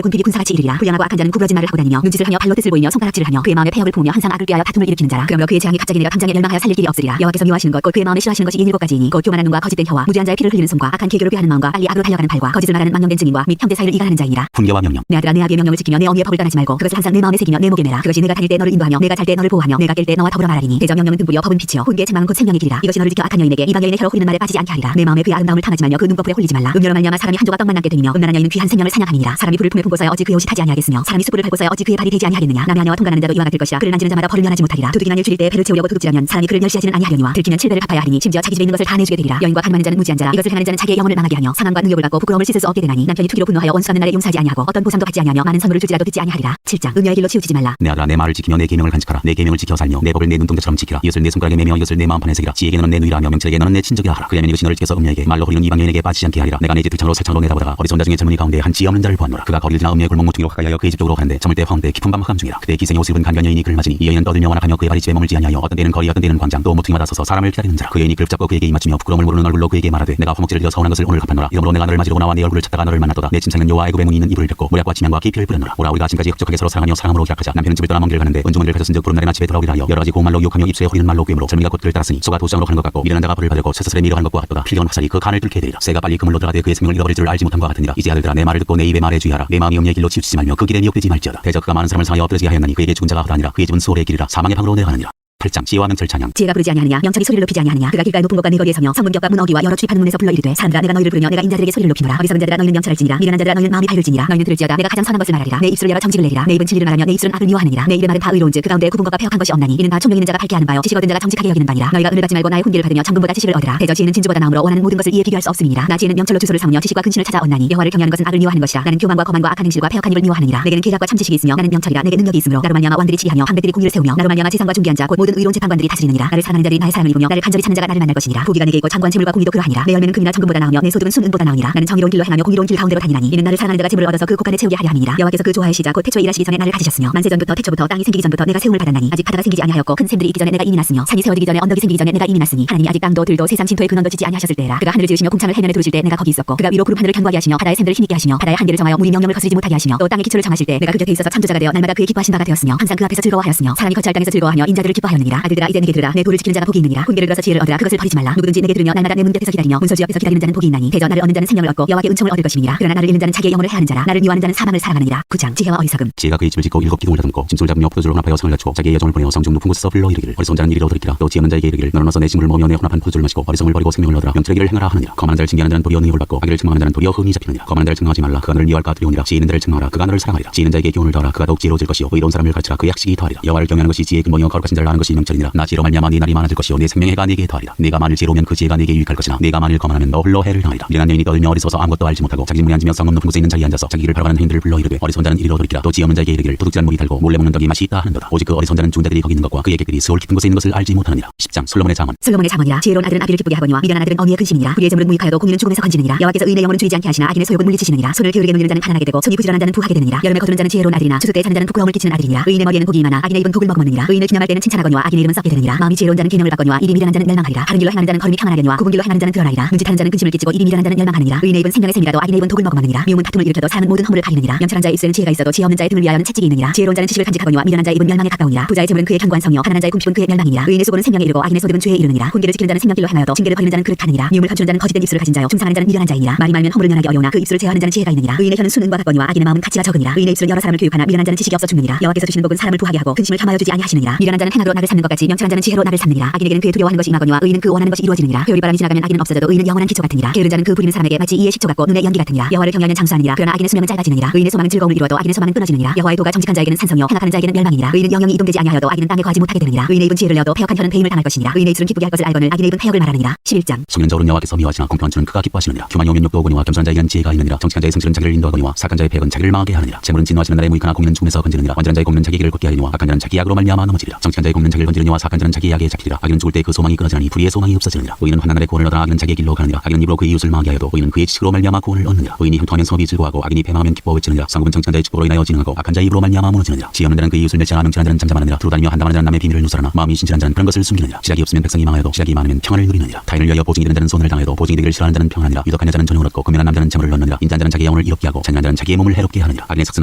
Speaker 2: 군핍이 군사같이 이르리라. 불량하고 악한 자는 구부러진 말을 하고 다니며 눈짓을 하며 발로 뜻을 보이며 손가락질을 하며 그의 마음에 폐역을 품으며 항상 악을 꾀하여 다툼을 일으키는 자라. 그러므로 그의 재앙이 갑자기 내려 당장에 멸망하여 살릴 길이 없으리라. 여호와께서 미워하시는 것 곧 그의 마음에 싫어하시는 것이 이 7가지이니 곧 교만한 눈과 거짓된 혀와 무지한 자의 피를 흘리는 손과 악한 계교를 꾀하는 마음과 빨리 악으로 달려가는 발과 거짓을 말하는 망령된 증인과 및 형제 사이를 이간하는 자이니라.
Speaker 1: 훈계와 명령.
Speaker 2: 내 아들아 내 아비의 명령을 지키며 내 어미의 법을 떠나지 말고 그것을 항상 내 마음에 새기며 내 목에 매라. 그것이 내가 다닐 때 너를 인도하며 내가 잘 때 너를 보호하며 내가 깰 때 너와 더불어 말하리니. 대저 명령은 등불이요 법은 빛이요 훈계의 책망은 곧 생명의 길이라. 이것이 너를 지켜 악한 여인에게 이방 여인의 혀로 후리는 말에 빠지지 않게 하리라. 내 마음에 그의 아름다움을 탐하지 말며 그 눈꺼풀에 홀리지 말라. 음료로 말미암아 사람이 한 조각 떡만 남게 되며 음란한 여인은 귀한 생명을 사냥함이니라. 사람이 불을 품에 품고서야 어찌 그의 옷이 타지 아니하겠으며 사람이 숯불을 밟고서야 어찌 그의 발이 되지 아니하겠느냐. 남의 아내와 통관하는 자도 이와 같을 것이라. 그를 만지는 자마다 벌을 면하지 못하리라. 도둑이 난을 줄일 때 배를 채우려고 도둑질하면 사람이 그를 멸시하지는 아니하려니와 들키면 7배를 갚아야 하리니 심지어 자기 집에 있는 것을 다 내주게 되리라. 여인과 간만한 자는 무지한 자라. 이것을 행하는 자는 자기의 영혼을 망하게 하며 상함과 능욕을 갖고 부끄러움을 씻을 수 없게 되나니. 남편이 투기로 분노하여 원수 갚는 날에 용서하지 아니하고 어떤 보상도 받지 아니하며 많은 선물을 줄지라도 듣지 아니하리라. 7장 음녀의 길로 치우치지 말라.
Speaker 1: 내 아들아 내 말을 지키며 내 계명을 간직하라. 내 계명을 지켜 살며 내 법을 내 눈동자처럼 지키라. 이것을 내 손가락에 매며 이것을 내 마음판에 새기라. 지에게 너는 내 누이라 하며 명철에게 너는 내 친족이라 하라. 그야면 이것이 너를 지켜서 음녀에게 말로 호리는 이방 여인에게 빠지지 않게 하리라. 내가 내 집 들창으로 살창으로 내다보다가 어리손자 중에 젊은이 가운데 한 지혜 없는 자를 보았노라. 그가 거리를 지나 음녀의 골목 모퉁이로 가까이 하여 그의 집 쪽으로 가는데 저물 때 화음 때 깊은 밤 흑암 중이라. 그때 기생의 옷을 입은 간견 여인이 그를 맞으니 이 여인은 떠들며 완악하며 그의 발이 집에 머물지 아니하여 어떤 때는 거리 어떤 때는 광장 또 모퉁이마다 서서 사람을 기다리는 자라. 그 여인이 그를 붙잡고 그에게 입맞추며 부끄러움을 모르는 얼굴로 그에게 말하되 내가 화목제를 드려 서운한 것을 오늘 갚았노라. 이러므로 내가 너를 맞으려고 나와 네 얼굴을 찾다가 너를 만났도다. 내 침상은 여호와 애굽의 문이 있는 이불을 덮고 모략과 지면과 기피를 뿌렸노라. 오라 우리가 지금까지 흡족하게 서로 사랑하며 사랑으로 기약하자. 남편은 집을 떠나 먼 길을 가는데 은중은을 가졌은즉 푸른 날에나 집에 돌아오리라 하여 여러 가지 고운 말로 유혹하며 입술에 호리는 말로 꿰므로 젊은이가 곧 그를 따랐으니 소가 도시장으로 가는 것 같고 미련한 자가 벌을 받을고 쇠사슬에 밀어가는 것과 같도다. 필경은 화살이 그 간을 뚫게 되리라. 새가 빨리 그물로 들어가되 그의 생명을 잃어버릴 줄 알지 못함과 같으니라. 이제 아들들아 내 말을 듣고 내 입의 말에 주의하라. 내 마음이 음녀의 길로 치우치지 말며 그 길에 미혹되지 말지어다. 대저 그가 많은 사람을 상하여 엎드러지게 하였나니 그에게 죽은 자가 허다니라. 그의 집은 수월의 길이라 사망의 방으로 내려가느니라. 8장 지혜와 명철 찬양.
Speaker 2: 지혜가 부르지 아니하느냐 명철이 소리를 높이지 아니하느냐. 그가 길가의 높은 곳과 네 거리에 서며 성문격과 문 어귀와 여러 출입하는 문에서 불러 이르되 사람들아 내가 너희를 부르며 내가 인자들에게 소리를 높이노라. 어리석은 자들아 너희는 명철할지니라. 미련한 자들아 너희는 마음이 밝을지니라. 너희는 들을지어다 내가 가장 선한 것을 말하리라. 내 입술을 열어 정직을 내리라. 내 입은 진리를 말하며 내 입술은 악을 미워하느니라. 내 입의 말은 다 의로운즉 그 가운데 구분것과 폐역한 것이 없나니. 이는 다 총명 있는 자가 밝게 하는 바요 지식 얻은 자가 정직하게 여기는 바니라. 너희가 은을 받지 말고 나의 훈계를 받으며 정금보다 지식을 얻으라. 대저 지혜는 진주보다 나음으로 원하는 모든 것을 이에 비교할 수 없음이니라. 나 지혜는 명철로 주소를 삼으며 지식과 근신을 찾아 얻나니. 여호와를 경외하는 것은 악을 미워하는 것이라. 나는 교만과 거만과 악한 행실과 폐역한 일을 미워하느니라. 내게는 계략과 참지식이 있으며 나는 명철이라. 내게 능력이 있으므로 나로 말미암아 왕들이 지휘하며 방백들이 공의를 세우며 나로 말미암아 재상과 중기한 자 곧 모든 의로운 재판관들이 다스리느니라. 나를 사랑하는 자들이 나의 사랑을 입으며 나를 간절히 찾는 자가 나를 만날 것이니라. 부귀가 내게 있고 장관 재물과 공의도 그러하니라. 내 열매는 금이나 정금보다 나으며 내 소득은 순은보다 나으니라. 나는 정의로운 길로 행하며 공의로운 길 가운데로 다니나니. 이는 나를 사랑하는 자가 재물을 얻어서 그 곳간에 채우게 하려 함이니라. 여호와께서 그 조화의 시작 곧 태초에 일하시기 전에 나를 가지셨으며 만세전부터 태초부터 땅이 생기기 전부터 내가 세움을 받았나니. 아직 바다가 생기지 아니하였고 큰 샘들이 있기 전에 내가 이미 났으며 산이 세워지기 전에 언덕이 생기기 전에 내가 이미 났으니. 하나님이 아직 땅도 들도 세상 진토의 근원도 짓지 아니하셨을 때라. 그가 하늘을 지으시며 궁창을 해면에 두르실 때 내가 거기 있었고 그가 위로 구름 하늘을 견고하게 하시며 바다의 샘들을 힘있게 하시며 바다의 한계를 정하여 물이 명령을 거스르지 못하게 하시며 또 땅의 기초를 정하실 때 내가 그 곁에 있어서 창조자가 되어 날마다 그의 기뻐하신 바가 되었으며 항상 그 앞에서 즐거워하였으며 사람이 거처할 땅에서 즐거워하며 인자들을 기뻐하였느니라. 아들들아 이제 내게 들으라. 내 도를 지키는 자가 복이 있느니라. 훈계를 들어서 지혜를 얻으라. 그것을 버리지 말라. 누구든지 내게 들으며 날마다 내 문 곁에서 기다리며 문소지 옆에서 기다리는 자는 복이 있나니. 대저 나를 얻는 자는 생명을 얻고 여호와께 은총을 얻을 것임이니라. 그러나 나를 잃는 자는 자기의 영혼을 해하는 자라. 나를 미워하는 자는 사망을 사랑하느니라. 9장 지혜와 어리석음.
Speaker 1: 지혜가 그의 집을 짓고 7 기둥을 다듬고 짐승을 잡으며 포도주로 혼합하여 성을 갖추고 자기의 여종을 보내어 성중 높은 곳에서 불러 이르기를 어리석은 자는 이리로 들이키라. 또 지혜 없는 자에게 이르기를 너는 어서 내 짐을 모으며 내 혼합한 포도주를 마시고 어리석음을 버리고 생명을 얻으라. 명철의 길을 행하라 하느니라. 거만한 자를 징계하는 자는 도리어 능욕을 받고 악의를 책망하는 자는 도리어 흠이 잡히느니라. 거만한 자를 책망하지 말라. 그가 너를 미워할까 두려우니라. 지혜 있는 자를 책망하라. 그가 너를 사랑하리라. 지혜 있는 자에게 교훈을 더하라. 그가 더욱 지혜로워질 것이요 의로운 사람을 가르치라. 그의 학식이 더하리라. 여호와를 경외하는 것이 지혜의 근본이요 거룩하신 자를 아는 것이 명철이니라. 나 지혜로 말미암아 네 날이 많아질 것이요 내 생명의 해가 네게 더하리라. 네가 만일 지혜로우면 그 지혜가 네게 유익할 것이나 네가 만일 거만하면 너 홀로 해를 당하리라. 미련한 여인이 떠들며 어리석어서 아무것도 알지 못하고 자기 문에 앉으며 성읍 높은 곳에 있는 자리에 앉아서 자기 길을 바라가는 행인들을 불러 이르되 어리석은 자는 이리로 돌이키라. 또 지혜 없는 자에게 이르기를 도둑질한 물이 달고 몰래 먹는 떡이 맛이 있다 하는도다. 오직 그 어리석은 자는 죽은 자들이 거기 있는 것과 그의 객들이 스올 깊은 곳에 있는 것을 알지 못하느니라. 10장 솔로몬의 장원.
Speaker 2: 솔로몬의 장원이라. 지혜로운 아들은 아비를 기쁘게 하거니와 미련한 아들은 어미의 근심이니라. 불의의 재물은 무익하여도 공의는 죽음에서 건지느니라. 여호와께서 의인의 영혼은 주의지 않게 하시나 악인의 소욕은 물리치시느니라. 손을 게으르게 눌리는 자는 가난하게 되고 손이 부지런한 자는 부하게 되느니라. 여름에 거두는 자는 지혜로운 아들이나 추수 때에 자는 자는 부끄러움을 끼치는 아들이니라. 의인의 머리에는 복이 임하나 악인의 입은 독을 머금느니라. 의인을 기념할 때는 칭찬하거니와 악인의 이름은 썩게 되느니라. 마음이 지혜로운 자는 계명을 받거니와 일이 미련한 자는 멸망하리라. 바른 길로 행하는 자는 걸음이 평안하려니와 굽은 길로 행하는 자는 드러나리라. 눈짓하는 자는 근심을 끼치고 일이 미련한 자는 멸망하느니라. 의인의 입은 생명의 샘이라도 악인의 입은 독을 머금느니라. 미움은 다툼을 일으켜도 사람은 모든 허물을 가리느니라. 명철한 자의 입술에는 지혜가 있어도 지혜 없는 자의 등을 위하여는 채찍이 있느니라. 지혜로운 자는 지식을 간직하거니와 미련한 자의 입은 멸망에 가까우니라. 부자의 재물은 그의 견고한 성이요 가난한 자의 궁핍은 그의 멸망이니라. 의인의 수고는 생명에 이르고 악인의 소득은 죄에 이르느니라. 훈계를 지키는 자는 생명길로 행하여도 징계를 버리는 자는 그릇하느니라. 미움을 감추는 자는 거짓된 입술을 가진 자요 중상하는 자는 미련한 자이니라. 말이 많으면 허물을 면하기 어려우나 그 입술을 제어하는 자는 지혜가 있느니라. 의인의 혀는 순응과 같거니와 악인의 마음은 가치가 적으니라. 의인의 입술은 여러 사람을 교육하나 미련한 자는 지식이 없어 죽느니라. 여호와께서 주시는 복은 사람을 부하게 하고 근심을 겸하여 주지 아니하시느니라. 미련한 자는 행악으로 나를 삼는 것 같이 명철한 자는 지혜로 나를 삼느니라. 악인에게는 그의 두려워하는 것이 임하거니와 의인은 그 원하는 것이 이루어지느니라. 회오리 바람이 지나가면 악인은 없어져도 의인은 영원한 기초 같으니라. 게으른 자는 그 부리는 사람에게 마치 이의 식초 같고 눈의 연기 같으니라. 여호와를 경외하면 장수하느니라. 그러나 악인의 수명은 짧아지느니라. 의인의 소망은 즐거움을 이루어도 악인의 소망은 끊어지느니라. 여호와의 도가 정직한 자에게는 산성이요 행악하는 자에게는 멸망이니라. 의인은 영영이 이동되지 아니하여도 악인은 땅에 거하지 못하게 되느니라. 의인의 입은 지혜를 내어도 폐역한 혀는 배임을 당할 것이니라. 의인의 입술은 기쁘게 할 것을 알거늘 악인의 입은 폐역을 말하느니라. 11장
Speaker 1: 숙련자오른 여호와께서 미워하시나 공평한 주는 그가 기뻐하시느니라. 교만이 오면 욕도 오거니와 겸손한 자에게는 지혜가 있느니라. 정직한 자의 승질은 자기를 인도하거니와 사악한 자의 폐역은 자기를 망하게 하느니라. 재물은 진노하시는 날에 무익하나 공의는 죽음에서 건지느니라. 완전한 자의 공의는 자기 길을 걷게 하리니와 악한 자는 자기 악으로 말미암아 넘어지리라. 정직한 자의 공의는 자기를 건지는 여와 사악한 자는 자기의 약에 잡히리라. 악인은 죽을 때 그 소망이 끊어지나니 불의의 소망이 없어지느니라. 의인은 환난 날에 구원을 얻으나 악인은 자기의 길로 가느니라. 악인은 입으로 그의 이웃을 망하게 하여도 의인은 그의 지식으로 말미암아 구원을 얻느니라. 의인이 형통하면 성읍이 즐거워하고 악인이 패망하면 기뻐 외치느니라. 성읍은 정직한 자의 축복으로 인하여 진흥하고 악한 자의 입으로 말미암아 무너지느니라. 지혜 없는 자는 그의 이웃을 멸시하나 명철한 자는 잠잠하느니라. 두루 다니며 한담하는 자는 남의 비밀을 누설하나 마음이 신실한 자는 그런 것을 숨기느니라. 지략이 없으면 백성이 망하여도 지략이 많으면 평안을 누리느니라. 타인을 위하여 보증이 되는 자는 손해를 당하여도 보증이 되기를 싫어하는 자는 평안하니라. 유덕한 여자는 전용을 얻고 금연한 남자는 재물을 얻느니라. 인자한 자는 자기의 영혼을 이롭게 하고 잔인한 자는 자기의 몸을 해롭게 하느니라. 악인의 삭슨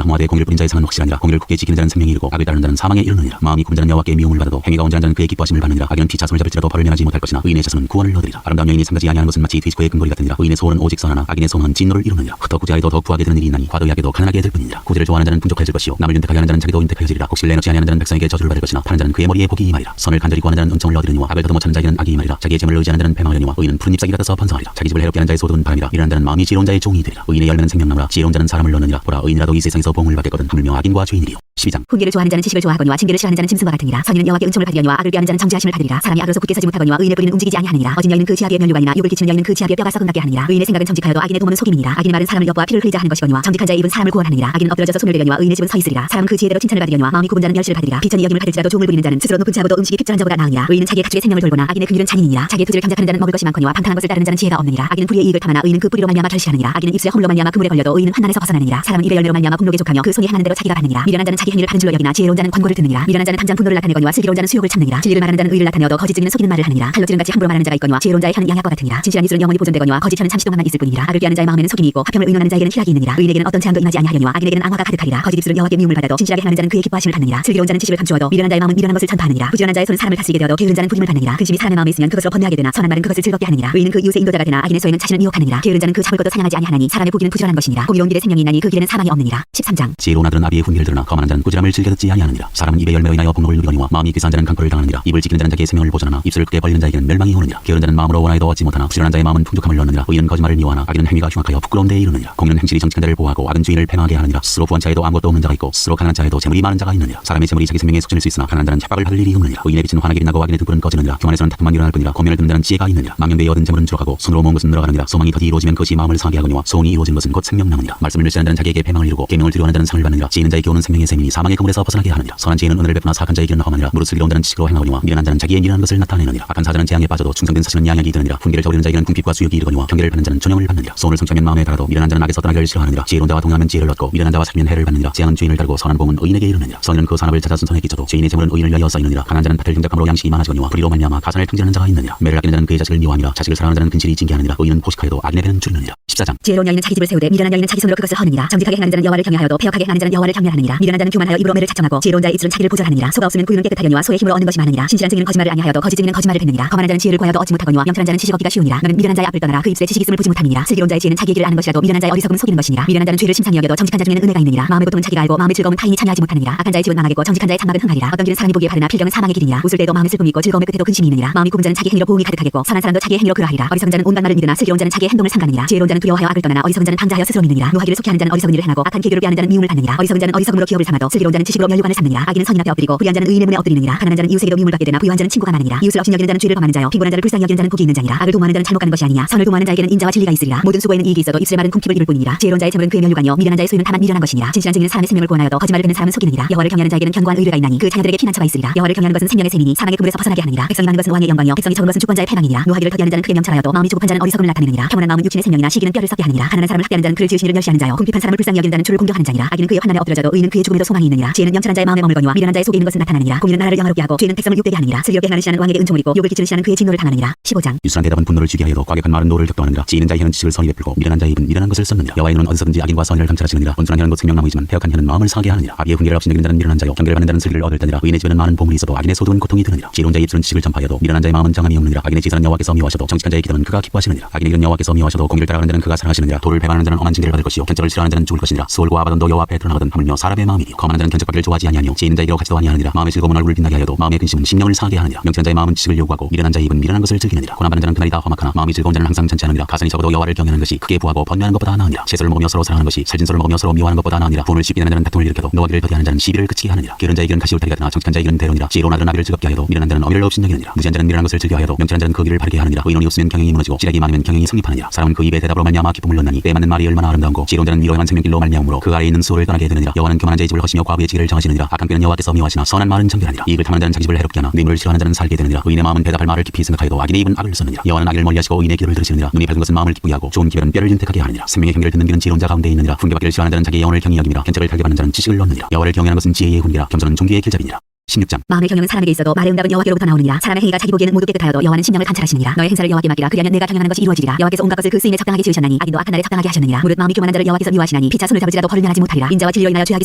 Speaker 1: 항모하되 공의를 뿌린 자의 상은 확실하니라. 공의를 굳게 지키는 자는 생명이 이르고 악을 따르는 자는 사망에 이르느니라. 마음이 굽은 자는 여호와께 미움을 받아도 행위가 온전한 자는 그의 기뻐하심을 받느니라. 악인은 피차손을 잡을지라도 벌을 면하지 못할 것이나 의인의 자손은 구원을 얻으리라. 아름다운 여인이 삼가지 아니하는 것은 마치 디스코의 금고리 같으니라. 의인의 소원은 오직 선하나 악인의 소망은 진노를 이루느니라. 더 구제하여도 더 구하게 되는 일이 있나니 과도하게도 가난하게 될 뿐이니라. 구제를 좋아하는 자는 풍족해질 것이요 남을 윤택하게 하는 자는 자기도 윤택하여지리라. 곡식을 내놓지 아니하는 자는 백성에게 저주를 받을 것이나 파는 자는 그의 머리에 복이 임하리라. 선을 간절히 구하는 자는 은총을 얻으리니와 악을 더듬어 찾는 자에게는 악이 임하리라. 자기의 재물을 의지하는 자는 패망하려니와 의인은 푸른 잎사귀 같아서 번성하리라. 자기 집을 해롭게 하는 자의 소득은 바람이라. 일하는 자는 마음이 지혜로운 자의 종이 되리라. 의인의 열매는 생명나무라. 지혜로운 자는 사람을 얻느니라. 보라 의인이라도 이 세상에서 보응을 받겠거든 하물며 악인과 죄인이리요. 12장 훈계를 좋아하는 자는 지식을 좋아하거니와 징계를 싫어하는 자는 짐승과 같으니라. 선인은 여호와께 은총을 받으려니와 악을 비하는 자는 정죄하심을 받으리라. 사람이 악으로서 굳게 서지 못하거니와 의인의 뿌리는 움직이지 아니하느니라. 어진 여인은 그 지하비의 면류관이나 욕을 끼치는 여인은 그 지하비의 뼈가 썩음나게 하느니라. 의인의 생각은 정직하여도 악인의 도모는 속임이니라. 악인의 말은 사람을 엿보아 피를 흘리자 하는 것이거니와 정직한 자의 입은 사람을 구원하느니라. 악인은 엎드러져서 손을 대려니와 의인의 집은 서 있으리라. 사람은 그 지혜대로 칭찬을 받으려니와 마음이 굽은 자는 멸시를 받으리라. 비천이 여김을 받을지라도 종을 부리는 자는 스스로 높은 자보다 음식이 핍절한 자보다 나으니라. 의인은 자기의 가축의 생명을 돌보나 악인의 그 일은 잔인이니라. 자기의 토지를 경작하는 자는 먹을 것이 많거니와 방탕한 것을 따르는 자는 지혜가 없느니라. 악인은 불의의 이익을 탐하나 의인은 그 뿌리로 말미암아 절시하느니라. 악인은 입술에 허물로 말미암아 그물에 걸려도 의인은 환난에서 벗어나느니라. 사람은 입의 열매로 말미암아 공록에 족하며 그 손이 행하는 대로 자기가 받느니라. 미련한 자는 자기 행위를 받은 줄로 여기나 지혜로운 자는 권고를 듣느니라. 미련한 자는 당장 분노를 나타내거니와 슬기로운 자는 수욕을 참느니라. 진리를 말하는 자는 의를 나타내어도 거짓 증인은 속이는 말을 하느니라. 칼로 찌른 같이 함부로 말하는 자가 있거니와 지혜로운 자의 혀는 양약과 같으니라. 진실한 입술은 영원히 보존되거니와 거짓 혀는 잠시 동안만 있을 뿐이라. 악을 비하는 자의 마음에는 속임이 있고 화평을 의논하는 자에게는 희락이 있느니라. 의인에게는 어떤 재앙도 임하지 아니하려니와 악인에게는 앙화가 가득하리라. 거짓 입술은 여호와께 미움을 받아도 진실하게 행하는 자는 그의 기뻐하심을 받느니라. 슬기로운 자는 지식을 감추어도 미련한 자의 마음은 미련한 것을 전파하느니라. 부지런한 자의 손은 사람을 다스리게 되어도 게으른 자는 부림을 받느니라. 근심이 사람의 마음에 있으면 그것으로 번뇌하게 되나 선한 말은 그것을 즐겁게 하느니라. 의인은 그 이웃의 인도자가 되나 악인의 소행은 자신을 미혹하느니라. 게으른 자는 그 잡을 것도 사냥하지 아니하나니 사람의 보기는 부지런한 것이니라. 공의로운 길에 생명이 있나니 그 길에는 사망이 없느니라. 13장 지혜로운 아들은 아비의 훈계를 들으나 거만한 자는 꾸지람을 즐겨 듣지 아니하느니라. 사람은 입의 열매로 인하여 복록을 누리거니와 마음이 귀사한 자는 강포를 당하느니라. 입을 지키는 자는 자기의 생명을 보존하나 입술을 크게 벌리는 자에게는 멸망이 오느니라. 게으른 자는 마음으로 원하여도 얻지 못하나 부지런한 자의 마음은 풍족함을 얻느니라. 의인은 거짓말을 미워하나 악인은 행위가 흉악하여 부끄러운 데에 이르느니라. 공인은 행실이 정직한 자를 보호하고 악은 주인을 패망하게 하느니라. 스스로 부한 자에도 아무것도 없는 자가 있고 스스로 가난한 자에도 재물이 많은 자가 있느니라. 사람의 재물이 자기 생명에 속전일 수 있으나 가난한 자는 착박을 받을 일이 없느니라. 의인의 빛은 환하게 빛나고 악인의 등불은 꺼지느니라. 교만에서는 다툼만 일어날 뿐이라. 고면을 듣는 자는 지혜가 있느니라. 망령되이 얻은 재물은 줄어가고 손으로 모은 것은 늘어가느니라. 소망이 더디 이루어지면 그것이 마음을 상하게 하거니와 소원이 이루어진 것은 곧 생명나무니라. 말씀을 멸시하는 자는 자기에게 패망을 이루고 계명을 두려워하는 자는 상을 받느니라. 지혜는 자의 교훈은 생명의 셈이니 사망의 그물에서 벗어나게 하느니라. 선한 지혜는 은혜를 베푸나 사악한 자의 길은 험하느니라. 무릇 슬기로운 자는 지식으로 행하거니와 미련한 자는 자기의 미련한 것을 나타내느니라. 악한 사자는 재앙에 빠져도 충성된 사신은 양약이 이르느니라. 훈계를 저버리는 자에게는 궁핍과 수욕이 이르거니와 경계를 받는 자는 존영을 받느니라. 소원을 성취하면 마음에 달아도 미련한 자는 악에서 떠나기를 싫어하느니라. 지혜로운 자와 동행하면 지혜를 얻고 미련한 자와 사귀면 해를 받느니라. 재앙은 죄인을 따르고 선한 봉은 의인에게 이르느니라. 선인은 그 산업을 찾아 순손에 끼쳐도 죄인의 재물은 의인을 위하여 쌓이느니라. 가난한 자는 밭을 경작함으로 양식이 많아지거니와 불의로 말미암아 가산을 탕진하는 자가 있느니라. 매를 아끼는 자는 그의 자식을 미워하니라. 자식을 사랑하는 자는 근실이 징계하느니라. 의인은 포식하여도 악인의 배는 줄이느니라. 14장 지혜로운 여인은 자기 집을 세우되 미련한 여인은 자기 손으로 그것을 허느니라. 정직하게 행하는 자는 여호와를 경외하여도 패역하게 행하는 자는 여호와를 경멸하느니라. 미련한 자는 교만하여 입으로 매를 자청하고 지혜로운 자의 입술은 자기를 보절하느니라. 소가 없으면 구유는 깨끗하려니와 소의 힘으로 얻는 것이 많으니라. 진실한 증인은 거짓말을 아니하여도 거짓 증인은 거짓말을 뱉느니라. 거만한 자는 지혜를 구하여도 얻지 못하거니와 명철한 자는 지식 얻기가 쉬우니라. 너는 미련한 자의 앞을 떠나라. 그 입술에 지식이 있음을 보지 못함이니라. 슬기로운 자의 지혜는 자기의 길을 아는 것이라도 미련한 자의 어리석음은 속이는 것이니라. 미련한 자는 죄를 심상히 여겨도 정직한 자 중에는 은혜가 있느니라. 마음의 고통은 자기가 알고 마음의 즐거움은 타인이 참여하지 못하느니라. 악한 자의 집은 망하겠고 정직한 자의 장막은 흥하리라. 어떤 길은 사람이 보기에 바르나 필경은 사망의 길이니라. 웃을 때에도 마음에 슬픔이 있고 즐거움의 끝에도 근심이 있느니라. 마음이 굽은 자는 자기 행위로 보응이 가득하겠고 선한 사람도 자기의 행위로 그러하리라. 어리석은 자는 온갖 말을 믿으나 슬기로운 자는 자기의 행동을 삼가느니라. 지혜로운 자는 두려워하여 악을 떠나나 어리석은 자는 방자하여 스스로 믿느니라. 노하기를 속히 하는 자는 어리석은 일을 행하고 악한 계교를 비하는 자는 미움을 받느니라. 어리석은 자는 어리석음으로 기업을 삼아도 슬기로운 자는 지식으로 면류관을 삼느니라. 악인은 선인 앞에 엎드리고 불의한 자는 의인의 문에 엎드리느니라. 가난한 자는 이웃에게도 미움을 받게 되나 부유한 자는 친구가 많으니라. 이웃을 없인 여기는 자는 죄를 범하는 자요 빈곤한 자를 불쌍히 여기는 자는 복이 있는 자니라. 악을 도모하는 자는 잘못 가는 것이 아니냐. 선을 도모하는 자에게는 인자와 진리가 있으리라. 모든 수고에는 이익이 있어도 입술의 말은 궁핍을 이룰 뿐이니라. 지혜로운 자의 재물은 그의 면류관이요 미련한 자의 소유는 다만 미련한 것이니라. 진실한 증인은 사람의 생명을 구원하여도 거짓말을 뱉는 사람은 속이느니라. 여호와를 경외하는 자에게는 견고한 의뢰가 있나니 그 자녀들에게 피난처가 있으리라. 여호와를 경외하는 것은 생명의 셈이니 사망의 그물에서 벗어나게 하느니라. 백성이 많은 것은 왕의 영광이요 백성이 적은 것은 주권자의 패망이니라. 노하기를 더디하는 자는 크게 명철하여도 마음이 조급한 자는 어리석음을 나타내느니라. 평온한 마음은 육신의 생명이나 시기는 뼈를 썩게 하느니라. 가난한 사람을 학대하는 자는 그를 지으신 이를 멸시하는 자요 궁핍한 사람을 불쌍히 여기는 자는 주를 공경하는 자니라. 악인은 그의 환난에 엎드려져도 의인은 그의 죽음에도 소망이 있느니라. 지혜는 명철한 자의 마음에 머물거니와 미련한 자의 속에 있는 것은 나타나느니라. 공의는 나라를 영화롭게 하고 죄는 백성을 욕되게 하느니라. 슬기롭게 행하는 씨는 왕에게 은총을 입고 욕을 끼치는 씨는 그의 진노를 당하느니라. 15장 유순한 대답은 분노를 쥐게 하여도 과격한 말은 노를 격도하느니라. 지혜는 자의 혀는 지식을 선히 베풀고 미련한 자의 입은 미련한 것을 썼느니라. 여호와의 눈은 어디서든지 악인과 선의를 감찰하시느니라. 온순한 혀는 곧 생명나무이지만 패역한 혀는 마음을 상하게 하느니라. 아비의 훈계를 없이 여기는 자는 미련한 자요 경계를 받는 자는 슬기를 얻을 때니라. 의인의 집에는 많은 보물이 있어도 악인의 소득은 고통이 드느니라. 지혜로운 자의 입술은 지식을 전파하여도 미련한 자의 마음은 정함이 없느니라. 악인의 지사는 여호와께서 미워하셔도 정직한 자의 기도는 그가 기뻐하시느니라. 악인의 길은 여호와께서 미워하셔도 공의를 따라가는 자는 그가 사랑하시느니라. 도를 배반하는 자는 엄한 징계를 받을 것이요 견적을 싫어하는 자는 죽을 것이니라. 수월과 아바돈도 여호와 앞에 드러나거든 하물며 사람의 마음이요 거만한 자는 견적받기를 좋아하지 아니하며 지혜는 자에게로 가지도 아니하느니라. 마음의 즐거움은 얼굴을 빛나게 하여도 마음의 근심은 심령을 상하게 하느니라. 명철한 자의 마음은 지식을 요구하고 미련한 자의 입은 미련한 것을 즐기느니라. 고난받는 자는 그날이 다 험악하나 마음이 즐거운 자는 항상 잔치하느니라. 가산이 적어도 여호와를 경외하는 것이 크게 부하고 번뇌하는 것보다 나으니라. 채소를 먹으며 서로 사랑하는 것이 살진소를 먹으며 서로 미워하는 것보다 나으니라. 분을 씹게 되는 자는 다툼을 일으켜도 노하기를 더디하는 자는 시비를 그치게 하느니라. 게으른 자의 길은 가시울타리가 되나 정직한 자의 길은 대로니라. 지혜로운 아들은 아비를 즐겁게 하여도 미련한 자는 어미를 없인 여기느니라. 무지한 자는 미련한 것을 즐겨 하여도 명철한 자는 그 길을 바르게 하느니라. 의논이 없으면 경영이 무너지고 지략이 많으면 경영이 성립하느니라. 사람은 그 입의 대답으로 말미암아 기쁨을 얻나니 때에 맞는 말이 얼마나 아름다운고 지혜로운 자는 위로에만 생명길로 말미암으로 그 아래에 있는 수호를 떠나게 되느니라. 여호와는 교만한 자의 집을 허시며 과부의 지혜를 정하시느니라. 악한 꾀는 여호와께서 미워하시나 선한 말은 정결하니라. 이익을 악을 탐하는 자는 자기 집을 해롭게 하나 뇌물을 싫어하는 자는 살게 되느니라. 의인의 마음은 대답할 말을 깊이 생각하여도 악인의 입은 악을 썼느니라. 여호와는 악을 멀리하시고 의인의 길을 들으시느니라. 눈이 밝은 것은 마음을 기쁘게 하고 좋은 기별은 뼈를 윤택하게 하느니라. 생명의 경계를 듣는 길은 지혜로운 자 가운데 있느니라. 훈계받기를 싫어하는 자는 자기의 영혼을 경히 여김이라. 견책을 달게 받는 자는 지식을 얻느니라. 여호와를 경외하는 것은 지혜의 훈계라. 겸손은 존귀의 길잡이니라. 16장
Speaker 2: 마음의 경영은 사람에게 있어도 말의 응답은 여호와께로부터 나오느니라. 사람의 행위가 자기 보기에는 모두 깨끗하여도 여호와는 심령을 관찰하시느니라. 너의 행사를 여호와께 맡기라. 그리하면 내가 경영하는 것이 이루어지리라. 여호와께서 온갖 것을 그 쓰임에 적당하게 지으셨나니 악인도 악한 날에 적당하게 하셨느니라. 무릇 마음이 교만한 자를 여호와께서 미워하시나니 피차 손을 잡을지라도 벌을 면하지 못하리라. 인자와 진리로 인하여 죄악이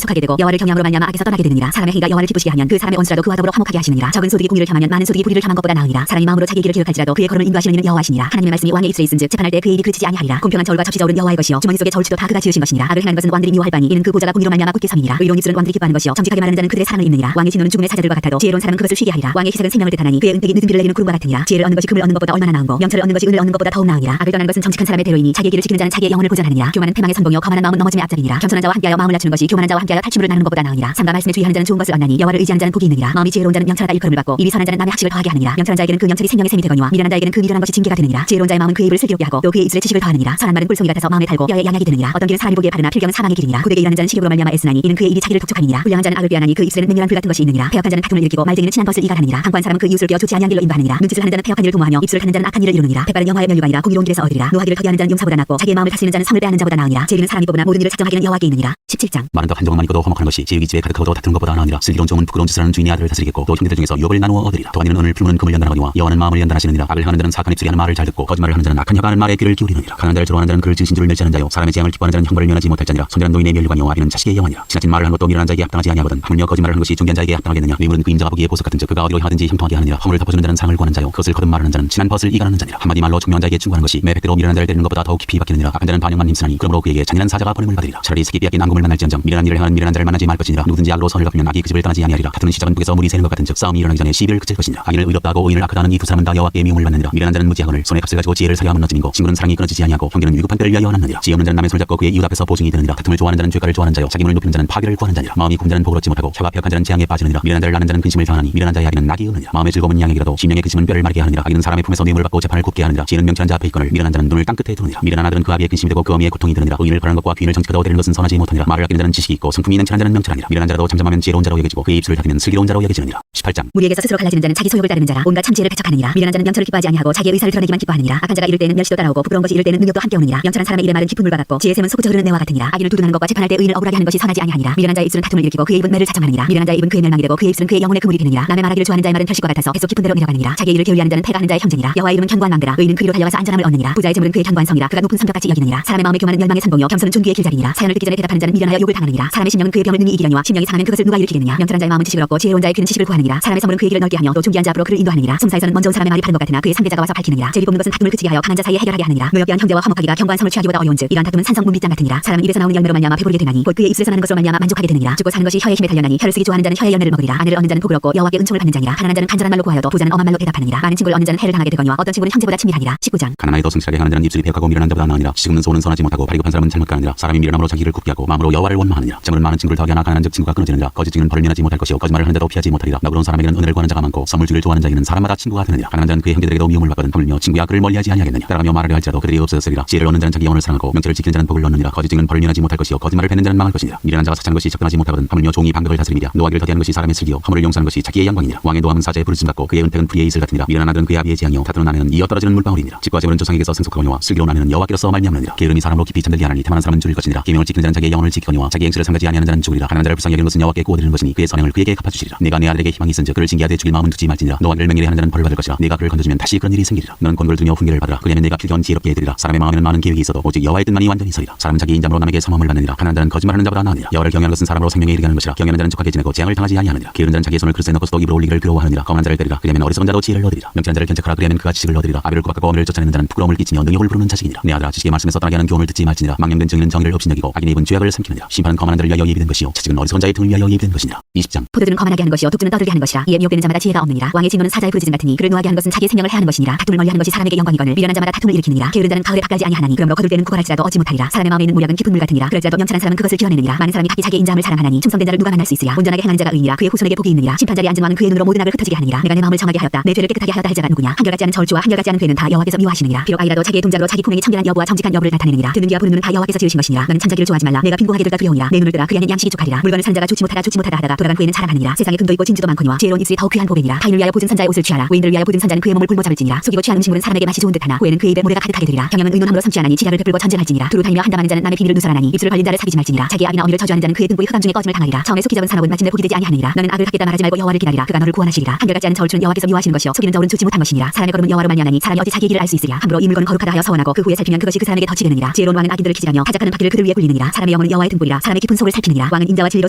Speaker 2: 속하게 되고 여호와를 경외함으로 말미암아 악에서 떠나게 되느니라. 사람의 행위가 여호와를 기쁘시게 하면 그 사람의 원수라도 그와 더불어 화목하게 하시느니라. 적은 소득이 공의를 탐하면 많은 소득이 불의를 탐한 것보다 나으니라. 사람이 마음으로 자기의 길을 기억할지라도 그의 걸음을 인도하시는 이는 여호와시니라. 하나님의 말씀이 왕의 입술에 있은즉 재판할 때 그의 입이 그치지 아니하리라. 공평한 저울과 접시 저울은 여호와의 것이요 주머니 속의 저울치도 다 그가 지으신 것이니라. 악을 행하는 것은 왕들이 미워할 바니 이는 그 보좌가 공의로 말미암아 굳게 섬이니라. 의로운 입술은 왕들이 기뻐하는 것이요 정직하게 말하는 자는 그들의 사랑을 입느니라. 왕의 진노는 죽음의 사자들과 같아도 지혜로운 사람은 그것을 쉬게 하리라. 왕의 희색은 생명을 뜻하나니 그의 은택이 늦은 비를 내리는 구름과 같으니라. 지혜를 얻는 것이 금을 얻는 것보다 얼마나 나은고 명철을 얻는 것이 은을 얻는 것보다 더욱 나으니라. 악을 떠나는 것은 정직한 사람의 대로이니 자기의 길을 지키는 자는 자기의 영혼을 보전하느니라. 교만은 패망의 선봉이요 거만한 마음은 넘어짐의 앞잡이니라. 겸손한 자와 함께하여 마음을 낮추는 것이 교만한 자와 함께하여 탈취물을 나누는 것보다 나으니라. 삼가 말씀에 주의하는 자는 좋은 것을 얻나니 여호와를 의지하는 자는 복이 있느니라. 마음이 지혜로운 자는 명철하다 일컬음을 받고 입이 선한 자는 남의 학식을 더하게 하느니라. 명철한 자에게는 그 명철이 생명의 샘이 되거니와 미련한 자에게는 그 미련한 것이 징계가 되느니라. 지혜로운 자의 마음은 그의 입을 슬기롭게 하고 또 그의 입술에 지식을 더하느니라. 선한 말은 꿀송이 같아서 마음에 달고 뼈에 양약이 되느니라. 어떤 길은 사람이 보기에 바르나 필경은 사망의 길이니라. 고되게 일하는 자는 식욕으로 말미암아 애쓰나니 이는 그의 입이 자기를 독촉하느니라. 불량한 자는 악을 빼앗나니 그 입술에는 맹렬한 불 같은 것이 있느니라. 패역한 자는 다툼을 일으키고 말쟁이는 친한 것을 이간하느니라. 강구한 사람은 그 이웃을 껴 좋지 아니한 길로 인도하느니라. 눈짓을 하는 자는 패역한 일을 도모하며 입술을 타는 자는 악한 일을 이루느니라. 백발은 영화의 면류관이라 공의로운 길에서 얻으리라. 노하기를 더디하는 자는 용사보다 낫고 자기의 마음을 다스리는 자는 성을 빼앗는 자보다 나으니라. 재리는 사람이 뽑으나 모든 일을 작정하기는 여호와께 있느니라. 17장
Speaker 1: 많은 덕 한정만 있고도 허목하는 것이 지극히 집에 가득하고도 다투는 것보다 나으니라. 슬기로운 종은 부끄러운 짓을 하는 주인의 아들을 다스리겠고 또 형제들 중에서 유업을 나누어 얻으리라. 또한 이는 은을 풀무는 금을 연단하거니와 여호와는 마음을 연단하시느니라. 악을 행하는 자는 사악한 입술이 하는 말을 잘 듣고 거짓말을 하는 자는 악한 혀가 하는 말에 귀를 기울이느니라. 강한 자를 조롱하는 자는 그를 지으신 줄을 멸시하는 자요 사람의 재앙을 기뻐하는 자는 형벌을 면하지 못할 자니라. 손질한 노인의 면류관이요 아비는 자식의 영환이라. 지나친 말을 한 것도 미련한 자에게 합당하지 아니하거든 하물며 거짓말을 한 것이 존귀한 자에게 합당하겠느냐. 뇌물은 그 임자가 보기에 보석 같은즉 그가 어디로 향하든지 형통하게 하느니라. 허물을 덮어주는 자는 상을 구하는 자요 그것을 거듭 말하는 자는 친한 벗을 이간하는 자니라. 한마디 말로 총명한 자에게 충고하는 것이 매 백대로 미련한 자를 때리는 것보다 더욱 깊이 박히느니라. 악한 자는 반역만 힘쓰나니 그러므로 그에게 잔인한 사자가 번임을 받으리라. 차라리 새끼 빼앗긴 앙금을 만날지언정 미련한 일을 행하는 미련한 자를 만나지 말 것이니라. 누구든지 악으로 선을 갚으면 악이 그 집을 떠나지 아니하리라. 다투는 시작은 북에서 물이 새는 것 같은즉 싸움이 일어나기 전에 시비를 그칠 것이니라. 악인을 의롭다 하고 의인을 악하다 하는 이 두 사람은 다 여호와께 미움을 받느니라. 미련한 자는 무지하거늘 손에 값을 가지고 지혜를 사려 함은 어찌민고 친구는 사랑이 끊어지지 아니하고 형제는 위급한 때를 위하여 하나느니라. 지혜 없는 자는 남의 손을 잡고 그의 이웃 앞에서 보증이 되느니라. 다툼을 좋아하는 자는 죄가를 좋아하는 자요 자기 문을 높이는 자는 파괴를 구하는 자니라. 마음이 굽은 자는 복을 얻지 못하고 혀가 폐역한 자는 재앙에 빠지느니라. 미련한 자를 낳는 자는 근심을 당하니 미련한 자의 아기는 낙이 의느니라. 마음의 즐거움은 양에게라도 심령의 근심은 뼈를 마르게 하느니라. 악인은 사람의 품에서 뇌물 받고 재판을 굽게 하느니라. 지혜는 명철한 자 앞에 있거늘 미련한 자는 눈을 땅 끝에 두느니라. 미련한 아들은 그 아비의 근심이 되고 그 어미의 고통이 되느니라. 의인을 벌하는 것과 귀인을 정직하다 얻으려는 것은 선하지 못하니라. 말을 아끼는 자는 지식이 있고 성품이 있는 친한 자는 명철하니라. 미련한 자라도 잠잠하면 지혜로운 자로 여겨지고 그의 입술을 닫으면 슬기로운 자로 여겨지느니라. 18장
Speaker 2: 무리에게서 스스로 갈라지는 자는 자기 소욕을 따르는 자라. 온갖 참 지혜를 배척하느니라. 미련한 자는 명철을 기뻐하지 아니하고 자기의 의사를 드러내기만 기뻐하느니라. 악한 자가 이를 때에는 멸시도 따라오고 부끄러운 것이 이를 때에는 능욕도 함께 오느니라. 명철한 사람의 일의 말은 깊은 물과 같고 지혜의 샘은 솟구쳐 흐르는 내와 같으니라. 악인을 두둔하는 것과 재판할 때 의인을 억울하게 하는 것이 선하지 아니하니라. 미련한 자의 입술은 다툼을 일으키고 그의 입은 매를 자청하느니라. 미련한 자의 입은 그의 멸망이 되고 그의 입술은 그의 영혼의 그물이 되느니라. 남의 말하기를 좋아하는 자의 말은 혈식과 같아서 계속 깊은 데로 내려가느니라. 자기의 일을 게을리하는 자는 패가 하는 자의 형제니라. 여호와의 이름은 견고한 망대라. 의인은 그 위로 달려가서 안전함을 얻느니라. 부자의 재물은 그의 견고한 성이라. 그가 높은 성벽같이 여기느니라. 사람의 마음의 교만은 멸망의 선봉이요 겸손은 존귀의 길잡이니라. 사연을 듣기 전에 대답하는 자는 미련하여 욕을 당하느니라. 사람의 심령은 그의 병을 능히 이기려니와 심령이 상하면 그것을 누가 일으키겠느냐. 명철한 자의 마음은 지식을 얻고 지혜로운 자의 귀는 지식을 구하느니라. 사람의 선물은 그의 길을 넓게 하며 또 존귀한 자 앞으로 그를 인도하느니라. 송사에서는 먼저 온 사람의 말이 바른 것 같으나 그의 상대자가 와서 밝히느니라. 제비 뽑는 것은 다툼을 그치게 하여 강한 자 사이에 해결하게 하느니라. 노역대한 형제와 화목하기가 견고한 성을 취하기보다 어려운즉 이러한 다툼은 산성 문빗장 같으니라. 사람은 입에서 나오는 열매로 말미암아 배부르게 되나니 곧 그의 입술에서 나는 것으로 말미암아 만족하게 되느니라. 죽고 사는 것이 혀의 힘에 달려나니 혀를 쓰기 좋아하는 자는 혀의 열매를 먹으리라. 아내를 얻는 자는 복을 얻고 여호와께 은총을 받는 자니라. 가난한 자는 간절한 말로 구하여도 부자는 엄한 말로 대답하느니라. 많은 친구를 얻는 자는 해를 당하게 되거니와 어떤 친구는 형제보다 친밀하니라. 19장
Speaker 1: 가난하여도 성실하게 하는 자는 입술이 배역하고 미련한 자보다 나으니라. 지식 없는 소는 선하지 못하고 발급한 사람은 잘못 가느니라. 사람이 미련함으로 자기를 굽게 하고 마음으로 여호와를 원망하느니라. 재물은 많은 친구를 더하게 하나 가난한 즉 친구가 끊어지느니라. 거짓 증은 벌을 면하지 못할 것이요 거짓말을 하는데도 피하지 못하리라. 너그러운 사람에게는 은혜를 구하는 자가 많고 선물 주기를 좋아하는 자에게는 사람마다 친구가 되느니라. 가난한 자는 그의 형제들에게도 미움을 받거든 하물며 친구야 그를 멀리하지 아니하겠느냐. 따라가며 말하려 할지라도 그들이 없어졌으리라. 지혜를 얻는 자는 자기 영혼을 사랑하고 명철을 지키는 자는 복을 얻느니라. 거짓 증은 벌을 면하지 못할 것이요 거짓말을 뱉는 자는 망할 것이니라. 미련한 자가 사치하는 것이 접근하지 못하거든 하물며 종이 방백을 다스리리라. 노하기를 더디하는 것이 사람의 슬기요 허물을 용서하는 것이 자기의 영광이니라. 왕의 노함은 사자의 부르짖음 같고 그의 은택은 풀이의 이슬 같으니라. 미련한 아들은 그의 아비의 재앙이요 다투는 아내는 이어 떨어지는 물방울이니라. 집과 재물은 조상에게서 생속하거니와 슬기로운 아내는 여호와께로서 말미암느니라. 게으름이 사람으로 깊이 잠들게 하나니 태만한 사람은 죽일 것이니라. 계명을 지키는 자는 자기의 영혼을 지키거니와 자기 행실을 삼가지 아니하는 자는 죽으리라. 가난한 자를 불쌍히 여기는 것은 여호와께 구워드리는 것이니 그의 선행을 그에게 갚아주시리라. 내가 내 아들에게 희망이 있은즉 그를 징계하되 죽일 마음은 두지 말지니라. 노하기를 맹렬히 하는 자는 벌을 받을 것이라. 내가 그를 건져주면 다시 그런 일이 생기리라. 너는 권고를 두며 훈계를 받으라. 그리하면 내가 필경 지혜롭게 해드리라. 사람의 마음에는 많은 계획이 있어도 오직 여호와의 뜻만이 완전히 서리라. 사람은 자기 인자로 남에게 sam함을 받느니라. 가난한 자는 거짓말하는 자보다 나으니라. 여호와를 경외하는 것은 사람으로 생명에 이르게 하는 것이라. 경외하는 자는 족하게 지내고 재앙을 당하지 아니하느니라. 게으른 자는 자기의 손을 그릇에 넣고서도 입으로 올리기를 부러워하느니라. 거만한 자를 때리라. 그리하면 어리석은 자도 지혜를 얻으리라. 명철한 자를 견책하라. 그리하면 그가 지식을 얻으리라. 아비를 구박하고 어미를 쫓아내는 자는 부끄러움을 끼치며 능욕을 부르는 자식이니라. 내 아들아 지식의 말씀에서 떠나게 하는 교훈을 듣지 말지니라. 망령된 증인은 정의를 없인여기고 악인의 입은 죄악을 삼키느니라. 심판은 거만한 자를 위하여 예비된 것이요 채찍은 어리석은 자의 등을 위하여 예비된 것이니라. 20장
Speaker 2: 포도주는 거만하게 하는 것이요 독주는 떠들게 하는 것이라. 이에 미혹되는 자마다 지혜가 없느니라. 왕의 진노는 사자의 부르짖음 같으니 그를 노하게 하는 것은 자기의 생명을 해하는 것이니라. 다툼을 멀리하는 것이 사람에게 영광이거늘 미련한 자마다 다툼을 일으키느니라. 게으른 자는 가을에 밭갈지 아니하나니 그러므로 거둘 때는 구걸할지라도 얻지 못하리라. 사람의 마음에 있는 모략은 깊은 물 같으니라. 그럴지라도 명철한 사람은 그것을 기어내느니라. 많은 사람이 자기 자기의 인자함을 사랑하나니 충성된 자를 누가 만날 수 있으랴. 온전하게 행하는 자가 의인이라. 그의 후손에게 여호와에게 복이 있느니라. 심판자리 앉은 왕은 그의 눈으로 모든 악을 흩어지게 하느니라. 내가 내 마음을 정하게 하였다. 내 죄를 깨끗하게 하였다 할 자가 누구냐. 한결같지 않은 저울주와 한결같지 않은 괴는 다 여호와께서 미워하시느니라. 비록 아이라도 자기의 동작으로 자기 품행이 청결한 여부와 정직한 여부를 나타내느니라. 듣는 귀와 보는 눈은 다 여호와께서 지으신 것이니라. 너는 잠자기를 좋아하지 말라. 내가 빈곤하게 될까 두려우니라. 내 눈을 뜨라. 그 안에 양식이 족하리라. 물건을 사는 자가 좋지 못하다 하다가 돌아간 후에는 자랑하느니라. 세상에 금도 있고 진주도 많거니와 지혜로운 입술이 더욱 귀한 보배니라. 타인을 위하여 보증 선자의 옷을 취하라. 외인들을 위하여 보증 선자는 그의 몸을 굶어 잡을지니라. 속이고 취한 음식물은 사람에게 맛이 좋은 듯하나 후에는 그의 입에 모래가 가득하게 되리라. 경영은 의논함으로 삼지 않으니 지략을 베풀고 전쟁할지니라. 두루 다니며 한담하는 자는 남의 비밀을 누설하나니 입술을 벌린 자를 사귀지 말지니라. 자기 아비나 어미를 저주하는 자는 그의 등불의 흑암 중에 꺼짐을 당하리라. 정에 속히 잡은 산업은 마침내 복이 되지 아니하느니라. 너는 악을 갚겠다 말하지 말고 여호와를 기다리라. 그가 너를 구원하시리라. 한결같지 않은 저울추는 여호와께서 미워하시는 것이요 속이는 저울은 좋지 못한 것이니라. 사람의 걸음은 여호와로 말미암나니 사람이 어찌 자기의 길을 알 수 있으랴. 함부로 이 물건은 거룩하다 하여 서원하고 그 후에 살피면 그것이 그 사람에게 덫이 되느니라. 지혜로운 왕은 악인들을 기질하며 타작하는 바퀴를 그들 위에 굴리느니라. 사람의 영혼은 여호와의 등불이라. 사람의 깊은 속을 살피느니라. 왕은 인자와 진리로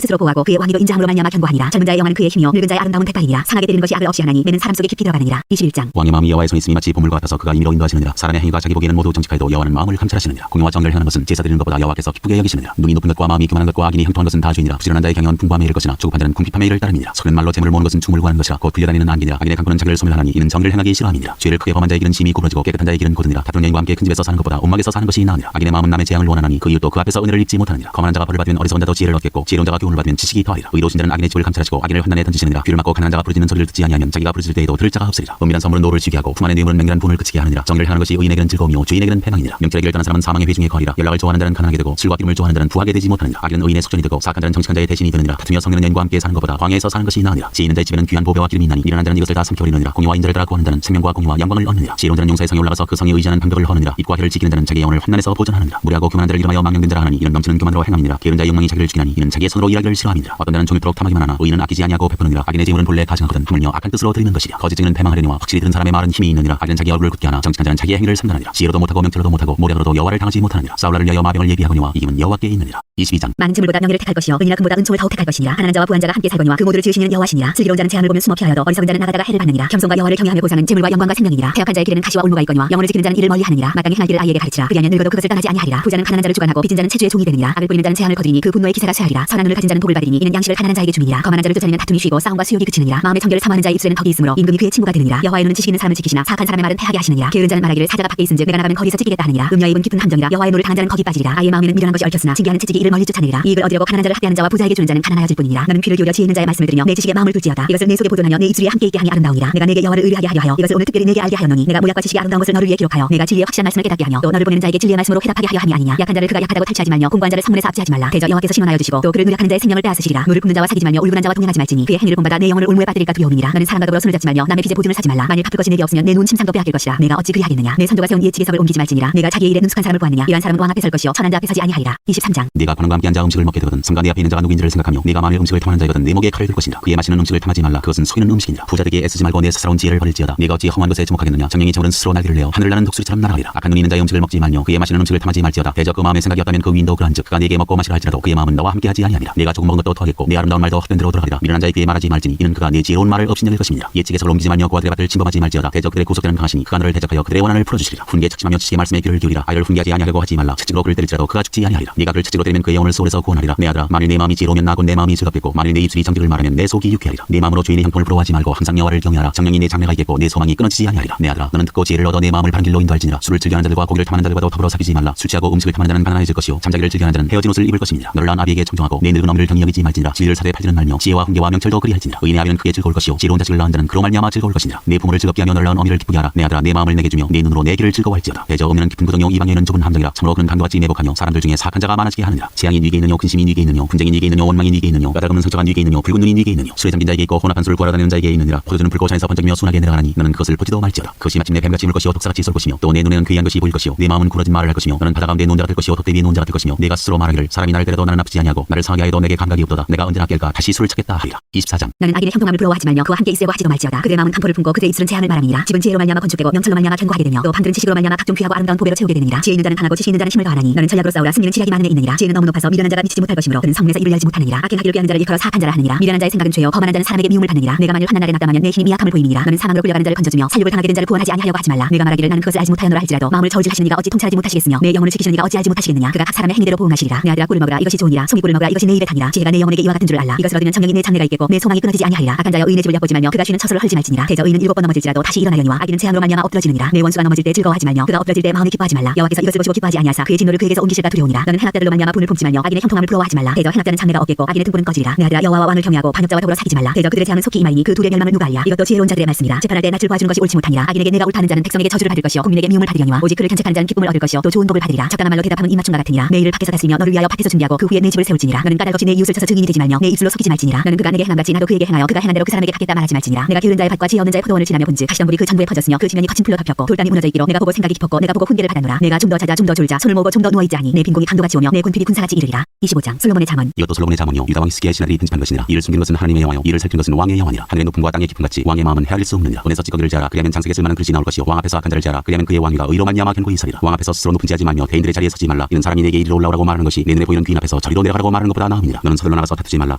Speaker 2: 스스로 보호하고 그의 왕위도 인자함으로 말미암아 견고하니라. 젊은 자의 영화는 그의 힘이요 늙은 자의 아름다운 백발이니라. 상하게 되는 것이 악을 없이 하나니 매는 사람 속에 깊이 들어가느니라. 21장.
Speaker 1: 왕의 마음이 여호와의 손에 있음이 마치 보물과 같아서 그가 임의로 인도하시느니라. 사람의 행위가 자기 보기에는 모두 정직하여도 여호와는 마음을 감찰하시느니라. 공의와 정의를 행하는 것은 제사 드리는 것보다 여호와께서 기쁘게 여기시느니라. 눈이 높은 것과 마음이 교만한 것과 악인이 형통한 것은 다 죄니라. 부지런한 자의 경영은 풍부함에 이를 것이나 조급한 자는 궁핍함에 이를 따름이니라. 속는 말로 재물을 모으는 것은 충을 구하는 것이라. 곧 불려다니는 안개니라. 악인의 강구는 자기를 소멸하나니 이는 정의를 행하기 싫어함이니라. 죄를 크게 범한 자의 길은 심히 구부러지고 깨끗한 자의 길은 고드니라. 다투는 여인과 함께 큰 집에서 사는 것보다 온막에서 사는 것이 나으니라. 악인의 마음은 남의 재앙을 원하나니 그 이웃도 그 앞에서 은혜를 입지 못하느니라. 거만한 자가 벌을 받으면 어리석은 자도 지혜를 얻겠고 지혜로운 자가 교훈을 받으면 지식이 더하리라. 의로우신 자는 악인의 집을 감찰하시고 악인을 환난에 던지시느니라. 귀를 막고 가난한 자가 부르짖는 소리를 듣지 아니하면 자기가 부르짖을 때에도 들을 자가 없으리라. 은밀한 선물은 노를 쥐게 하고 풍만의 뇌물은 맹렬한 분을 그치게 하느니라. 정의를 행하는 것이 의인에게는 즐거움이요 죄인에게는 패망이니라. 명철의 길을 떠난 사람은 사망의 회중에 거하리라. 연락을 좋아하는 자는 가난하게 되고 실과 기름을 좋아하는 자는 부하게 되지 못하느니라. 악인은 의인의 숙전이 되고 사악한 자는 정직한 자의 대신이 되느니라. 다투며 성내는 여인과 함께 사는 것보다 광야에서 사는 것이 나으니라. 지혜 있는 자의 집에는 귀한 보배와 기름이 있나니 미련한 자는 이것을 다 삼켜버리느니라. 공의와 인자를 따라 구하는 자는 생명과 공의와 영광을 얻느니라. 지혜로운 자는 용사의 성에 올라가서 그 성에 의지하는 방벽을 허느니라. 입과 혀를 지키는 자는 자기 영혼을 환난에서 보전하느니라. 무례하고 교만한 자를 이름하여 망령된 자라 하나니 이는 넘치는 교만으로 행함이니라. 게으른 자의 욕망이 자기를 죽이나니 이는 자기의 손으로 일하기를 싫어함이니라. 어떤 자는 종일토록 탐하기만 하나 의인은 아끼지 아니하고 베푸느니라. 악인의 재물은 본래 가증하거든 하물며 악한 뜻으로 드리는 것이라. 거짓 증인은 패망하려니와 확실히 들은 사람의 말은 힘이 있느니라. 악인은 자기 얼굴을 굳게 하나 정직한 자는 자기의 행위를 삼가느니라. 지혜로도 못하고 명철로도 못하고 모략으로도 여호와를 당하지 못하느니라. 사울라를 위하여 마병을 예비하거니와 이김은 여호와께 있느니라. 22장. 많은 재물보다 명예를 택할 것이요 은이나 금보다 은총을 더욱 택할 것이니라. 가난한 자와 부한 자가 함께 살거니와 그 모두를 지으시는 여호와시니라. 슬기로운 자는 재앙을 보면 숨어 피하여도 어리석은 자는 나가다가 해를 받느니라. 겸손과 여호와를 경외하며 보상은 재물과 영광과 생명이니라. 패역한 자의 길에는 가시와 올무가 있거니와 영혼을 지키는 자는 이를 멀리하느니라. 마땅히 행할 길을 아이에게 가르치라. 그리하면 늙어도 그것을 떠나지 아니하리라. 부자는 가난한 자를 주관하고 빚진 자는 체주의 종이 되느니라. 악을 뿌리는 자는 재앙을 거두리니 그 분노의 기세가 쇠하리라. 선한 눈을 가진 자는 복을 받으리니 이는 양식을 가난한 자에게 주니라. 거만한 자를 쫓아내면 다툼이 쉬고 싸움과 수욕이 그치느니라. 마음의 정결을 사모하는 자의 입술에는 덕이 있으므로 임금이 그의 친구가 되느니라. 여호와의 눈은 지식 있는 사람을 지키시나 사악한 사람의 말은 패하게 하시느니라. 게으른 자는 말하기를 사자가 밖에 있은즉 내가 나가면 거기서 찢기겠다 하느니라. 음녀의 입은 깊은 함정이라. 여호와의 노를 당한 자는 거기 빠지리라. 아이의 마음에는 미련한 것이 얽혔으나 징계하는 채찍이 이를 멀리 쫓아내리라. 이익을 얻으려고 가난한 자를 학대하는 자와 부자에게 주는 자는 가난하여질 뿐이니라. 너는 귀를 기울여 지혜 있는 자의 말씀을 들으며 내 지식에 마음을 둘지어다. 이것을 내 속에 보존하여 내 입술에 함께 있게 하니 아름다우니라. 내가 내게 여호와를 의뢰하게 하려 하여 이것을 오늘 특별히 내게 알게 하였노니 내가 모략과 지식이 아름다운 것을 너를 위해 기록하여 내가 진리의 확실한 말씀을 깨닫게 하며 또 너를 보내는 자에게 진리의 말씀으로 회답하게 하려 함이 아니냐. 약한 자를 그가 약하다고 탈취하지 말며 공부한 자를 성문에서 압제하지 말라. 대저 여호와께서 신원하여 주시고 또 그를 누락하는 자의 생명을 빼앗으시리라. 물을 굽는 자와 사귀지 말며 울분한 자와 동행하지 말지니 그의 행위를 본받아 내 영혼을 올무에 빠뜨릴까 두려움이니라. 너는 사람과 더불어 손을 잡지 말며 남의 빚에 보증을 사지 말라. 만일 갚을 것이 내게 없으면 내 눈 침상도 빼앗길 것이라. 내가 어찌 그리하겠느냐. 내 선조가 세운 옛 지계석을 옮기지 말지니라. 내가 자기의 일에 능숙한 사람을 보았느냐. 이러한 사람은 왕 앞에 설 것이요 천한 자 앞에 서지 아니하리라. 23장. 네가 관원과 함께 앉아 음식을 먹게 되거든 성가 네 앞에 있는 자가 누구인지를 생각하며 네가 만일 음식을 탐하는 자이거든 네 목에 칼을 들 것이니라. 그의 마시는 음식을 탐하지 말라. 그것은 속이는 음식이니라. 부자되게 애쓰지 말고 내 스스러운 지혜를 버릴지어다. 네가 어찌 허무한 것에 주목하겠느냐. 정령이 저물은 스스로 날개를 내어 하늘을 나는 독수리처럼 날아가리라. 악한 눈이 있는 자의 음식을 먹지 말며 그의 마시는 음식을 탐하지 말지어다. 대저 그 마음의 생각이었다면 그 위인도 그러한즉 그가 네게 먹고 마시라 할지라도 그의 마음은 너와 함께하지 아니하니라. 네가 조금 먹은 것도 더하겠고 내 아름다운 말도 헛된 대로 돌아가리라. 미련한 자의 귀에 말하지 말지니 이는 그가 네 지혜로운 말을 없인 여길 것입니다. 옛지계석을 옮기지 말며 그와 그의 밭을 침범하지 말지어다. 대저 그들의 구속되는 강하시니 그가 너를 대적하여 그들의 원한을 풀어주시리라. 훈계에 착심하며 지식의 말씀에 귀를 기울이라. 아이를 훈계하지 아니하려고 하지 말라. 채찍으로 그를 때릴지라도 그가 죽지 아니하리라. 네가 그를 채찍으로 때리면 그의 영혼을 소홀에서 구원하리라. 내 아들아 만일 내 마음이 지혜로우면 나곧 내 마음이 즐겁겠고 만일 내 입술이 정직을 말하면 내 속이 유쾌하리라. 내 마음으로 죄인의 형통을 부러워하지 말고 항상 여호와를 경외하라. 정령이 내 장래가 있겠고 내 소망이 끊어지지 아니하리라. 내 아들아 너는 듣고 지혜를 얻어 내 마음을 바른 길로 인도할지니라. 술을 즐겨하는 자들과 고기를 탐하는 자들과도 더불어 사귀지 말라. 술 취하고 음식을 탐하는 자는 가난해질 것이요 잠자기를 즐겨하는 자는 헤어진 옷을 입을 것입니다. 너를 낳은 아비에게 청정하고 내 늙은 어미를 경히 여기지 말지니라. 진리를 사대에 팔지는 말며 지혜와 훈계와 명철도 그리할지니라. 의인의 아비는 크게 즐거울 것이요 지혜로운 자식을 낳은 자는 그로 말미암아 즐거울 것이니라. 내 부모를 즐겁게 하며 너를 낳은 어미를 기쁘게 하라. 내 아들아 내 마음을 내게 주며 내 눈으로 내 길을 즐거워할지어다. 대저 어미는 깊은 구덩이요 이방인은 좁은 함정이라. 참으로 그는 강도같이 매복하며 사람들 중에 사악한 자가 많아지게 하느니라. 재앙이 네게 있느뇨 근심이 네게 있느뇨 분쟁이 네게 있느뇨 원망이 네게 있느뇨 까닭없는 상처가 네게 있느뇨 붉은 눈이 네게 있느뇨 술에 잠긴 자에게 있고 혼합한 술을 구하러 다니는 자에게 있느니라. 포도주는 붉고 잔에서 번쩍이며 순하게 내려가나니 너는 그것을 보지도 말지어다. 그것이 마침내 뱀같이 물 것이요 독사같이 쏠 것이며 또 내 눈에는 괴이한 것이 보일 것이요 내 마음은 구러진 말을 할 것이며 너는 바다 가운데 논자가 될 것이요 돛대 위에 논자가 될 것이며 내가 스스로 말하기를 사람이 나를 때려도 나는 아프지 아니하고 나를 상하게 하여도 내게 감각이 없도다. 내가 언제나 깰까 다시 술을 찾겠다 하리라. 24장. 나는 악인의 형통함을 부러워하지 말며 그와 함께 있으려고 하지도 말지어다. 그들의 마음은 탐포를 품고 그들의 입술은 재앙을 말함이니라. 집은 지혜로 말미암아 건축되고 명철로 말미암아 견고하게 되며 또 판들은 지식으로 말미암아 각종 귀하고 아름다운 보배로 채우게 되느니라. 지혜 있는 자는 강하고 지식 있는 자는 힘을 더하나니 너는 전략으로 싸우라. 승리는 지략이 많은 데 있느니라. 지혜는 너무 높아서 미련한 자가 미치지 못할 것이므로 그는 성문에서 입을 열지 못하느니라. 악인 하기를 꾀하는 자를 일컬어 사악한 자라 하느니라. 미련한 자의 생각은 죄요 거만한 자는 사람에게 미움을 받느니라. 내가 만일 환난 날에 낙담하면 내 힘이 미약함을 보임이니라. 너는 사망으로 끌려가는 자를 건져주며 살육을 당하게 된 자를 구원하지 아니하려고 하지 말라. 내가 말하기를 나는 그것을 알지 못하였노라 할지라도 마음을 저울질하시는 이가 어찌 통찰하지 못하시겠으며 내 영혼을 지키시는 이가 어찌 알지 못하시겠느냐. 그가 각 사람의 행위대로 보응하시리라. 내 아들아 꿀을 먹으라 이것이 좋으니라. 송이 꿀을 먹으라 이것이 내 입에 당이라. 지혜가 내 영혼에게 이와 같은 줄을 알라. 이것을 얻으면 정령이 내 장래가 있겠고 내 소망이 끊어지지 아니하리라. 악한 자여 의인의 집을 엿보지 말며 그가 쉬는 처소를 헐지 말지니라. 대저 의인은 7번 넘어질지라도 다시 일어나려니와 악인은 재앙으로 말미암아 엎드러지느니라. 내 원수가 넘어질 때 즐거워하지 말며 그가 엎드러질 때 마음이 기뻐하지 말라. 여호와께서 이것을 보시고 기뻐하지 아니하사 그의 진노를 그에게서 옮기실까 두려우니라. 너는 행악자들로 말미암아 분을
Speaker 2: 품지 말며 악인의 형통함을 부러워하지 말라. 대저 행악자는 장래가 없겠고 악인의 등불은 꺼지리라. 내 아들아 여호와와 왕을 경외하고 반역자와 더불어 사귀지 말라. 대저 그들의 재앙은 속히 임하이니 그 둘의 멸망을 누가 알랴. 이것도 지혜로운 자들의 말씀이라. 재판할 때 낯을 보아주는 것이 옳지 못하니라. 악인에게 내가 옳다는 자는 백성에게 저주를 받을 것이요 국민에게 미움을 받으려니와 오직 그를 견책하는 자는 기쁨을 얻을 것이요 또 좋은 복을 받으리라. 적당한 말로 대답하면 입맞춤과 같으니라. 내 일을 밖에서 다스리며 너를 위하여 밭에서 준비하고 그 후에 내 집을 세울지니라. 너는 까닭없이 내 이웃을 쳐서 증인이 되지 말며 내 입술로 속이지 말지니라. 너는 그가 내게 행한 같이 나도 그에게 행하여 그가 행한 대로 그 사람에게 갚겠다 말하지 말지니라. 내가 게으른 자의 밭과 지혜 없는 자의 포도원을 지나며 본즉 가시던 물이 그 전부에 퍼졌으며 그 지면이 거친 풀로 덮였고 돌담이 무너져 있기로 내가 보고 생각이 깊었고 내가 보고 훈계를 받았노라. 내가 좀 더 자자 좀 더 졸자 손을 모으고 좀 더 누워있자 하니 내 빈공이 강도같이 오며 내 군필이 군사같이 이르리라. 25장 솔로몬의 잠언.
Speaker 1: 이것도 솔로몬의 잠언이요 유다 왕 히스기야의 신하들이 편집한 것이니라. 이를 숨긴 것은 하나님의 영화요 이를 살핀 것은 왕의 영화니라. 하늘의 높음과 땅의 깊음같이 왕의 마음은 헤아릴 수 없느니라. 돈에서 찌꺼기를 제하라. 그리하면 장색에 쓸만한 그릇이 나올 것이요 왕 앞에서 악한 자를 제하라. 그리하면 그의 왕위가 의로 말미암아 견고히 서리라. 왕 앞에서 스스로 높은 지하지 말며 대인들의 자리에 서지 말라. 이는 사람이 내게 이리로 올라오라고 말하는 것이 내 눈에 보이는 귀인 앞에서 저리로 내려가라고 말하는 것보다 나음이니라. 너는 서둘러 나가서 다투지 말라.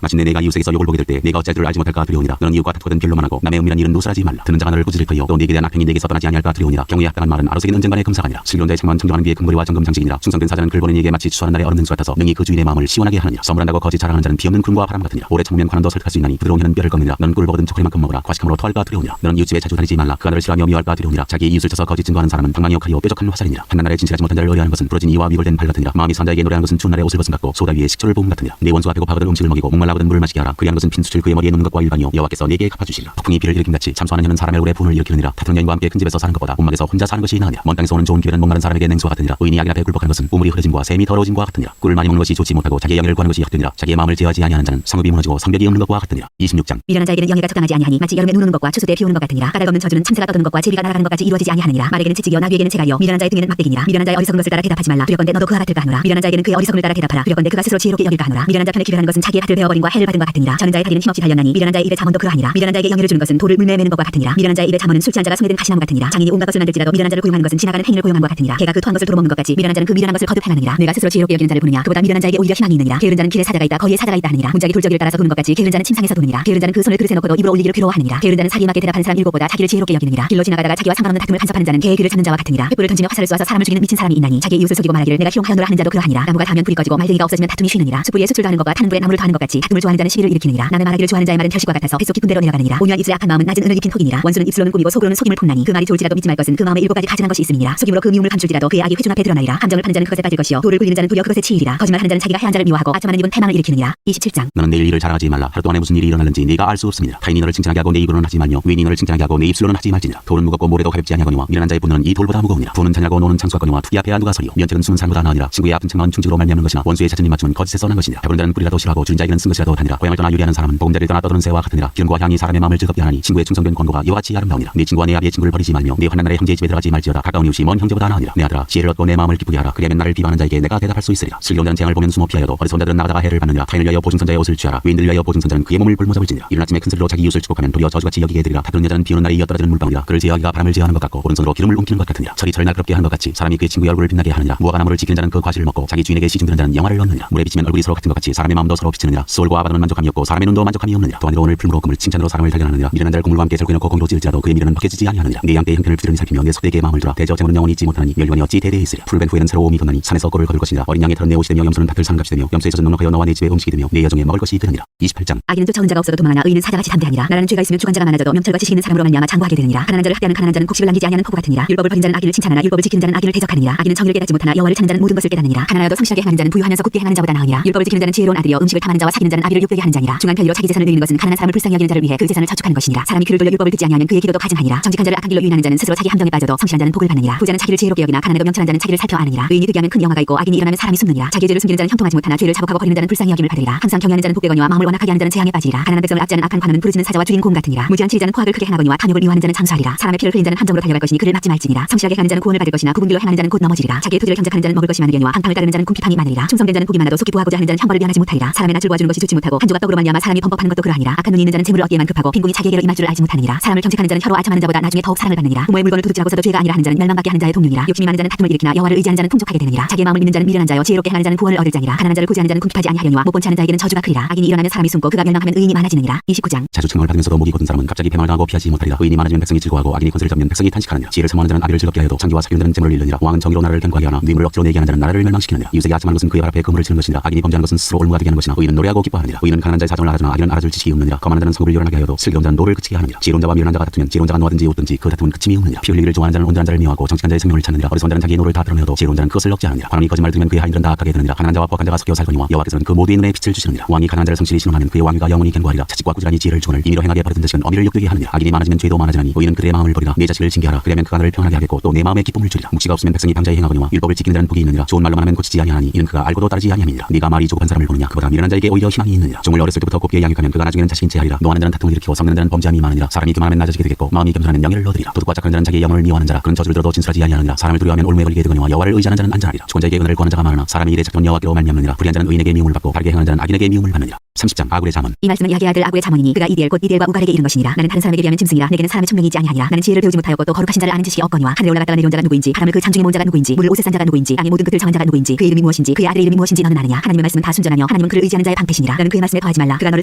Speaker 1: 마침내 내가 이웃에게서 욕을 보게 될 때 내가 어찌할 줄 알지 못할까 두려우니라. 너는 이웃과 다투거든 별로만 하고 남의 은밀한 일은 노설하지 말라. 듣는 자가 너를 꾸짖을 터이요 또 네게 대한 악행이 내게서 떠나지 아니할까 두려우니라. 경우에 합당한 말은 아로새기는 은쟁반의 금사가니라. 슬기로운 자의 책망은 청정하는 비의 금고리와 정금 장식이니라. 충성된 사자는 글 보는 이에게 마치 추수하는 날의 얼음 냉수 같아서 능히 그 주인의 마음을 시원하게 하느니라. 선물한다고 거짓 자랑하는 자는 비없는 구름과 바람 같으니라. 오래 참으면 관원도 설득할 수 있나니 부드러운 혀는 뼈를 꺾느니라. 너는 꿀을 먹으든 초콜릿만큼 먹으라. 과식함으로 토할까 두려우니라. 너는 이웃집에 자주 다니지 말라. 그가 너를 싫어하며 미워할까 두려우니라. 자기 이웃을 쳐서 거짓 증거하는 사람은 방망이 역할이요 뾰족한 화살이니라. 한낱날에 진실하지 못한 자를 의뢰하는 것은 부러진 이와 위골된 발 같으니라. 마음이 선 자에게 노래하는 것은 추운 날에 옷을 벗은 같고 소다 위에 식초를 부은 같으니라. 네 원수가 배고파거든 음식을 먹이고 목말라거든 물을 마시게 하라. 그리한 것은 핀수칠 그의 머리에 놓는 것과 일반이요 여호와께서 네게 갚아주시리라. 폭풍이 비를 일으킴같이 참소하는 혀는 사람의 오래 분을 일으키느니라. 다투는 여인과 함께 큰 집에서 사는 것보다 온막에서 혼자 사는 것이 나으니라. 먼 땅에서 오는 좋은 기회는 목마른 사람에게 냉수와 같으니라. 의인이 악인 앞에 굴복하는 것은 우물이 흐려짐과 샘이 더러워짐과 같으니라. 꿀을 많이 먹는 것이 좋지 못하고 자기의 영예를 구하는 것이 약되니라. 자기의 마음을 제어하지 아니하는 자는 성읍이 무너지고 성벽이 없는 것과 같으니라. 26장.
Speaker 2: 미련한 자에게는 영예가 적당하지 아니하니 마치 여름에 눈 오는 것과 추수 때 비 오는 것 같으니라. 까닭 없는 저주는 참새가 떠드는 것과 제비가 날아가는 것까지 이루어지지 아니하느니라. 말에게는 채찍이요 나귀에게는 채갈이요 미련한 자의 등에는 막대기니라. 미련한 자의 어리석은 것을 따라 대답하지 말라. 두렵건대 너도 그와 같을까 하노라. 미련한 자에게는 그의 어리석음을 따라 대답하라. 두렵건대 그가 스스로 지혜롭게 여길까 하노라. 미련한 자 편에 기회하는 것은 자기의 밭을 베어버림과 해를 받은 것 같으니라. 저는 자의 다리는 힘없이 달렸나니 미련한 자의 입에 잠언도 그러하니라. 미련한 자에게 영예를 주는 것은 돌을 물매매는 것과 같으니라. 미련한 자의 입에 잠언은 술 취한 자가 손에 든 가시나무 같으니라. 장인이 온갖 것을 만들지라도 미련한 자를 고용하는 것은 지나가는 행위를 고용한 것 같으니라. 개가 그 토한 것을 도로먹는 것 같이 미련한 자는 그 미련한 것을 거듭 행하느니라. 내가 스스로 지혜롭게 여기는 자를 보느냐. 그보다 미련한 자에게 오히려 희망이 있느니라. 게으른 자는 길에 사자가 있다 거기에 사자가 있다 하느니라. 문짝이 돌저기를 따라서 도는 것 같이 게으른 자는 침상에서 도느니라. 게으른 자는 그 손을 그릇에 놓고도 입으로 올리기를 괴로워하느니라. 게으른 자는 사기에 맞게 대답하는 사람 일곱보다 자기를 지혜롭게 여기느니라. 길로 지나가다가 자기와 상관없는 다툼을 간섭하는 자는 개의 귀를 찾는 자와 같으니라. 횃불을 던지며 화살을 쏘아서 사람을 죽이는 미친 사람이 있나니 자기 이웃을 속이고 말하기를 내가 희롱하였노라 하는 자도 그러하니라. 나무가 닿으면 불이 꺼지고 말쟁이가 없어지면 다툼이 쉬느니라. 숯불에 수출도 하는 것과 타는 불에 나무를 더하는 것 같이 다툼을 좋아하는 자는 시비를 일으키느니라. 남의 말하기를 좋아하는 자의 말은 결실과 같아서 빗속 깊은 데로 내려가느니라. 온유한 입술의 악한 마음은 낮은 은을 입힌 톡이니라. 원수는 입술로는 꾸미고 속으로는 속임을 품나니 그 말이 좋을지라도 믿지 말 것은 그 마음에 일곱 가지 가증한 것이 있음이니라. 속임으로 그 미움을 감출지라도 그의 악이 회중 앞에 드러나리라. 함정을 파는 자는 그것에 빠질 것이요 돌을 굴리는 자는 도리어 그것에 치이리라. 거짓말하는 자는 자기가 해한 자를 미워하고 아첨하는 입은 패망을 일으키느니라. 27장.
Speaker 1: 너는 내일 일을 자랑하지 말라. 하루 동안에 무슨 일이 일어날는지 네가 알 수 없습니다. 타인이 너를 칭찬하게 하고 내 입으로는 하지 말며 외인이 너를 칭찬하게 하고 내 입술로는 하지 말지니라. 돌은 무겁고 모래도 가볍지 아니하거니와 미련한 자의 분노는 이 돌보다 무거우니라. 부는 잔하고 노는 창수하거니와 투기 앞에 안두가 서리요 면책은 수는 산보다 나으니라. 친구의 아픈 책망은 충직으로 말미암는 것이나 원수의 잦은 입맞춤은 거짓에서 난 것이니라. 배부른 자는 꿀이라도 싫어하고 줄인 자에게는 쓴 것이라도 다니라. 고향을 떠나 유리하는 사람은 보금자리를 떠나 떠드는 새와 같으니라. 기름과 향이 사람의 마음을 즐겁게 하나니 친구의 충성된 권고가 이와 같이 아름다우니라. 네 친구와 내 아비의 친구를 버리지 말며 네 환난 날에 형제의 집에 들어가지 말지어다. 가까운 이웃이 먼 형제보다 나으니라. 내 아들아 지혜를 얻고 내 마음을 기쁘게 하라. 그리하면 나를 비방하는 자에게 내가 대답할 수 있으리라. 슬기로운 자는 재앙을 보면 숨어 피하여도 어리석은 자들은 나가다가 해를 받느니라. 타인을 위하여 보증선자의 옷을 취하라. 외인들을 위하여 보증선자는 그의 몸을 볼모잡을 지니라. 이른 아침에 큰 소리로 자기 이웃을 축복하면 도리어 저주같이 여기게 되리라. 다투는 여자는 비오는 날에 이어떨어지는 물방울이라. 그를 제어하기가 바람을 제어하는 것 같고 오른손으로 기름을 옮기는 것 같으니라. 철이 철을 날카롭게 하는 것 같이 사람이 그의 친구의 얼굴을 빛나게 하느니라. 무화과 나무를 지키는 자는 그 과실을 먹고 자기 주인에게 시중드는 자는 영화를 얻느니라. 물에 비치면 얼굴이 서로 같은 것 같이 사람의 마음도 서로 비치느니라. 수월과 아바도는 만족함이 없고 사람의 눈도 만족함이 없느니라. 또한 오늘 풀무로 금을 칭찬으로 사람을 발견하느니라. 미련한 자를 곡물과 함께 절구해놓고 공도 지을지라도 그의 미련은 벗겨지지 아니하느니라. 네 양떼의 형편을 부지런히 살피며 내 속되게 마음을 두라. 대저 재물은 영원히 있지 못하나니 멸류관이 어찌 대대에 있으랴. 풀을 뺀 후에는 새로움이 돋나니 산에서 꼴을 거둘 것이니라. 어린 양의 털은 내 옷이 되며 염소는 밭을 사는 값이 되며 염소의 젖은 넉넉하여 너와 내 집의 음식이 되며 내 여종의 먹을 것이 되느니라. 28장.
Speaker 2: 악인은 쫓아오는 자가 없어도 도망하나 의인은 사자같이 담대하니라. 나라는 죄가 있으면 주관자가 많아져도 명철과 지식 있는 사람으로 말미암아 장구하게 되느니라. 가난한 자를 학대하는 가난한 자는 곡식을 남기지 아니하는 포구 같으니라. 율법을 버린 자는 악인을 칭찬하나 율법을 지키는 자는 악인을 대적하느니라. 악인은 정의를 깨닫지 못하나 여호와를 찾는 자는 모든 것을 깨닫느니라. 가난하여도 성실하게 행하는 자는 부유하면서 굳게 행하는 자보다 나으니라. 율법을 지키는 자는 지혜로운 아들이요 음식을 탐하는 자와 사귀는 자는 아비를 욕되게 하는 자니라. 중한 편리로 자기 재산을 늘리는 것은 가난한 사람을 불쌍히 여기는 자를 위해 그 재산을 저축하는 것이니라. 사람이 귀를 돌려 율법을 듣지 아니하면 그의 기도도 가증하니라. 정직한 자를 악한 길로 유인하는 자는 스스로 자기 함정에 빠져도 성실한 자는 복을 받느니라. 부자는 자기를 지혜롭게 여기나 가난하고 명철한 자는 자기를 살펴 아느니라. 의인이 득이하면 큰 영화가 있고 악인이 일어나면 사람이 숨느니라. 자기의 죄를 숨기는 자는 형통하지 못하나 죄를 자복하고 버리는 자는 불쌍히 여김을 받으리라. 항상 경외하는 자는 복되거니와 마음을 완악하게 하는 자는 재앙에 빠지리라. 가난한 백성을 압제하는 악한 관원은 부르짖는 사자와 죽인 곰 같으니라. 무지한 치리자는 포악을 크게 행하거니와 탐욕을 미워하는 자는 장수하리라. 사람의 피를 흘린 자는 함정으로 달려갈 것이니 그를 막지 말지니라. 성실하게 행하는 자는 구원을 받을 것이나 굽은 길로 행하는 자는 곧 넘어지리라. 자기의 토지를 경작하는 자는 먹을 것이 많으려니와 방탕을 따르는 자는 궁핍함이 많으리라. 충성된 자는 복이 많아도 속히 부하고자 하는 자는 형벌을 면하지 못하리라. 사람의 낯을 보아주는 것이 좋지 못하고 한 조각 떡으로 말미암아 사람이 범법하는 것도 그러하니라. 악한 눈이 있는 자는 재물을 얻기에만 급하고 빈궁이 자기에게로 임할 줄을 알지 못하느니라. 사람을 경책하는 자는 혀로 아첨하는 자보다 나중에 더욱 사랑을 받느니라. 부모의 물건을 도둑질하고 써도 죄가 아니라 하는 자는 멸망받게 하는 자의 동료니라. 욕심이 많은 자는 다툼을 일으키나 여호와를 의지하는 자는 풍족하게 되느니라. 자기의 마음을 믿는 자는 미련한 자요 지혜롭게 행하는 자는 구원을 얻을 자니라. 가난한 자를 고지하는 자는 궁핍하지 아니하려니와 못 본치 않은 자에게는 저주가 크리라. 악인이 일어나면 사람이 숨고 그가 멸망하면 의인이 많아지느니라. 29장.
Speaker 1: 자주 책망을 받으면서도 목이 곧은 사람은 갑자기 패망을 당하고 피하지 못하리라. 의인이 많아지면 백성이 즐거워하고 악인이 권세를 잡으면 백성이 탄식하느니라. 지혜를 사모하는 자는 아비를 즐겁게 하여도 창기와 사기는 자는 재물을 잃느니라. 왕은 정의로 나라를 견고하게 하나 뇌물을 억지로 내게 하는 자는 나라를 멸망시키느니라. 이웃에게 아첨하는 것은 그의 발 앞에 그물을 치는 것이니라. 악인이 범죄하는 것은 스스로 올무가 되게 하는 것이나 의인은 노래하고 기뻐하느니라. 의인은 가난한 자의 사정을 알아주나 악인은 알아줄 지식이 없느니라. 거만한 자는 성읍을 요란하게 하여도 슬기로운 자는 노를 그치게 하느니라. 지혜로운 자와 미련한 자가 다투면 지혜로운 자가 노하든지 웃든지 그 다툼은 그침이 없느니라. 피 흘리기를 좋아하는 자는 온전한 자를 미워하고 정직한 자의 생명을 찾느니라. 어리석은 자는 자기의 노를 다 드러내어도 지혜로운 자는 그것을 억제하느니라. 바람이 거짓말 들으면 그의 하인들은 다 악하게 되느니라. 하느니라. 가난한 자와 부한 자가 섞여 살거니와 여호와께서는 그 모두의 눈에 빛을 주시느니라. 왕이 가난한 자를 성실히 신원하면 그의 왕위가 영원히 견고하리라. 자식과 꾸지람이 지혜를 주거늘 임의로 행하게 버릇된 자식은 어미를 욕되게 하느니라. 악인이 많아지면 죄도 많아지나니 의인은 그들의 마음을 버리라. 내 자식을 징계하라. 그러면 그가 너를 평안하게 하겠고 또 내 마음에 기쁨을 주리라. 묵시가 없으면 백성이 방자히 행하거니와 율법을 지키는 자는 복이 있느니라. 좋은 말로만 하면 고치지 아니하니 이는 그가 알고도 따르지 아니함이니라. 네가 말이 조급한 사람을 보느냐 그보다 미련한 자에게 오히려 희망이 있느니라. 종을 어렸을 때부터 곱게 양육하면 그가 나중에는 자식인 채 하리라. 노하는 자는 다툼을 일으키고 썩는 자는 범죄함이 많으니라. 사람이 교만하면 낮아지게 되겠고 마음이 겸손하면 영예를 얻으리라. 도둑과 착한 자는 자기의 영혼을 미워하는 자라. 그런 저주를 들어도 진술하지 아니하느니라. 사람을 두려워하면 올무에 걸리게 되거니와 여호와를 의지하는 자는 안전하리라. 주권자에게 은혜를 구하는 자가 많으나 사람이 일에 작던 여호와께로 말미암느니라. 불의한 자는 의인에게 미움을 받고 바르게 행하는 자는 악인에게 미움을 받느니라. 30장 아굴의 잠언.
Speaker 2: 이 말씀은 야게 아들 아굴의 잠언이니 그가 이디엘 곧 이디엘과 우갈에게 이른 것이니라. 나는 다른 사람에게 비하면 짐승이라. 내게는 사람의 총명이 있지 아니하니라. 나는 지혜를 배우지 못하였고 또 거룩하신 자를 아는 지식이 없거니와 하늘에 올라갔다가 내려온 자가 누구인지 바람을 그 잠중에 모은 자가 누구인지 물을 옷에 싼 자가 누구인지 땅의 모든 끝을 정한 자가 누구인지 그의 이름이 무엇인지 그의 아들의 이름이 무엇인지 너는 아느냐. 하나님의 말씀은 다 순전하며 하나님은 그를 의지하는 자의 방패시니라. 너는 그의 말씀에 더하지 말라. 그가 너를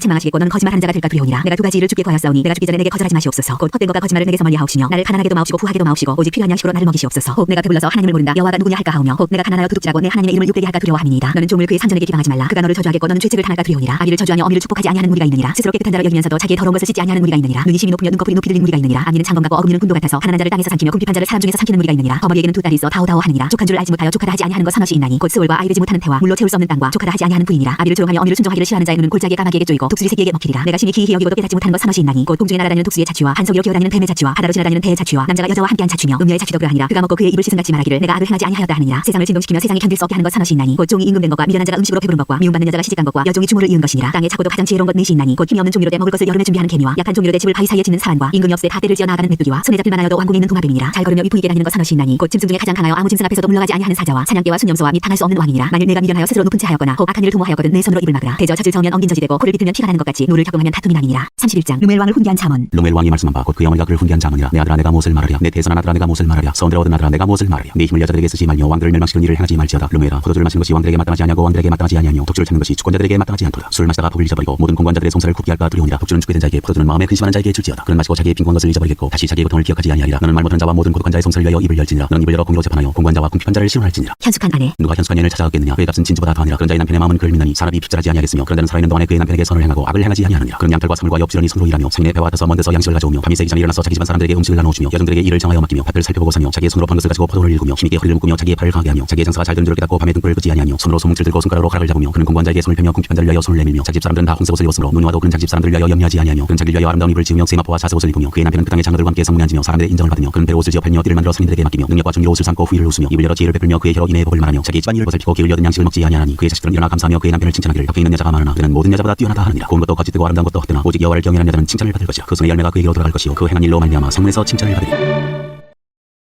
Speaker 2: 책망하시겠고 너는 거짓말하는 자가 될까 두려우니라. 내가 두 가지 일을 주께 구하였사오니 내가 죽기 전에 내게 거절하지 마시옵소서. 곧 헛된 것과 거짓말을 내게서 멀리하옵시며 나를 가난하게도 마옵시고 부하게도 마옵시고 오직 필요한 양식으로 나를 먹이시옵소서. 혹 내가 배불러서 하나님을 모른다 여호와가 누구냐 할까 하오며 혹 내가 가난하여 도둑질하고 내 하나님의 이름을 욕되게 할까 두려워함이니이다. 너는 종을 그의 상전에게 기방하지 말라. 그가 너를 저주하겠고 너는 죄책을 당할까 두려우니라. 아비를 저주하며 어미를 축복하지 아니하는 무리가 있느니라. 스스로 깨끗한 자라 여기면서도 자기의 더러운 것을 씻지 아니하는 무리가 있느니라. 눈이 심히 높으며 눈꺼풀이 높이 들린 무리가 있느니라. 아니는 창검 같고 어금니는 군도 같아서 가난한 자를 땅에서 삼키며 궁핍한 자를 사람 중에서 삼키는 무리가 있느니라. 거머리에게는 두 딸이 있어 다오다오 하느니라. 족한 줄을 알지 못하여 족하다 하지 아니하는 것 서너시 있나니 곧 스월과 아이 되지 못하는 태와 물로 채울 수 없는 땅과 족하다 하지 아니하는 부인이라. 아비를 조롱하며 어미를 순종하기를 싫어하는 자의 눈은 골짜기에 까마귀에게 쪼이고 독수리 새끼에게 먹히리라. 내가 심히 기이히 여기고도 깨닫지 못하는 것 서너시 있나니 곧 공중에 날아다니는 독수리의 자취와 한석 위로 기어다니는 뱀의 자취와 바다로 지나다니는 배의 자취와 남자가 여자와 함께한 자취며 음녀의 자취도 그러하니라. 그가 먹고 그의 입을 씻음같이 말하기를 내가 악을 행하지 아니하였다 하느니라. 세상을 진동시키며 세상이 견딜 수 없게 하는 것 서너시 있나니 곧 종이 임금된 것과 미련한 자가 음식으로 배부른 것과 미움받는 여자가 시집간 것과 여종이 주모를 이은 것이니라. 땅에 작고도 가장 지혜로운 것 넷이 있나니 곧 힘이 없는 종이로 때 먹을 것을 여름에 준비하는 개미와 약한 종이로 때 집을 바위 사이에 짓는 사람과 임금이 없을 때 다대를 지어 나아가는 메뚜기와 손에 잡힐 만하여도 왕궁에 있는 동화뱀이니라. 잘 걸으며 위풍이게 다니는 것 서너시 있나니 곧 짐승 중에 가장 강하여 아무 짐승 앞에서도 물러가지 아니하는 사자와 사냥개와 순념소와 및 당할 수 없는 왕이니라. 만일 내가 미련하여 스스로 높은 채 하였거나 혹 악한 일을 도모하였거든 내 손으로 입을 막으라. 대저 젖을 저으면 엉긴 젖이 되고 코를 비틀면 피가 나는 것 같이 노를 격동하면 다툼이 나니라. 31장 르멜 왕을 훈계한 잠언.
Speaker 1: 르멜 왕이 말씀한 바 곧 그의 어머니가 그를 훈계한 잠언이라. 내 아들아 내가 무엇을 말하랴. 내 대선한 아들아 내가 무엇을 말하랴. 선들을 얻은 아들아 내가 무엇을 말하랴. 내 힘을 여자들에게 쓰지 말며 왕들을 멸망시키는 일을 행하지 말지어다. 르멜아 포도주를 마시는 것이 왕들에게 마땅하지 아니하고 왕들에게 마땅하지 아니하며 독주를 찾는 것이 주권자들에게 마땅하지 않도다. 술을 마시다가 법을 잊어버리고 모든 공관자들의 송사를 굽게 할까 두려우니라. 독주는 죽게 된 자에게 포도주는 마음에 근심하는 자에게 줄지어다. 그는 마시고 자기의 빈곤 것을 잊어버리겠고 다시 자기의 고통을 기억하지 아니하리라. 너는 말 못하는 자와 모든 고독한 자의 송사를 위하여 입을 열지니라. 너는 입을 열어 공의로 재판하여 공관자와 궁핍한 자를 신원할지니라.
Speaker 2: 현숙한 아내.
Speaker 1: 누가 현숙한 년을 찾아왔겠느냐. 그의 값은 진주보다 더하니라. 그런 자의 남편의 마음은 그를 믿나니 사람이 핍절하지 아니하겠으며 그런 자는 살아있는 동안에 그의 남편에게 선을 행하고 악을 행하지 아니하느니라. 그는 양털과 사물과 엽지런히 손으로 일하며 상인의 배와 타서 먼 데서 양식을 가져오며 밤이 새기 전에 일어나서 자기 집안 사람들에게 음식을 나눠주며 여종들에게 일을 정하여 맡기며 밭을 살펴보고 사며 자기의 손으로 번 것을 가지고 포도를 일구며 힘있게 허리를 묶으며 자기의 팔을 강하게 하며 자기의 장사가 잘 되는 줄을 깨닫고 밤에 등불을 끄지 아니하며 손으로 소뭉치를 들고 손가락으로 가락을 잡으며 그는 공관자에게 손을 펴며 궁핍한 자를 위하여 손을 내밀며 자기 집 사람들은 다 홍색 옷을 입었으므로 눈이 와도 그는 자기 집 사람들을 위하여 염려하지 아니하며 그는 자기를 위하여 아름다운 입을 지으며 세마포와 자색 옷을 입으며 그의 남편은 그 땅의 장로들과 함께 성문에 앉으며 사람들의 인정을 받으며 그는 배로 옷을 지어 팔며 띠를 만들어 성인들에게 맡기며 능력과 정의로 옷을 삼고 후일을 웃으며 입을 열어 지혜를 베풀며 그의 혀로 인애의 법을 말하며 자기의 집안일을 보살피고 기를 여든 양식을 먹지 아니하니 그의 자식들은 일어나 감사하며 그의 남편을 칭찬하기를 덕에 있는 여자가 많으나 그는 모든 여자보다 뛰어나다 하느니라. 고운 것도 거짓되고 아름다운 것도 헛되나 오직 여호와를 경외하는 여자는 칭찬을 받을 것이라. 그 손의 열매가 그에게로 돌아갈 것이요 그 행한 일로 말미암아 성문에서 칭찬을 받으리라.